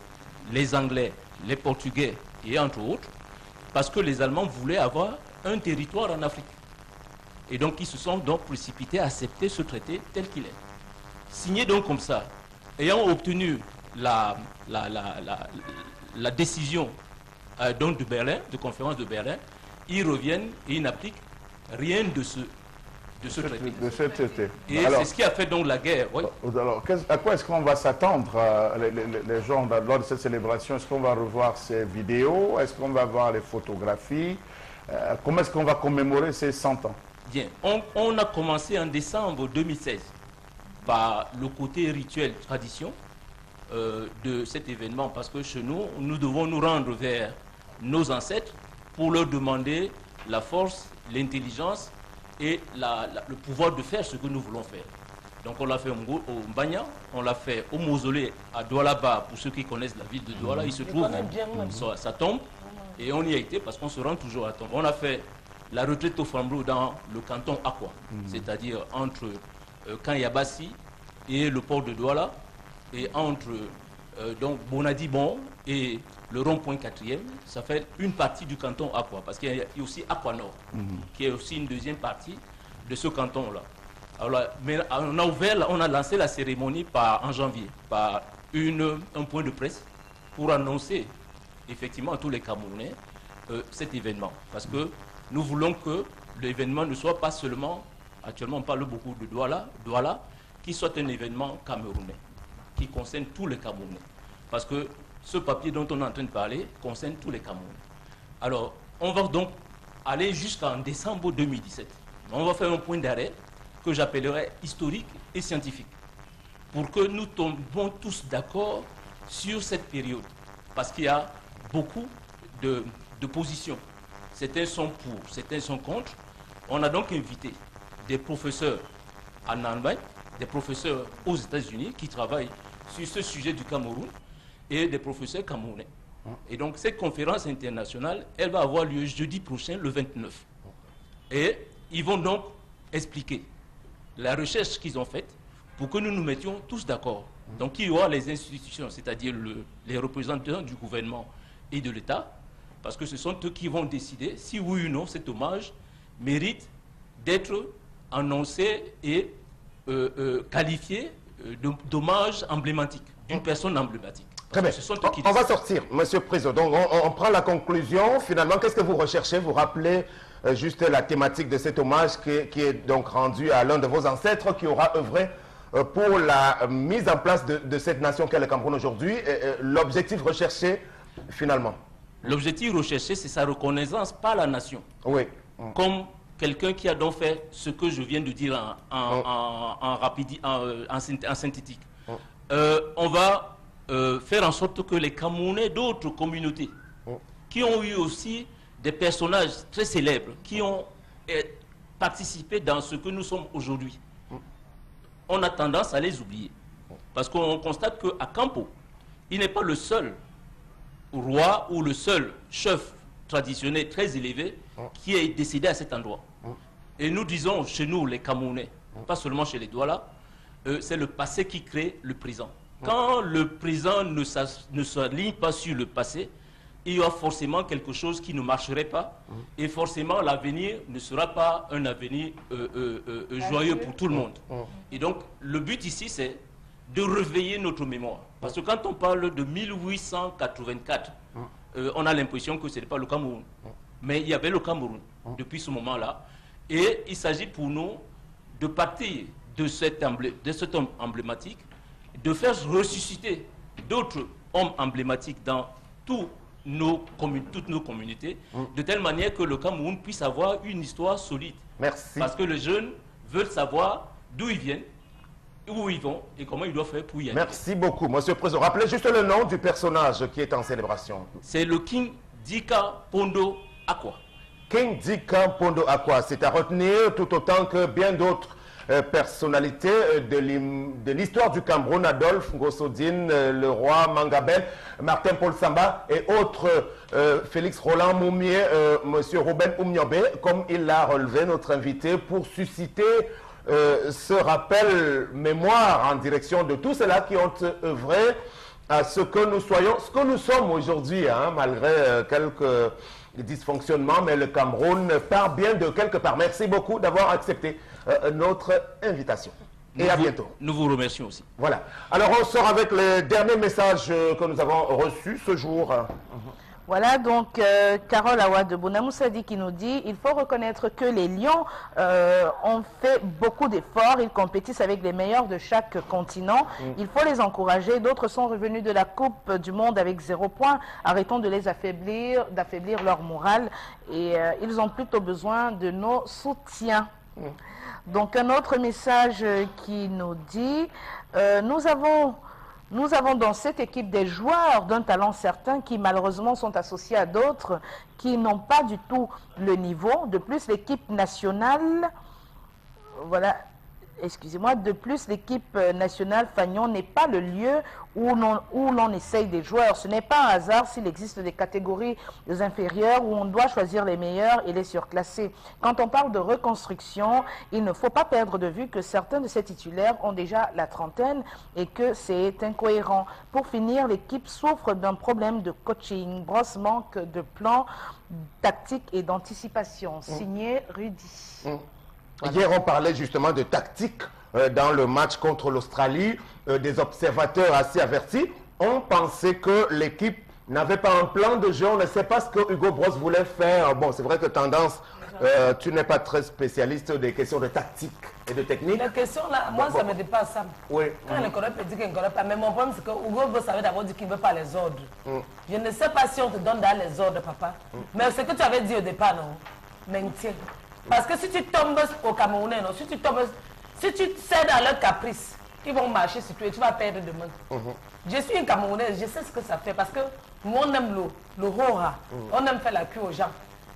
les Anglais, les Portugais et entre autres, parce que les Allemands voulaient avoir un territoire en Afrique. Et donc, ils se sont donc précipités à accepter ce traité tel qu'il est. Signé donc comme ça, ayant obtenu la décision donc de Berlin, de conférence de Berlin, ils reviennent et ils n'appliquent rien de ce traité. Et c'est ce qui a fait donc la guerre. Oui. Alors, à quoi est-ce qu'on va s'attendre, les gens, lors de cette célébration? Est-ce qu'on va revoir ces vidéos? Est-ce qu'on va voir les photographies? Comment est-ce qu'on va commémorer ces 100 ans? Bien, on a commencé en décembre 2016 par le côté rituel, tradition de cet événement, parce que chez nous, nous devons nous rendre vers nos ancêtres pour leur demander la force, l'intelligence et le pouvoir de faire ce que nous voulons faire. Donc on l'a fait au Mbanya, on l'a fait au mausolée à Douala-Ba, pour ceux qui connaissent la ville de Douala, il se trouve sa tombe, et on y a été parce qu'on se rend toujours à la tombe. On a fait la retraite au Fambro dans le canton Akwa, c'est-à-dire entre Kanyabassi et le port de Douala, et entre donc Bonadi-Bon et le rond-point 4e, ça fait une partie du canton Akwa, parce qu'il y a aussi Akwa Nord, qui est aussi une deuxième partie de ce canton-là. Alors, mais on a lancé la cérémonie en janvier, par un point de presse, pour annoncer effectivement à tous les Camerounais cet événement. Parce que nous voulons que l'événement ne soit pas seulement, actuellement on parle beaucoup de Douala, qui soit un événement camerounais, qui concerne tous les Camerounais. Parce que ce papier dont on est en train de parler concerne tous les Camerounais. Alors, on va donc aller jusqu'en décembre 2017. On va faire un point d'arrêt que j'appellerai historique et scientifique, pour que nous tombions tous d'accord sur cette période. Parce qu'il y a beaucoup de positions. Certains sont pour, certains sont contre. On a donc invité des professeurs en Allemagne, des professeurs aux États-Unis qui travaillent sur ce sujet du Cameroun et des professeurs camerounais. Et donc cette conférence internationale, elle va avoir lieu jeudi prochain, le 29. Et ils vont donc expliquer la recherche qu'ils ont faite pour que nous nous mettions tous d'accord. Donc il y aura les institutions, c'est-à-dire les représentants du gouvernement et de l'État, parce que ce sont eux qui vont décider si oui ou non cet hommage mérite d'être annoncé et qualifié d'hommage emblématique, d'une personne emblématique. Très bien. On va sortir, Monsieur le Président. Donc on prend la conclusion. Finalement, qu'est-ce que vous recherchez? Vous rappelez juste la thématique de cet hommage qui est donc rendu à l'un de vos ancêtres qui aura œuvré pour la mise en place de cette nation qu'est le Cameroun aujourd'hui. L'objectif recherché, finalement? L'objectif recherché, c'est sa reconnaissance par la nation. Oui. Comme quelqu'un qui a donc fait ce que je viens de dire en synthétique. On va faire en sorte que les Camerounais d'autres communautés, qui ont eu aussi des personnages très célèbres, qui ont participé dans ce que nous sommes aujourd'hui, on a tendance à les oublier. Parce qu'on constate qu'à Campo, il n'est pas le seul roi ou le seul chef traditionnel très élevé qui est décédé à cet endroit. Et nous disons chez nous, les Camerounais, pas seulement chez les Douala, c'est le passé qui crée le présent. Quand le présent ne s'aligne pas sur le passé, il y aura forcément quelque chose qui ne marcherait pas et forcément l'avenir ne sera pas un avenir joyeux pour tout le monde. Et donc le but ici c'est de réveiller notre mémoire. Parce que quand on parle de 1884, on a l'impression que ce n'est pas le Cameroun. Mais il y avait le Cameroun depuis ce moment-là. Et il s'agit pour nous de partir de cet homme emblématique, de faire ressusciter d'autres hommes emblématiques dans toutes nos communautés, de telle manière que le Cameroun puisse avoir une histoire solide. Merci. Parce que les jeunes veulent savoir d'où ils viennent, où ils vont et comment ils doivent faire pour y aller. Merci beaucoup, Monsieur le Président. Rappelez juste le nom du personnage qui est en célébration. C'est le King Dika Pondo Akwa. King Dika Pondo Akwa, c'est à retenir tout autant que bien d'autres personnalités de l'histoire du Cameroun, Adolphe Ngossodine, le roi Mangabel, Martin Paul Samba et autres, Félix Roland Moumier, Monsieur Robin Oumniobé, comme il l'a relevé notre invité, pour susciter ce rappel mémoire en direction de tous ceux-là qui ont œuvré à ce que nous soyons, ce que nous sommes aujourd'hui, malgré quelques dysfonctionnements, mais le Cameroun part bien de quelque part. Merci beaucoup d'avoir accepté notre invitation. Et à bientôt. Nous vous remercions aussi. Voilà. Alors on sort avec les derniers messages que nous avons reçus ce jour. Voilà, donc Carole Awa de Bonamoussadi qui nous dit « Il faut reconnaître que les Lions ont fait beaucoup d'efforts, ils compétissent avec les meilleurs de chaque continent. Il faut les encourager. D'autres sont revenus de la Coupe du Monde avec 0 point. Arrêtons de les affaiblir, d'affaiblir leur morale. Et ils ont plutôt besoin de nos soutiens. » Donc un autre message qui nous dit nous avons dans cette équipe des joueurs d'un talent certain qui malheureusement sont associés à d'autres qui n'ont pas du tout le niveau. De plus, l'équipe nationale, voilà, excusez-moi, de plus l'équipe nationale Fagnon n'est pas le lieu où l'on essaye des joueurs. Ce n'est pas un hasard s'il existe des catégories inférieures où on doit choisir les meilleurs et les surclasser. Quand on parle de reconstruction, il ne faut pas perdre de vue que certains de ces titulaires ont déjà la trentaine et que c'est incohérent. Pour finir, l'équipe souffre d'un problème de coaching, grosse manque de plans tactiques et d'anticipation. Signé Rudy. Voilà. Hier, on parlait justement de tactique dans le match contre l'Australie. Des observateurs assez avertis ont pensé que l'équipe n'avait pas un plan de jeu. On ne sait pas ce que Hugo Bross voulait faire. Bon, c'est vrai que tendance, tu n'es pas très spécialiste des questions de tactique et de technique. La question là, moi, ça me dépasse ça. Oui. Quand le collègue peut dire qu'il ne connaît pas, mais mon problème, c'est que Hugo Bross avait d'abord dit qu'il ne veut pas les ordres. Je ne sais pas si on te donne dans les ordres, papa. Mais ce que tu avais dit au départ, non, maintien. Parce que si tu tombes au Camerounais, non, si tu cèdes à leur caprice, ils vont marcher sur toi et tu vas perdre demain. Je suis une Camerounaise, je sais ce que ça fait parce que nous on aime le rora, on aime faire la queue aux gens.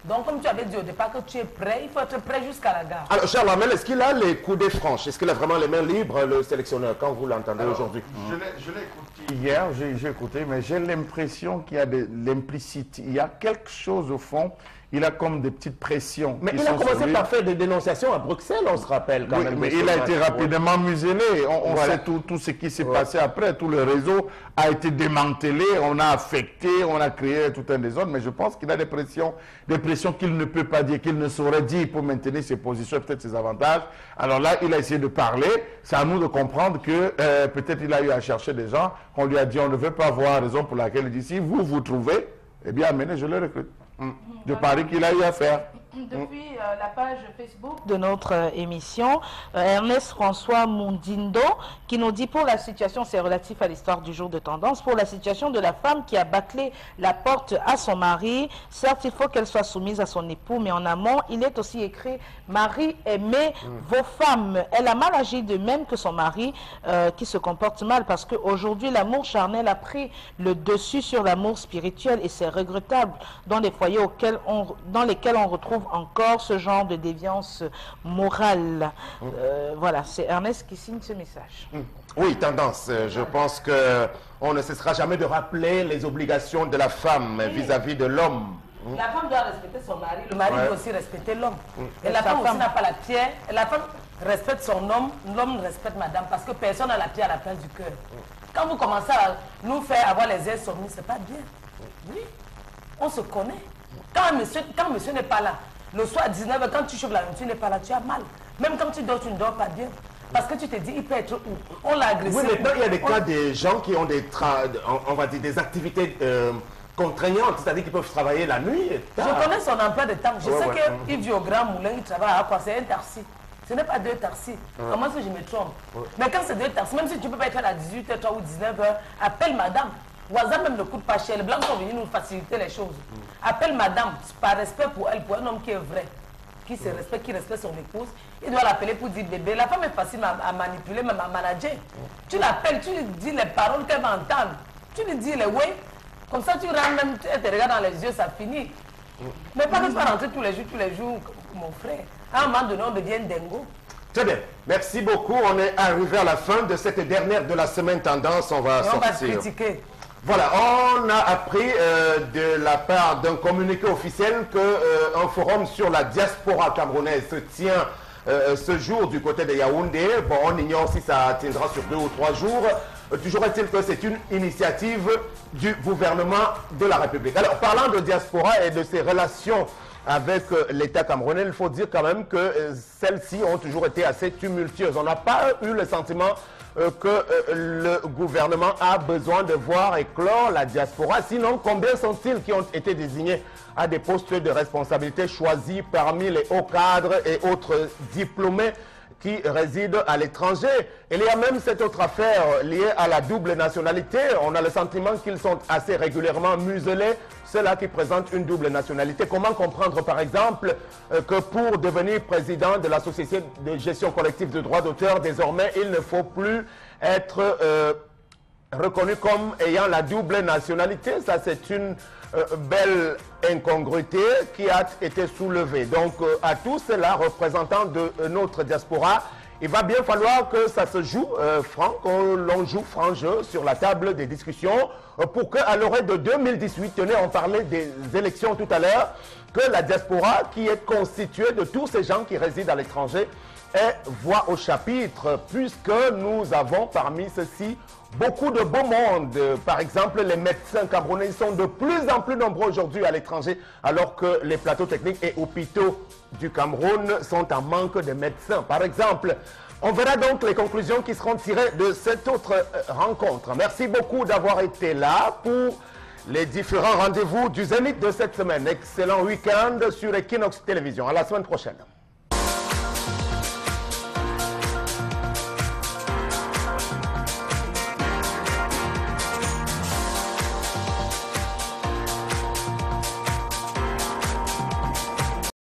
Donc comme tu avais dit au départ que tu es prêt, il faut être prêt jusqu'à la gare. Alors Charles Hamel, est-ce qu'il a les coudées franches? Est-ce qu'il a vraiment les mains libres, le sélectionneur, quand vous l'entendez aujourd'hui? Je l'ai écouté hier, j'ai écouté, mais j'ai l'impression qu'il y a de l'implicite. Il y a quelque chose au fond. Il a comme des petites pressions. Mais il a commencé par faire des dénonciations à Bruxelles, on se rappelle quand même. Mais il a été rapidement muselé. On sait tout ce qui s'est passé après. Tout le réseau a été démantelé, on a affecté, on a créé tout un désordre. Mais je pense qu'il a des pressions qu'il ne peut pas dire, qu'il ne saurait dire pour maintenir ses positions, peut-être ses avantages. Alors là, il a essayé de parler. C'est à nous de comprendre que peut-être il a eu à chercher des gens. On lui a dit, on ne veut pas voir, raison pour laquelle il dit, si vous trouvez, eh bien, amenez, je le recrute. De Paris qu'il a eu à faire. Depuis la page Facebook de notre émission, Ernest François Mundindo qui nous dit pour la situation, c'est relatif à l'histoire du jour de tendance, pour la situation de la femme qui a bâclé la porte à son mari, certes il faut qu'elle soit soumise à son époux, mais en amont il est aussi écrit Marie aimez vos femmes. Elle a mal agi de même que son mari qui se comporte mal parce qu'aujourd'hui l'amour charnel a pris le dessus sur l'amour spirituel et c'est regrettable dans les foyers dans lesquels on retrouve encore ce ce genre de déviance morale. Voilà, c'est Ernest qui signe ce message. Oui, tendance. Je pense qu'on ne cessera jamais de rappeler les obligations de la femme vis-à-vis de l'homme. La femme doit respecter son mari, le mari doit aussi respecter l'homme. Et la femme aussi n'a pas la pierre. La femme respecte son homme, l'homme respecte madame, parce que personne n'a la pierre à la place du cœur. Quand vous commencez à nous faire avoir les ailes soumises, c'est pas bien. Oui, on se connaît. Quand monsieur n'est pas là, le soir à 19h, quand tu chauffes la nuit, tu n'es pas là, tu as mal. Même quand tu dors, tu ne dors pas bien. Parce que tu te dis, il peut être où? On l'a agressé. Oui, maintenant, il y a des cas des gens qui ont on va dire, des activités contraignantes, c'est-à-dire qu'ils peuvent travailler la nuit. Je connais son emploi de temps. Je sais qu'il vit au Grand Moulin, il travaille à quoi? C'est un taxi. Ce n'est pas 2 taxis. Comment est-ce que je me trompe? Mais quand c'est 2 taxis, même si tu ne peux pas être à 18h ou 19h, appelle madame. WhatsApp même ne coûte pas cher. Les blancs sont venus nous faciliter les choses. Appelle madame, par respect pour elle, pour un homme qui est vrai, qui se respecte, qui respecte son épouse. Il doit l'appeler pour dire bébé. La femme est facile à manipuler, même à manager. Tu l'appelles, tu lui dis les paroles qu'elle va entendre. Tu lui dis les oui. Comme ça, tu rentres même, elle te regarde dans les yeux, ça finit. Mais pas que tu vas rentrer tous les jours, mon frère. À un moment donné, on devient dingo. Très bien. Merci beaucoup. On est arrivé à la fin de cette dernière de la semaine tendance. On va sortir. On va se critiquer. Voilà, on a appris de la part d'un communiqué officiel qu'un forum sur la diaspora camerounaise se tient ce jour du côté de Yaoundé. Bon, on ignore si ça tiendra sur 2 ou 3 jours. Toujours est-il que c'est une initiative du gouvernement de la République. Alors, parlant de diaspora et de ses relations avec l'État camerounais, il faut dire quand même que celles-ci ont toujours été assez tumultueuses. On n'a pas eu le sentiment que le gouvernement a besoin de voir éclore la diaspora. Sinon, combien sont-ils qui ont été désignés à des postes de responsabilité choisis parmi les hauts cadres et autres diplômés qui résident à l'étranger? Il y a même cette autre affaire liée à la double nationalité. On a le sentiment qu'ils sont assez régulièrement muselés, ceux-là qui présentent une double nationalité. Comment comprendre par exemple que pour devenir président de la Société de gestion collective de droits d'auteur, désormais il ne faut plus être reconnu comme ayant la double nationalité? Ça, c'est une belle incongruité qui a été soulevée. Donc, à tous ceux-là, représentants de notre diaspora, il va bien falloir que ça se joue franc, que l'on joue franc jeu sur la table des discussions pour qu'à l'horizon de 2018, tenez, on parlait des élections tout à l'heure, que la diaspora qui est constituée de tous ces gens qui résident à l'étranger ait voix au chapitre, puisque nous avons parmi ceux-ci beaucoup de beau monde. Par exemple, les médecins camerounais sont de plus en plus nombreux aujourd'hui à l'étranger, alors que les plateaux techniques et hôpitaux du Cameroun sont en manque de médecins. Par exemple, on verra donc les conclusions qui seront tirées de cette autre rencontre. Merci beaucoup d'avoir été là pour les différents rendez-vous du Zénith de cette semaine. Excellent week-end sur Equinox Télévision. À la semaine prochaine.